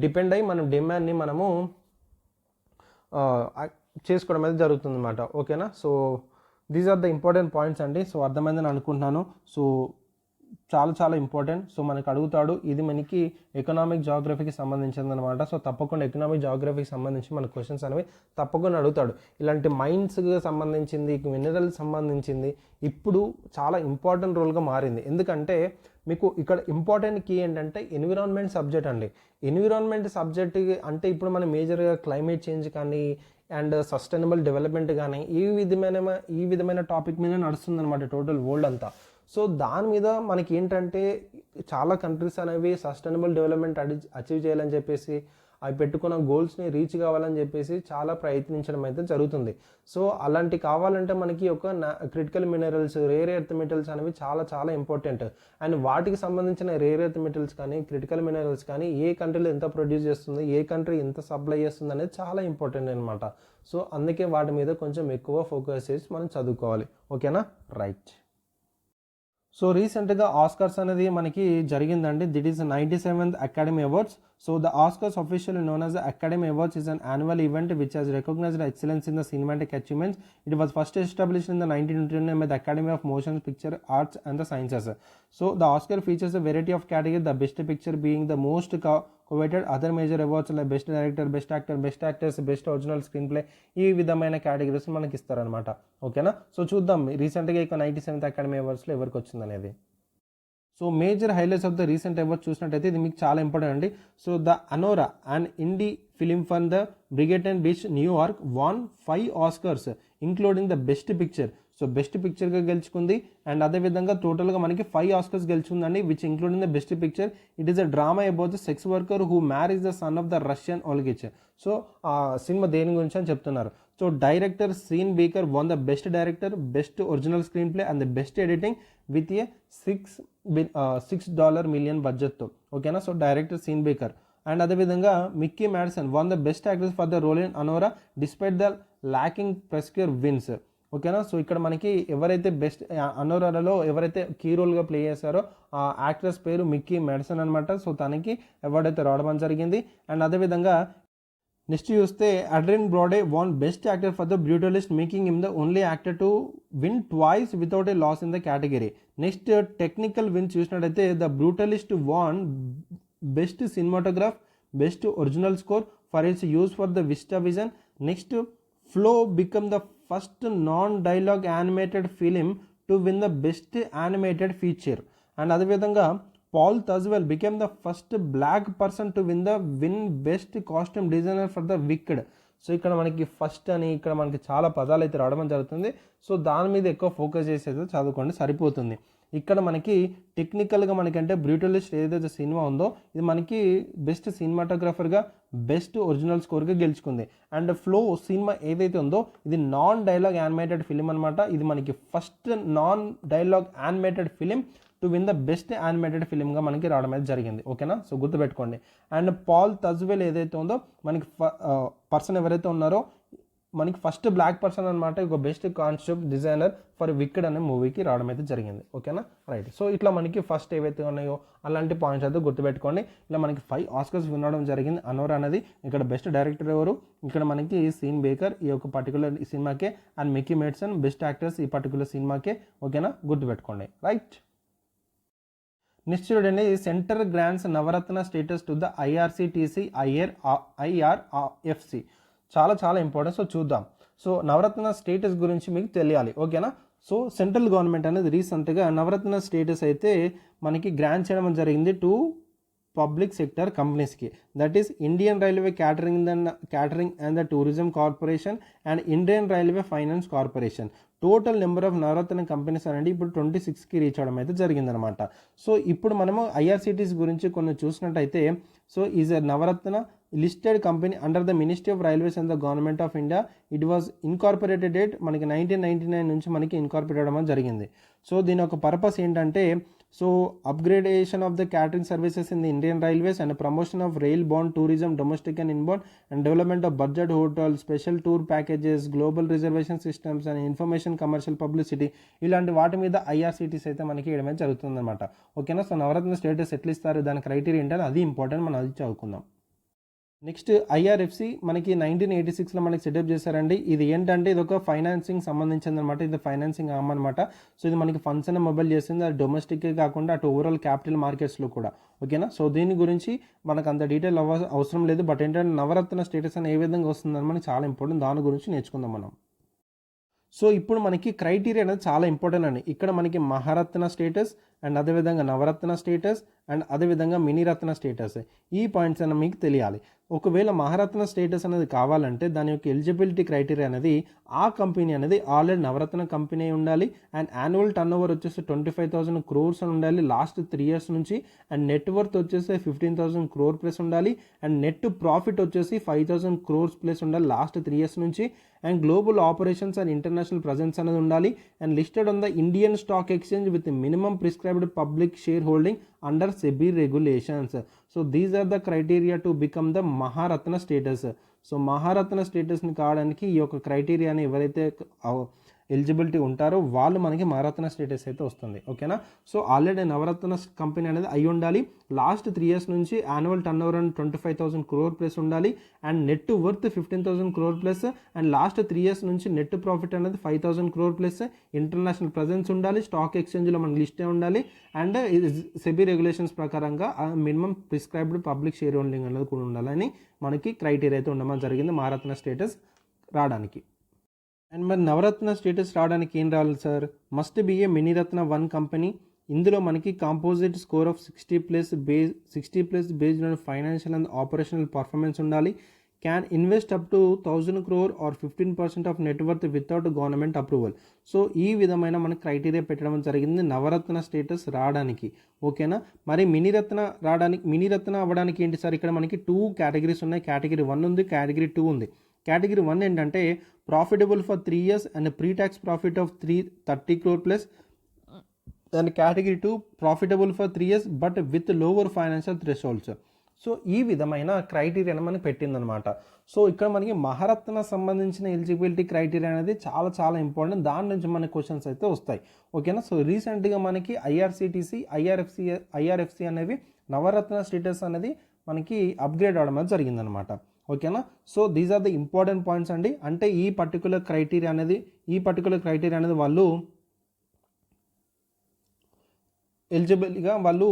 డిపెండ్ అయ్యి మనం డిమాండ్ని మనము చేసుకోవడం అనేది జరుగుతుంది అన్నమాట. ఓకేనా, so these are the important points అండి. సో అర్థమైందని అనుకుంటున్నాను. సో చాలా ఇంపార్టెంట్. సో మనకు అడుగుతాడు, ఇది మనకి ఎకనామిక్ జాగ్రఫీకి సంబంధించింది అనమాట. సో తప్పకుండా ఎకనామిక్ జాగ్రఫీకి సంబంధించి మన క్వశ్చన్స్ అనేవి తప్పకుండా అడుగుతాడు. ఇలాంటి మైన్స్కి సంబంధించింది, మినరల్స్ సంబంధించింది ఇప్పుడు చాలా ఇంపార్టెంట్ రోల్గా మారింది. ఎందుకంటే మీకు ఇక్కడ ఇంపార్టెంట్ కీ ఏంటంటే ఎన్విరాన్మెంట్ సబ్జెక్ట్ అండి. ఎన్విరాన్మెంట్ సబ్జెక్ట్ అంటే ఇప్పుడు మనం మేజర్గా క్లైమేట్ చేంజ్ కానీ అండ్ సస్టైనబుల్ డెవలప్మెంట్ కానీ ఈ విధమైన టాపిక్ మీద నడుస్తుంది అనమాట టోటల్ వరల్డ్ అంతా. సో దాని మీద మనకి ఏంటంటే చాలా కంట్రీస్ అనేవి సస్టైనబుల్ డెవలప్మెంట్ అచీవ్ చేయాలని చెప్పేసి అవి పెట్టుకున్న గోల్స్ని రీచ్ కావాలని చెప్పేసి చాలా ప్రయత్నించడం అయితే జరుగుతుంది. సో అలాంటి కావాలంటే మనకి ఒక critical minerals, rare earth metals అనేవి చాలా చాలా ఇంపార్టెంట్. అండ్ వాటికి సంబంధించిన రేర్ ఎర్త్ మెటల్స్ కానీ క్రిటికల్ మినరల్స్ కానీ ఏ కంట్రీలో ఎంత ప్రొడ్యూస్ చేస్తుంది, ఏ కంట్రీ ఎంత సప్లై చేస్తుంది అనేది చాలా ఇంపార్టెంట్ అనమాట. సో అందుకే వాటి మీద కొంచెం ఎక్కువ ఫోకస్ చేసి మనం చదువుకోవాలి. ఓకేనా, రైట్. సో రీసెంట్గా ఆస్కర్స్ అనేది మనకి జరిగిందండి. That is 97th Academy Awards. So the Oscars, officially known as the Academy Awards, is an annual event which has recognized excellence in the cinematic achievements. It was first established in the 1929 by the Academy of Motion Picture Arts and the Sciences. So the Oscar features a variety of categories, the best picture being the most coveted. Other major awards like best director, best actor, best actress, best original screenplay, ఈ విధమైన categories మనకి ఇస్తారనమాట. ఓకేనా, so చూద్దాం రీసెంట్గా ఇక 97th academy అవార్డ్స్లో ఎవరికి వచ్చింది అనేది. So major highlights of the recent awards చూసినట్టయితే ఇది మీకు చాలా ఇంపార్టెంట్ అండి. So the Anora and indie film for the Brighton Beach New York won 5 Oscars including the best picture. So best పిక్చర్గా గెలుచుకుంది. అండ్ అదేవిధంగా టోటల్గా మనకి 5 ఆస్కర్స్ గెలుచుకుందండి, which including the best picture. It is a drama about the sex worker who marries the son of the Russian oligarch. So ఆ cinema దేని గురించి అని చెప్తున్నారు. So director Sean Baker won the best director, best original screenplay and the best editing with a $6 million బడ్జెట్తో. ఓకేనా, so director Sean Baker. And అదేవిధంగా Mikey Madison won the best actress for the role in Anora despite the lacking pressure wins. ఓకేనా, so ఇక్కడ మనకి ఎవరైతే best అనోరాలో ఎవరైతే key రోల్గా play చేశారో ఆ యాక్ట్రెస్ పేరు మిక్కీ మ్యాడిసన్ అనమాట. సో తనకి అవార్డు అయితే రావడం జరిగింది. అండ్ అదేవిధంగా నెక్స్ట్ చూస్తే Adrien Brody won best actor for the Brutalist, making him the only actor to win twice without a loss in the category. Next technical win చూసినట్టయితే the Brutalist won best cinematograph, best original score for its use for the VistaVision. Next Flow become the first non dialogue animated film to win the best animated feature. And అదేవిధంగా Paul Tazewell became the first black person to win best costume designer for the Wicked. So ఇక్కడ మనకి first అని ఇక్కడ మనకి చాలా పదాలు అయితే రావడం జరుగుతుంది. సో దాని మీద ఎక్కువ ఫోకస్ చేసేది చదువుకోండి సరిపోతుంది. ఇక్కడ మనకి టెక్నికల్గా మనకంటే బ్రూటలిస్ట్ ఏదైతే సినిమా ఉందో ఇది మనకి బెస్ట్ సినిమాటోగ్రాఫర్గా, బెస్ట్ ఒరిజినల్ స్కోర్గా గెలుచుకుంది. అండ్ ఫ్లో సినిమా ఏదైతే ఉందో ఇది నాన్ డైలాగ్ యానిమేటెడ్ ఫిలిం అనమాట. ఇది మనకి first non dialogue animated film to win the best animated ఫిలింగా మనకి రావడం అయితే జరిగింది. ఓకేనా, సో గుర్తుపెట్టుకోండి. అండ్ పాల్ తజ్వెల్ ఏదైతే ఉందో మనకి పర్సన్ ఎవరైతే ఉన్నారో మనకి ఫస్ట్ బ్లాక్ పర్సన్ అనమాట ఒక best concept designer for wicked అనే మూవీకి రావడం అయితే జరిగింది. ఓకేనా, రైట్. సో ఇట్లా మనకి ఫస్ట్ ఏవైతే ఉన్నాయో అలాంటి పాయింట్స్ అయితే గుర్తుపెట్టుకోండి. ఇలా మనకి 5 ఆస్కర్స్ వినడం జరిగింది. అనోరా అనేది ఇక్కడ బెస్ట్ డైరెక్టర్ ఎవరు, ఇక్కడ మనకి సీన్ బేకర్ ఈ యొక్క పర్టికులర్ సినిమాకే, and Mikey Madison best actors ఈ పర్టికులర్ సినిమాకే. ఓకేనా, గుర్తుపెట్టుకోండి, రైట్. నెక్స్ట్ చూడండి, Centre grants Navratna status to the IRCTC IRFC. చాలా చాలా ఇంపార్టెంట్. సో చూద్దాం. సో నవరత్న స్టేటస్ గురించి మీకు తెలియాలి. ఓకేనా, సో సెంట్రల్ గవర్నమెంట్ అనేది రీసెంట్గా నవరత్న స్టేటస్ అయితే మనకి గ్రాంట్ చేయడం జరిగింది టు పబ్లిక్ సెక్టర్ కంపెనీస్కి. That is Indian Railway Catering and the Tourism Corporation and Indian Railway Finance Corporation. Total number of Navratna companies అనేది ఇప్పుడు 26కి రీచ్ అవడం అయితే జరిగిందనమాట. సో ఇప్పుడు మనము ఐఆర్సిటీస్ గురించి కొన్ని చూసినట్టయితే, so is a Navratna listed company under the ministry of railways and the government of India. It was incorporated date మనకి 1999 నుంచి మనకి ఇన్కార్పొరేట్ అవ్వడం జరిగింది. సో దీని ఒక పర్పస్ ఏంటంటే, so upgradation of the catering services in the Indian railways and promotion of rail bound tourism domestic and inbound and development of budget hotel, special tour packages, global reservation systems and information commercial publicity, ఇలాంటి వాటి మీద IRCTC అయితే మనకి వేయడమే జరుగుతుందన్నమాట. ఓకేనా, so Navratna status ఎట్లా ఇస్తారు, దాని క్రైటీరియా ఏంటంటే అది ఇంపార్టెంట్, మనం అది చదువుకుందాం. నెక్స్ట్ ఐఆర్ఎఫ్సి మనకి 1986లో మనకి సెటప్ చేశారండి. ఇది ఏంటంటే ఇది ఒక ఫైనాన్సింగ్ సంబంధించింది అనమాట. ఇది ఫైనాన్సింగ్ ఆర్మ్ అనమాట. సో ఇది మనకి ఫండ్స్ అనే మొబైల్ చేస్తుంది, అది డొమెస్టిక్ కాకుండా అటు ఓవరాల్ క్యాపిటల్ మార్కెట్స్లో కూడా. ఓకేనా, సో దీని గురించి మనకు అంత డీటెయిల్ అవసరం లేదు. బట్ ఏంటంటే నవరత్న స్టేటస్ అని ఏ విధంగా వస్తుందని మనకి చాలా ఇంపార్టెంట్, దాని గురించి నేర్చుకుందాం మనం. సో ఇప్పుడు మనకి క్రైటీరియా అనేది చాలా ఇంపార్టెంట్ అండి. ఇక్కడ మనకి మహారత్న స్టేటస్ అండ్ అదేవిధంగా నవరత్న స్టేటస్ అండ్ అదేవిధంగా మినీరత్న స్టేటస్, ఈ పాయింట్స్ అన్న మీకు తెలియాలి. ఒకవేళ మహారత్న స్టేటస్ అనేది కావాలంటే దాని యొక్క ఎలిజిబిలిటీ క్రైటీరియా అనేది ఆ కంపెనీ అనేది ఆల్రెడీ నవరత్న కంపెనీ ఉండాలి అండ్ యాన్యువల్ టర్న్ ఓవర్ వచ్చేసి 25,000 crores అని ఉండాలి లాస్ట్ 3 years నుంచి అండ్ నెట్ వర్త్ వచ్చేసి 15,000 crore ప్లస్ ఉండాలి అండ్ నెట్ ప్రాఫిట్ వచ్చేసి 5,000 crores ప్లస్ ఉండాలి లాస్ట్ 3 years నుంచి and global operations and international presence అనేది ఉండాలి and listed on the Indian stock exchange with minimum prescribed public shareholding under SEBI regulations. So these are the criteria to become the Maharatna status. So Maharatna స్టేటస్ని కావడానికి ఈ యొక్క క్రైటీరియాని ఎవరైతే eligibility ఉంటారో వాళ్ళు మనకి మహారత్న స్టేటస్ అయితే వస్తుంది. ఓకేనా. సో ఆల్రెడీ నవరత్న కంపెనీ అనేది అయి ఉండాలి లాస్ట్ 3 years నుంచి annual turnover 25,000 crore plus ఉండాలి and net worth 15,000 crore plus and last 3 years నుంచి నెట్ ప్రాఫిట్ అనేది 5,000 crore ప్లస్ ఇంటర్నేషనల్ ప్రజెన్స్ ఉండాలి స్టాక్ ఎక్స్చేంజ్లో మనకి లిస్టే ఉండాలి అండ్ సెబీ రెగ్యులేషన్స్ ప్రకారంగా minimum prescribed public shareholding అనేది కూడా ఉండాలని మనకి క్రైటీరియా అయితే ఉండమని జరిగింది మహారత్న స్టేటస్ రావడానికి. అండ్ మరి నవరత్న స్టేటస్ రావడానికి ఏం రావాలి sir? Must be a Miniratna 1 company. ఇందులో మనకి composite score of 60+ based on financial and operational performance ఉండాలి. Can invest up to 1,000 crore or 15% of net worth without government approval. So ఈ విధమైన మనకి క్రైటీరియా పెట్టడం జరిగింది నవరత్న స్టేటస్ రావడానికి. ఓకేనా. మరి మినీరత్న అవ్వడానికి ఏంటి సార్? ఇక్కడ మనకి 2 categories ఉన్నాయి. కేటగిరీ 1 ఉంది, కేటగిరీ 2 ఉంది. కేటగిరీ 1 ఏంటంటే profitable for 3 years and pre tax profit of 30 crore plus and category 2 profitable for 3 years but with lower financial thresholds. So ఈ విధమైన క్రైటీరియాని మనకి పెట్టిందనమాట. సో ఇక్కడ మనకి మహారత్న సంబంధించిన ఎలిజిబిలిటీ క్రైటీరియా అనేది చాలా చాలా ఇంపార్టెంట్. దాని నుంచి మనకి క్వశ్చన్స్ అయితే వస్తాయి. ఓకేనా. సో రీసెంట్గా మనకి ఐఆర్సిటీసీ ఐఆర్ఎఫ్సి అనేవి నవరత్న స్టేటస్ అనేది మనకి అప్గ్రేడ్ అవడం జరిగిందనమాట. ఓకేనా. So these are the important points అండి. అంటే ఈ పర్టికులర్ క్రైటీరియా అనేది వాళ్ళు ఎలిజిబుల్గా వాళ్ళు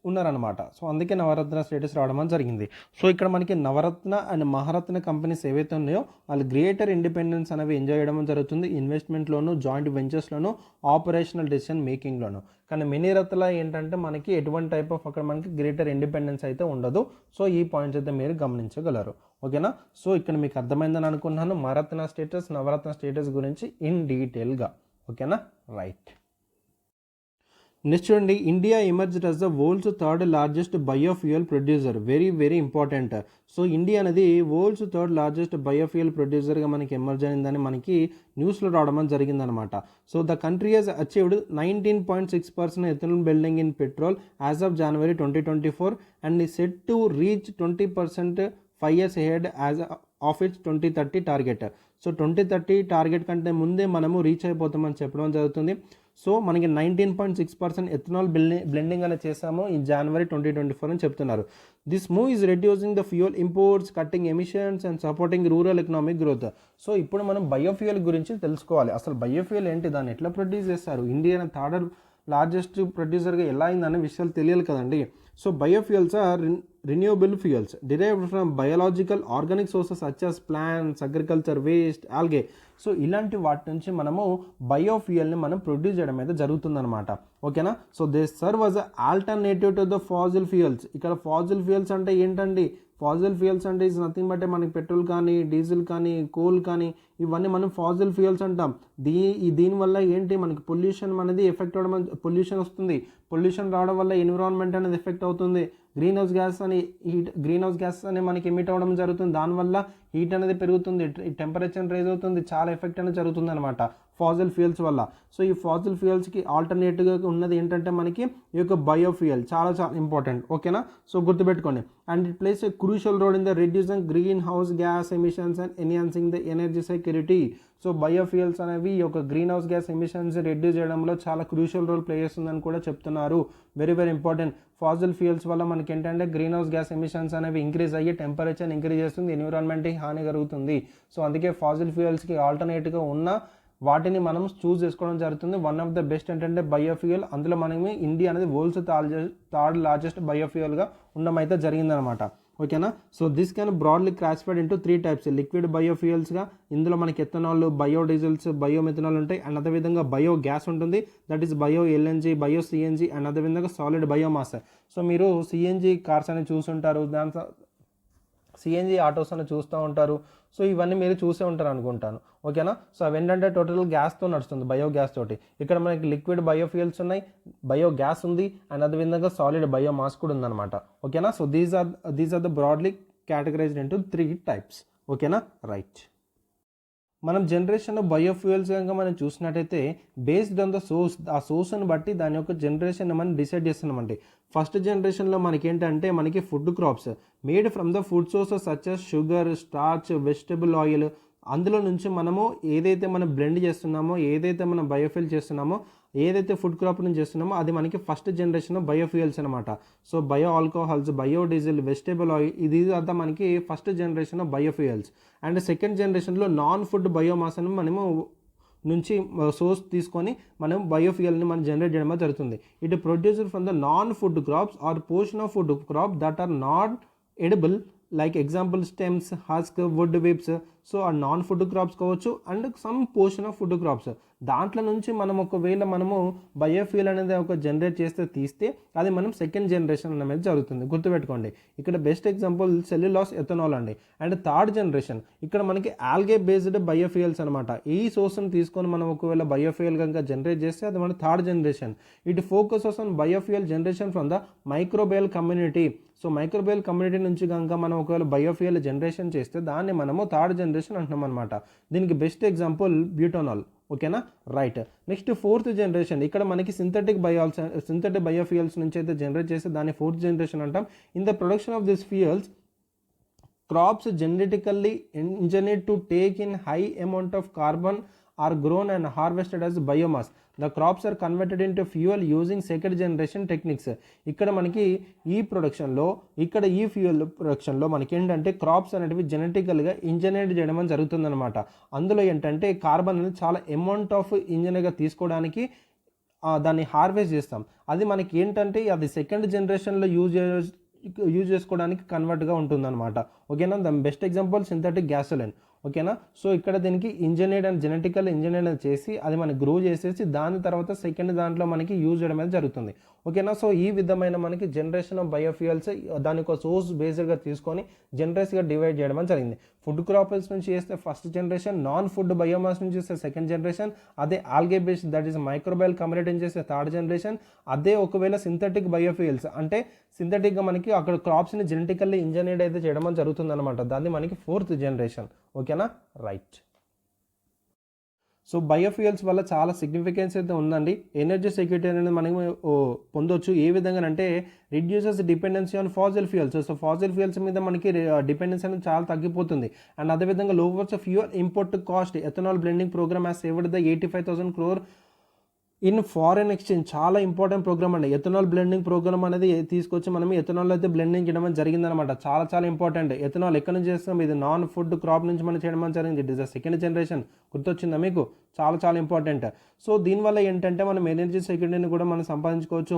ఉన్నారనమాట. సో అందుకే నవరత్న స్టేటస్ రావడం జరిగింది. సో ఇక్కడ మనకి నవరత్న అండ్ మహారత్న కంపెనీస్ ఏవైతే ఉన్నాయో వాళ్ళు గ్రేటర్ ఇండిపెండెన్స్ అనేవి ఎంజాయ్ చేయడం జరుగుతుంది ఇన్వెస్ట్మెంట్లోను, జాయింట్ వెంచర్స్లోను, ఆపరేషనల్ డెసిషన్ మేకింగ్లోను. కానీ మినీరత్నలో ఏంటంటే మనకి ఎటువంటి టైప్ ఆఫ్ అక్కడ మనకి గ్రేటర్ ఇండిపెండెన్స్ అయితే ఉండదు. సో ఈ పాయింట్స్ అయితే మీరు గమనించగలరు. ఓకేనా. సో ఇక్కడ మీకు అర్థమైందని అనుకున్నాను మహారత్న స్టేటస్, నవరత్న స్టేటస్ గురించి ఇన్ డీటెయిల్గా. ఓకేనా. రైట్. నెక్స్ట్ చూడండి, India emerged as the world's 3rd largest biofuel producer. Very very important. So India అనేది వరల్డ్స్ 3rd లార్జెస్ట్ బయోఫ్యూయల్ ప్రొడ్యూసర్గా మనకి ఎమర్జ్ అయిందని మనకి న్యూస్లో రావడం జరిగిందనమాట. So the country has achieved 19.6% ethanol building in petrol as of January 2024 and set to reach 20% 5 years ahead as of its 2030 target. So 2030 target కంటే ముందే మనము రీచ్ అయిపోతామని చెప్పడం జరుగుతుంది. సో మనకి 19.6% ఎథనాల్ బ్లెండింగ్ అనేది చేసాము ఈ January 2024 అని చెప్తున్నారు. This move is reducing the fuel imports, cutting emissions and supporting rural economic growth. So ఇప్పుడు మనం బయోఫ్యూయల్ గురించి తెలుసుకోవాలి. అసలు బయోఫ్యూయల్ ఏంటి, దాన్ని ఎట్లా ప్రొడ్యూస్ చేస్తారు, ఇండియా 3rd లార్జెస్ట్ ప్రొడ్యూసర్గా ఎలా అయిందనే విషయాలు తెలియాలి కదండి. So biofuels are renewable fuels derived from biological organic sources such as plants, agriculture waste, algae. So ఇలాంటి వాటి నుంచి మనము బయోఫ్యూయల్ని మనం ప్రొడ్యూస్ చేయడం అయితే జరుగుతుందన్నమాట. ఓకేనా. So they serve as a alternative to the fossil fuels. ఇక్కడ ఫాజిల్ ఫ్యూయల్స్ అంటే ఏంటండి? ఫాజిల్ ఫ్యూయల్స్ అంటే ఇస్ నథింగ్ బట్ మనకి పెట్రోల్ కానీ, డీజిల్ కానీ, కోల్ కానీ ఇవన్నీ మనం ఫాజిల్ ఫ్యూయల్స్ అంటాం. దీనివల్ల ఏంటి మనకి పొల్యూషన్ అనేది ఎఫెక్ట్ అవ్వడం, పొల్యూషన్ వస్తుంది. పొల్యూషన్ రావడం వల్ల ఎన్విరాన్మెంట్ అనేది ఎఫెక్ట్ అవుతుంది. గ్రీన్ హౌస్ గ్యాస్ అని మనకి ఎమిట్ అవ్వడం జరుగుతుంది. దానివల్ల హీట్ అనేది పెరుగుతుంది, టెంపరేచర్ రైజ్ అవుతుంది, చాలా ఎఫెక్ట్ అనేది జరుగుతుంది అనమాట ఫాజిల్ ఫ్యూయల్స్ వల్ల. సో ఈ ఫాజిల్ ఫ్యూయల్స్కి ఆల్టర్నేటివ్గా ఉన్నది ఏంటంటే మనకి ఈ యొక్క బయోఫ్యూయల్ చాలా చాలా ఇంపార్టెంట్. ఓకేనా. సో గుర్తుపెట్టుకోండి. And it plays a crucial role in the reducing greenhouse gas emissions and enhancing the energy security. So biofuels అనేవి ఈ యొక్క greenhouse gas emissions reduce చేయడంలో చాలా క్రూషియల్ రోల్ ప్లే చేస్తుందని కూడా చెప్తున్నారు. Very very important. Fossil fuels వల్ల మనకి ఏంటంటే గ్రీన్ హౌస్ గ్యాస్ ఎమిషన్స్ అనేవి ఇంక్రీజ్ అయ్యి టెంపరేచర్ ఇంక్రీజ్ చేస్తుంది, ఎన్విరాన్మెంట్కి హాని కలుగుతుంది. సో అందుకే ఫాజిల్ ఫ్యూయల్స్కి ఆల్టర్నేట్గా ఉన్న వాటిని మనం చూస్ చేసుకోవడం జరుగుతుంది. వన్ ఆఫ్ ద బెస్ట్ ఏంటంటే బయోఫ్యూయల్. అందులో మనకి ఇండియా అనేది వరల్డ్స్ 3rd లార్జెస్ట్ బయోఫ్యూయల్గా ఉండడం అయితే జరిగిందనమాట. ఓకేనా. So this can broadly classified into 3 types. Liquid బయోఫ్యూయల్స్గా ఇందులో మనకి ఎథనాల్, బయోడీజిల్స్, బయోమెథనాల్ ఉంటాయి. అండ్ అదేవిధంగా బయో గ్యాస్ ఉంటుంది, that is bio LNG, bio CNG. And అదేవిధంగా సాలిడ్ బయోమాస్. సో మీరు సిఎన్జీ కార్స్ అని చూసుంటారు. సిఎన్జి ఆటోస్ అని చూస్తూ ఉంటారు. సో ఇవన్నీ మీరు చూసే ఉంటారు అనుకుంటాను. ఓకేనా. సో అవి ఏంటంటే టోటల్ గ్యాస్తో నడుస్తుంది, బయోగ్యాస్ తోటి. ఇక్కడ మనకి లిక్విడ్ బయోఫ్యూయల్స్ ఉన్నాయి, బయోగ్యాస్ ఉంది, అండ్ అదేవిధంగా సాలిడ్ బయోమాస్ కూడా ఉందన్నమాట. ఓకేనా. So these are the broadly categorised into 3 types. ఓకేనా. రైట్. మనం జనరేషన్ ఆఫ్ బయోఫ్యూయల్స్ కనుక మనం చూసినట్టయితే బేస్డ్ ఆన్ ద సోర్స్, ఆ సోర్స్ని బట్టి దాని యొక్క జనరేషన్ మనం డిసైడ్ చేస్తున్నామండి. ఫస్ట్ జనరేషన్లో మనకి ఏంటంటే మనకి food crops made from the food sources such as sugar, starch, vegetable oil, అందులో నుంచి మనము ఏదైతే మనం బ్లెండ్ చేస్తున్నామో, ఏదైతే మనం బయోఫ్యూయల్ చేస్తున్నామో, ఏదైతే ఫుడ్ క్రాప్ నుంచి చేస్తున్నామో అది మనకి ఫస్ట్ జనరేషన్ ఆఫ్ బయోఫ్యూయల్స్ అనమాట. So bio alcohols, biodiesel, vegetable oil, ఇది అంతా మనకి first generation of biofuels. And second జనరేషన్లో నాన్ ఫుడ్ బయోమాస్ అని మనము నుంచి సోర్స్ తీసుకొని మనం బయోఫ్యూయల్ని మనం జనరేట్ చేయడం జరుగుతుంది. It produced from the non food crops or portion of food crop that are not edible, like example stems, husk, wood whips. So ఆ నాన్ ఫుడ్ క్రాప్స్ కావచ్చు and some portion of food crops, దాంట్లో నుంచి మనం ఒకవేళ మనము biofuel అనేది ఒక generate తీస్తే అది మనం సెకండ్ జనరేషన్ అనేది జరుగుతుంది. గుర్తుపెట్టుకోండి. ఇక్కడ బెస్ట్ ఎగ్జాంపుల్ సెల్యులాస్, ఎథనాల్ అండి. అండ్ థర్డ్ జనరేషన్ ఇక్కడ మనకి ఆల్గే బేస్డ్ బయోఫ్యూయల్స్ అనమాట. ఈ సోర్స్ని తీసుకొని మనం ఒకవేళ బయోఫ్యూయల్ కనుక జనరేట్ చేస్తే అది మన third generation. It focuses on biofuel generation from the microbial community. So microbial community నుంచి కనుక మనం ఒకవేళ బయోఫ్యూయల్ జనరేషన్ చేస్తే దాన్ని మనము థర్డ్ జనరేషన్ అంటున్నాం అనమాట. దీనికి బెస్ట్ ఎగ్జాంపుల్ బ్యూటనాల్. ఓకేనా. రైట్. నెక్స్ట్ ఫోర్త్ జనరేషన్ ఇక్కడ మనకి సింథటిక్ బయోఫ్యూయల్స్ నుంచి అయితే జనరేట్ చేస్తే దాన్ని ఫోర్త్ జనరేషన్ అంటాం. In the production of this fuels crops genetically engineered to take in high amount of carbon are grown and harvested as biomass. The crops are converted into fuel using second generation techniques. ఇక్కడ మనకి ఈ ప్రొడక్షన్లో, ఇక్కడ ఈ fuel ప్రొడక్షన్లో మనకి ఏంటంటే crops అనేటివి జెనెటికల్గా ఇంజనీర్ చేయడం అని జరుగుతుందన్నమాట. అందులో ఏంటంటే కార్బన్ అనేది చాలా అమౌంట్ ఆఫ్ ఇంజనీర్గా తీసుకోవడానికి దాన్ని హార్వెస్ట్ చేస్తాం. అది మనకి ఏంటంటే అది సెకండ్ జనరేషన్లో యూజ్ చేసుకోవడానికి కన్వర్ట్గా ఉంటుందన్నమాట. ఓకేనా. The best example synthetic gasoline. ఓకేనా. సో ఇక్కడ దీనికి ఇంజనీర్డ్ అండ్ జెనెటికల్ ఇంజనీర్డ్ చేసి అది మనకి గ్రో చేసేసి దాని తర్వాత సెకండ్ దాంట్లో మనకి యూజ్ చేయడం అనేది జరుగుతుంది. ఓకేనా. సో ఈ విధమైన మనకి జనరేషన్ ఆఫ్ బయోఫ్యూయల్స్ దాని ఒక సోర్స్ బేస్డ్గా తీసుకొని జనరేషన్గా డివైడ్ చేయడం అని జరిగింది. ఫుడ్ క్రాప్స్ నుంచి చేస్తే first generation, non food biomass నుంచి చేస్తే సెకండ్ జనరేషన్, అదే algae based that is microbial community నుంచి చేస్తే థర్డ్ జనరేషన్. అదే ఒకవేళ సింథటిక్ బయోఫ్యూయల్స్ అంటే సింథటిక్గా మనకి అక్కడ క్రాప్స్ని జెనెటికల్లీ ఇంజనీర్డ్ అయితే చేయడం అని జరుగుతుంది అనమాట. దాన్ని మనకి ఫోర్త్ జనరేషన్. ఓకేనా. రైట్. సో బయోఫ్యూయల్స్ వల్ల చాలా సిగ్నిఫికెన్స్ అయితే ఉందండి. ఎనర్జీ సెక్యూరిటీ అనేది మనం పొందొచ్చు. ఏ విధంగా అంటే reduces dependency on fossil fuels. So fossil fuels మీద మనకి డిపెండెన్సీ అనేది చాలా తగ్గిపోతుంది. అండ్ అదేవిధంగా lowers fuel import cost. Ethanol blending programme has saved the 85,000 crore in foreign exchange. చాలా ఇంపార్టెంట్ ప్రోగ్రామ్ అండి. ఎథనాల్ బ్లెండింగ్ ప్రోగ్రామ్ అనేది తీసుకొచ్చి మనం ఎథనాల్ అయితే బ్లెండింగ్ చేయడం జరిగిందనమాట. చాలా ఇంపార్టెంట్. ఎథనాల్ ఎక్కడి నుంచి చేస్తాం? ఇది నాన్ ఫుడ్ క్రాప్ నుంచి మనం చేయడం జరిగింది. It is the second generation. గుర్తొచ్చిందా మీకు? చాలా ఇంపార్టెంట్. సో దీనివల్ల ఏంటంటే మనం ఎనర్జీ సెక్యూరిటీని కూడా మనం సంపాదించుకోవచ్చు.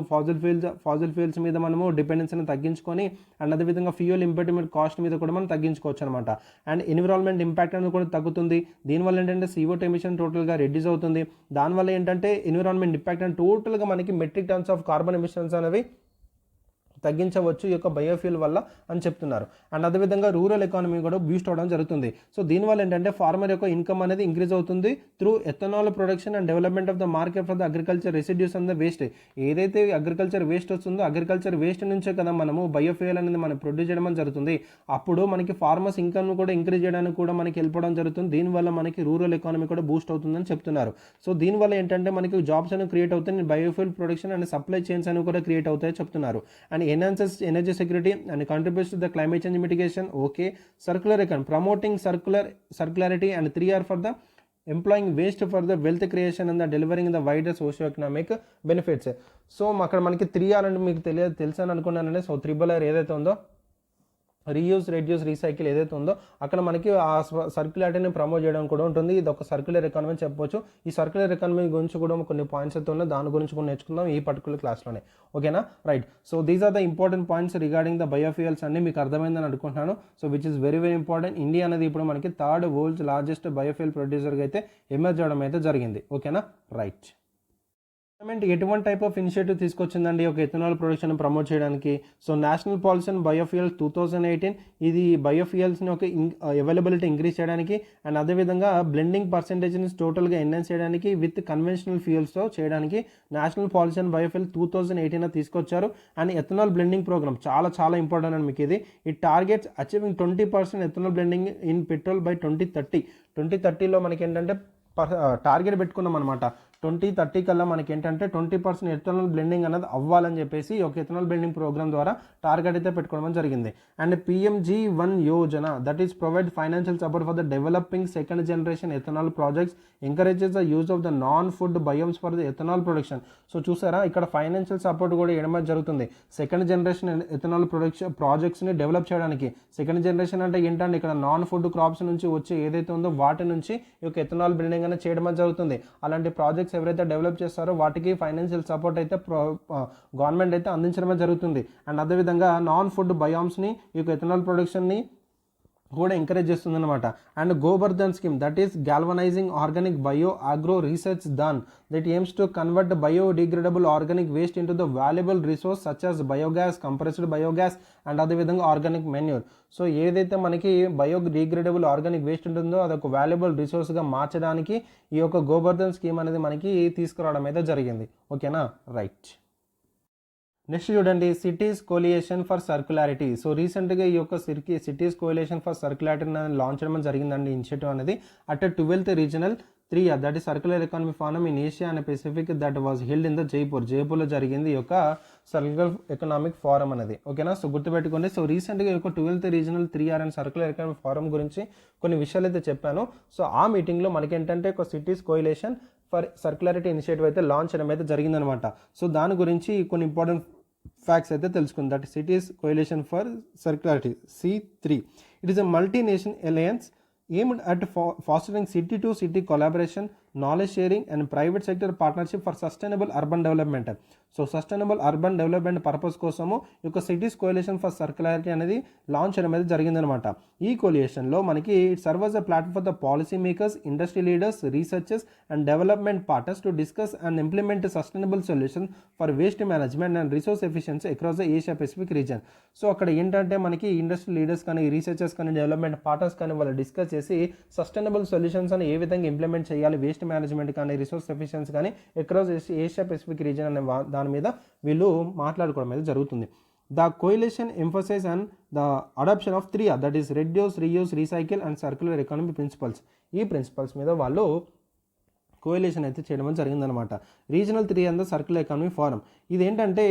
ఫాజిల్ ఫ్యూయల్స్ మీద మనము డిపెండెన్సీని తగ్గించుకొని అండ్ అదేవిధంగా ఫ్యూయల్ ఇంపోర్ట్ కాస్ట్ మీద కూడా మనం తగ్గించుకోవచ్చు అనమాట. అండ్ ఎన్విరాన్మెంట్ ఇంపాక్ట్ అనేది కూడా తగ్గుతుంది. దీనివల్ల ఏంటంటే CO2 ఎమిషన్ టోటల్గా రెడ్యూస్ అవుతుంది. దానివల్ల ఏంటంటే ఎన్విరాన్మెంట్ ఇంపాక్ట్ అండ్ టోటల్గా మనకి metric tons of carbon emissions అనేవి తగ్గించవచ్చు ఈ యొక్క బయోఫ్యూయల్ వల్ల అని చెప్తున్నారు. అండ్ అదేవిధంగా రూరల్ ఎకానమీ కూడా బూస్ట్ అవడం జరుగుతుంది. సో దీనివల్ల ఏంటంటే ఫార్మర్ యొక్క ఇన్కమ్ అనేది ఇంక్రీజ్ అవుతుంది through ethanol production and development of the market for the agriculture residues and the waste. ఏదైతే అగ్రికల్చర్ వేస్ట్ వస్తుందో అగ్రికల్చర్ వేస్ట్ నుంచే కదా మనము బయోఫ్యూయల్ అనేది మనం ప్రొడ్యూస్ చేయడం జరుగుతుంది. అప్పుడు మనకి ఫార్మర్స్ ఇన్కమ్ కూడా ఇంక్రీజ్ చేయడానికి కూడా మనకి హెల్ప్ అవడం జరుగుతుంది. దీనివల్ల మనకి రూరల్ ఎకానమీ కూడా బూస్ట్ అవుతుందని చెప్తున్నారు. సో దీనివల్ల ఏంటంటే మనకి జాబ్స్ అనేవి క్రియేట్ అవుతాయి. Biofuel production and supply chains అనేవి కూడా క్రియేట్ అవుతాయి చెప్తున్నారు. And enhances energy security and contributes to the climate change mitigation. Okay. Circular economy, promoting circularity, and 3R for the employing waste for the wealth creation and the delivering the wider socio-economic benefits. So అక్కడ మనకి 3R అంటే మీకు తెలుసు అని అనుకున్నానండి. So 3R ఏదైతే ఉందో reuse, reduce, recycle ఏదైతే ఉందో అక్కడ మనకి ఆ సర్క్యులారిటీని ప్రమోట్ చేయడం కూడా ఉంటుంది. ఇది ఒక సర్క్యులర్ ఎకానమీ చెప్పవచ్చు. ఈ సర్క్యులర్ ఎకానమీ గురించి కూడా కొన్ని పాయింట్స్ అయితే ఉన్నాయి. దాని గురించి కూడా నేర్చుకుందాం ఈ పర్టికులర్ క్లాస్లోనే. ఓకేనా. Right. So these are the important points regarding the biofuels అన్ని మీకు అర్థమైందని అనుకుంటున్నాను. So which is very important. India అనేది ఇప్పుడు మనకి థర్డ్ వరల్డ్స్ లార్జెస్ట్ బయోఫ్యూయల్ ప్రొడ్యూసర్గా అయితే ఎమర్జ్ అవడం అయితే జరిగింది. ఓకేనా. రైట్. గవర్నమెంట్ ఎటువంటి టైప్ ఆఫ్ ఇనిషియేటివ్ తీసుకొచ్చిందండి ఒక ఎథనాల్ ప్రొడక్షన్ ప్రమోట్ చేయడానికి? So national policy on biofuels 2018 ఇది బయోఫ్యూయల్స్ని ఒక అవైలబిలిటీ ఇంక్రీజ్ చేయడానికి అండ్ అదేవిధంగా బ్లెండింగ్ పర్సెంటేజ్ని టోటల్గా ఎన్హాన్స్ చేయడానికి విత్ కన్వెన్షనల్ ఫ్యూయల్స్తో చేయడానికి నేషనల్ పాలసీ ఆన్ బయోఫ్యూయల్ 2018 తీసుకొచ్చారు. అండ్ ఎథనాల్ బ్లెండింగ్ ప్రోగ్రామ్ చాలా చాలా ఇంపార్టెంట్ అండి మీకు ఇది. It targets achieving 20% ethanol blending in petrol by 2030లో మనకి ఏంటంటే టార్గెట్ పెట్టుకున్నాం అనమాట. 2030 కల్లా మనకి ఏంటంటే 20% ఎథనాల్ బ్లెండింగ్ అనేది అవ్వాలని చెప్పేసి ఒక ఎథనాల్ బ్లెండింగ్ ప్రోగ్రామ్ ద్వారా టార్గెట్ అయితే పెట్టుకోవడం జరిగింది. And PMG1 Yojana that is provide financial support for the developing second generation ethanol projects, encourages the use of the non food biomass for the ethanol production. So చూసారా ఇక్కడ financial support కూడా ఇవ్వడం జరుగుతుంది second generation ethanol production ప్రాజెక్ట్స్ని develop చేయడానికి. Second generation అంటే ఏంటంటే ఇక్కడ నాన్ ఫుడ్ క్రాప్స్ నుంచి వచ్చే ఏదైతే ఉందో వాటి నుంచి ఈ యొక్క ఎథనాల్ బ్లెండింగ్ అనేది చేయడం జరుగుతుంది. అలాంటి ప్రాజెక్ట్స్ ఎవరైతే డెవలప్ చేస్తారో వాటికి ఫైనాన్షియల్ సపోర్ట్ అయితే గవర్నమెంట్ అయితే అందించడమే జరుగుతుంది. అండ్ అదేవిధంగా నాన్ ఫుడ్ బయోమ్స్ని ఈ యొక్క ఎథనాల్ ప్రొడక్షన్ని కూడా ఎంకరేజ్ చేస్తుంది అనమాట. And Gobardhan scheme that is galvanising organic bio agro research than that AIIMS to convert biodegradable organic waste into the valuable resource such as biogas, compressed biogas and అదేవిధంగా organic manure. So ఏదైతే మనకి biodegradable organic waste ఉంటుందో అదొక valuable రిసోర్స్గా మార్చడానికి ఈ యొక్క Gobardhan scheme అనేది మనకి తీసుకురావడం అయితే జరిగింది. ఓకేనా, రైట్. నెక్స్ట్ చూడండి సిటీస్ కోలియేషన్ ఫర్ సర్క్యులారిటీ. సో రీసెంట్గా ఈ యొక్క సిటీస్ కోలియేషన్ ఫర్ సర్క్యులారిటీ లాంచ్ చేయడం జరిగిందండి ఇనిషియేటివ్ అనేది అట్ 12th రీజనల్ 3 దట్ ఈ circular economy forum in Asia and Pacific that was held in the జైపూర్లో జరిగింది ఈ యొక్క సర్క్యులర్ ఎకనామిక్ ఫోరం అనేది. ఓకేనా, సో గుర్తుపెట్టుకోండి. సో రీసెంట్గా ఈ యొక్క 12th regional 3R and circular economic forum గురించి కొన్ని విషయాలు అయితే చెప్పాను. సో ఆ మీటింగ్లో మనకి ఏంటంటే ఒక సిటీస్ కోయిలేషన్ ఫర్ సర్క్యులారిటీ ఇనిషియేటివ్ అయితే లాంచ్ చేయడం అయితే జరిగిందనమాట. సో దాని గురించి కొన్ని ఇంపార్టెంట్ ఫ్యాక్ట్స్ అయితే తెలుసుకుంది. That cities coalition for circularity C3. It is a multinational alliance aimed at fostering city-to-city collaboration, knowledge sharing and private sector partnership for sustainable urban development. So sustainable urban development purpose కోసము ఈ యొక్క cities కోలియేషన్ for సర్క్యులారిటీ అనేది launch చేయడం అనేది జరిగిందనమాట. ఈ కోలియేషన్లో మనకి it serve as a platform for the policy makers, industry leaders, researchers and development partners to discuss and implement sustainable solutions for waste management and resource efficiency across the Asia Pacific region. So అక్కడ ఏంటంటే మనకి industry leaders కానీ, researchers కానీ, development partners కానీ వాళ్ళు discuss చేసి sustainable solutions అని ఏ విధంగా ఇంప్లిమెంట్ చేయాలి, వేస్ట్ మేనేజ్మెంట్ కానీ, రిసోర్స్ ఎఫిషియన్సీ కానీ అక్రాస్ ఏషియా పెసిఫిక్ రీజన్ అనే దాని మీద వీళ్ళు మాట్లాడుకోవడం అయితే జరుగుతుంది. The coalition emphasise and the adoption of 3R that is reduce, reuse, recycle and circular economy principles. ఈ ప్రిన్సిపల్స్ మీద వాళ్ళు కోయిలేషన్ అయితే చేయడం జరిగిందనమాట. Regional 3 and the circular economy forum ఇదేంటంటే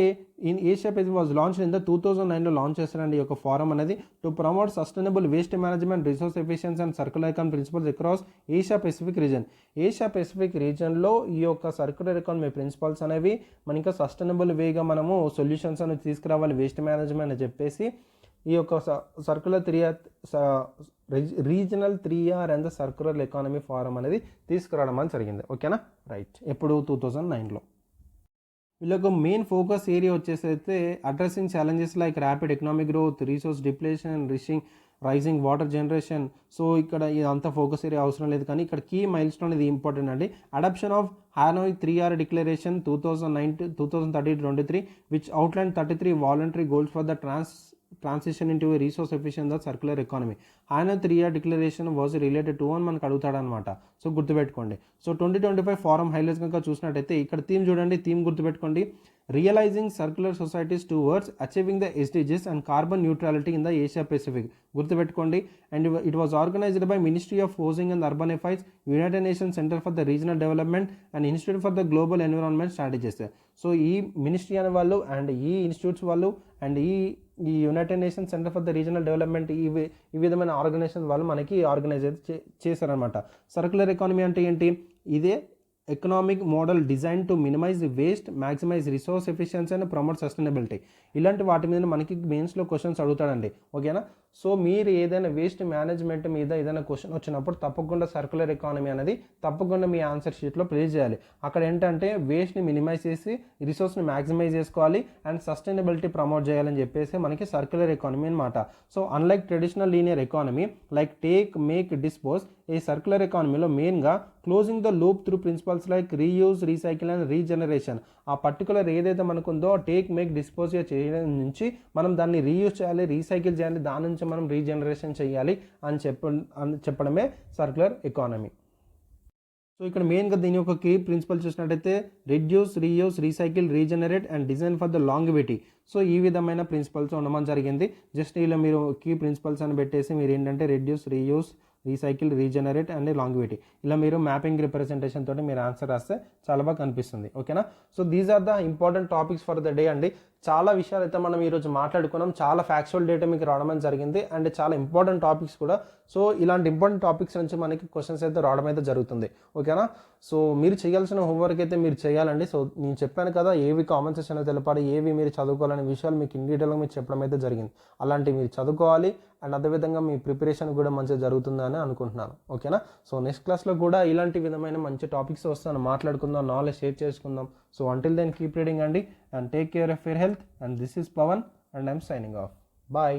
in Asia Pacific was launch in the 2009లో launch చేస్తారండి ఈ యొక్క ఫోరం అనేది to promote sustainable waste management, resource efficiency and circular economy principles across Asia Pacific region. Asia Pacific రీజన్లో ఈ యొక్క circular economy principles అనేవి మనకి సస్టైనబుల్ వేగా మనము సొల్యూషన్స్ అనేది తీసుకురావాలి వేస్ట్ మేనేజ్మెంట్ అని చెప్పేసి ఈ యొక్క circular 3R regional 3R and the circular economy forum అనేది తీసుకురావడం అని జరిగింది. ఓకేనా, రైట్. ఎప్పుడు 2009లో వీళ్ళకు మెయిన్ ఫోకస్ ఏరియా వచ్చేసైతే addressing challenges like rapid economic growth, resource depletion, rising water generation. So ఇక్కడ ఇదంతా ఫోకస్ ఏరియా అవసరం లేదు, కానీ ఇక్కడ కీ మైల్ స్టోన్ ఇది ఇంపార్టెంట్ అండి. Adoption of Hanoi 3R declaration 2009-2023 which outline 33 voluntary goals for the transition into resource efficient the circular economy. Hanoi 3R declaration was related to అని మనకు అడుగుతాడనమాట. సో గుర్తుపెట్టుకోండి. సో 2025 ఫారం హైలైట్స్ కనుక చూసినట్టయితే ఇక్కడ theme చూడండి, థీమ్ గుర్తుపెట్టుకోండి. Realising circular societies towards achieving the SDGs and carbon neutrality in the Asia Pacific. గుర్తుపెట్టుకోండి. And it was organised by ministry of Housing and Urban Affairs, United Nations Centre for the Regional Development and Institute for the Global Environment Strategies. So ఈ ministry అనే వాళ్ళు and ఈ institutes వాళ్ళు and ఈ United Nations Centre for the Regional development ఈ విధమైన organisation వాళ్ళు మనకి ఆర్గనైజ్ చేశారనమాట. సర్క్యులర్ ఎకానమీ అంటే ఏంటి? ఇదే economic model design to minimize waste, maximize resource efficiency and promote sustainability. ఇలాంటి వాటి మీద మనకి మెయిన్స్లో క్వశ్చన్స్ అడుగుతాడండి. ఓకేనా. సో మీరు ఏదైనా వేస్ట్ మేనేజ్మెంట్ మీద ఏదైనా క్వశ్చన్ వచ్చినప్పుడు తప్పకుండా సర్క్యులర్ ఎకానమీ అనేది తప్పకుండా మీ ఆన్సర్ షీట్లో ప్లేస్ చేయాలి. అక్కడ ఏంటంటే వేస్ట్ని మినిమైజ్ చేసి రిసోర్స్ని మ్యాక్సిమైజ్ చేసుకోవాలి అండ్ సస్టైనబిలిటీ ప్రమోట్ చేయాలని చెప్పేసి మనకి సర్క్యులర్ ఎకానమీ అనమాట. So unlike traditional linear economy like take, make, dispose, ఈ సర్క్యులర్ ఎకానమీలో మెయిన్గా closing the loop through principles like reuse, recycle and regeneration. ఆ పర్టికులర్ ఏదైతే మనకు ఉందో టేక్, మేక్, డిస్పోజ్ చేయడం నుంచి మనం దాన్ని రీయూజ్ చేయాలి, రీసైకిల్ చేయాలి, దాని నుంచి మనం రీజనరేషన్ చేయాలి అని చెప్పడమే సర్క్యులర్ ఎకానమీ. సో ఇక్కడ మెయిన్గా దీని యొక్క కీ ప్రిన్సిపల్ చూసినట్టయితే reduce, reuse, recycle, regenerate and design for the longevity. So ఈ విధమైన ప్రిన్సిపల్స్ ఉండడం జరిగింది. జస్ట్ ఇలా మీరు కీ ప్రిన్సిపల్స్ అని పెట్టేసి మీరు ఏంటంటే reduce, reuse, recycle, regenerate and longevity ఇలా మీరు మ్యాపింగ్ రిప్రజెంటేషన్ తోటి మీరు ఆన్సర్ రాస్తే చాలా బాగా కనిపిస్తుంది. ఓకేనా. So these are the important topics for the day అండి. చాలా విషయాలు అయితే మనం ఈరోజు మాట్లాడుకున్నాం. చాలా ఫ్యాక్చువల్ డేటా మీకు రావడం జరిగింది అండ్ చాలా ఇంపార్టెంట్ టాపిక్స్ కూడా. సో ఇలాంటి ఇంపార్టెంట్ టాపిక్స్ నుంచి మనకి క్వశ్చన్స్ అయితే రావడం అయితే జరుగుతుంది. ఓకేనా. సో మీరు చేయాల్సిన హోంవర్క్ అయితే మీరు చేయాలండి. సో నేను చెప్పాను కదా ఏవి కామెంట్ సెక్షన్లో తెలపాలి, ఏవి మీరు చదువుకోవాలనే విషయాలు మీకు ఇన్ డీటెయిల్గా మీరు చెప్పడం అయితే జరిగింది. అలాంటివి మీరు చదువుకోవాలి అండ్ అదేవిధంగా మీ ప్రిపరేషన్ కూడా మంచిగా జరుగుతుందని అనుకుంటున్నాను. ఓకేనా. సో నెక్స్ట్ క్లాస్లో కూడా ఇలాంటి విధమైన మంచి టాపిక్స్ వస్తాను, మాట్లాడుకుందాం, నాలెడ్జ్ షేర్ చేసుకుందాం. So until then keep reading అండి and take care of your health and this is Pawan and I'm signing off. Bye.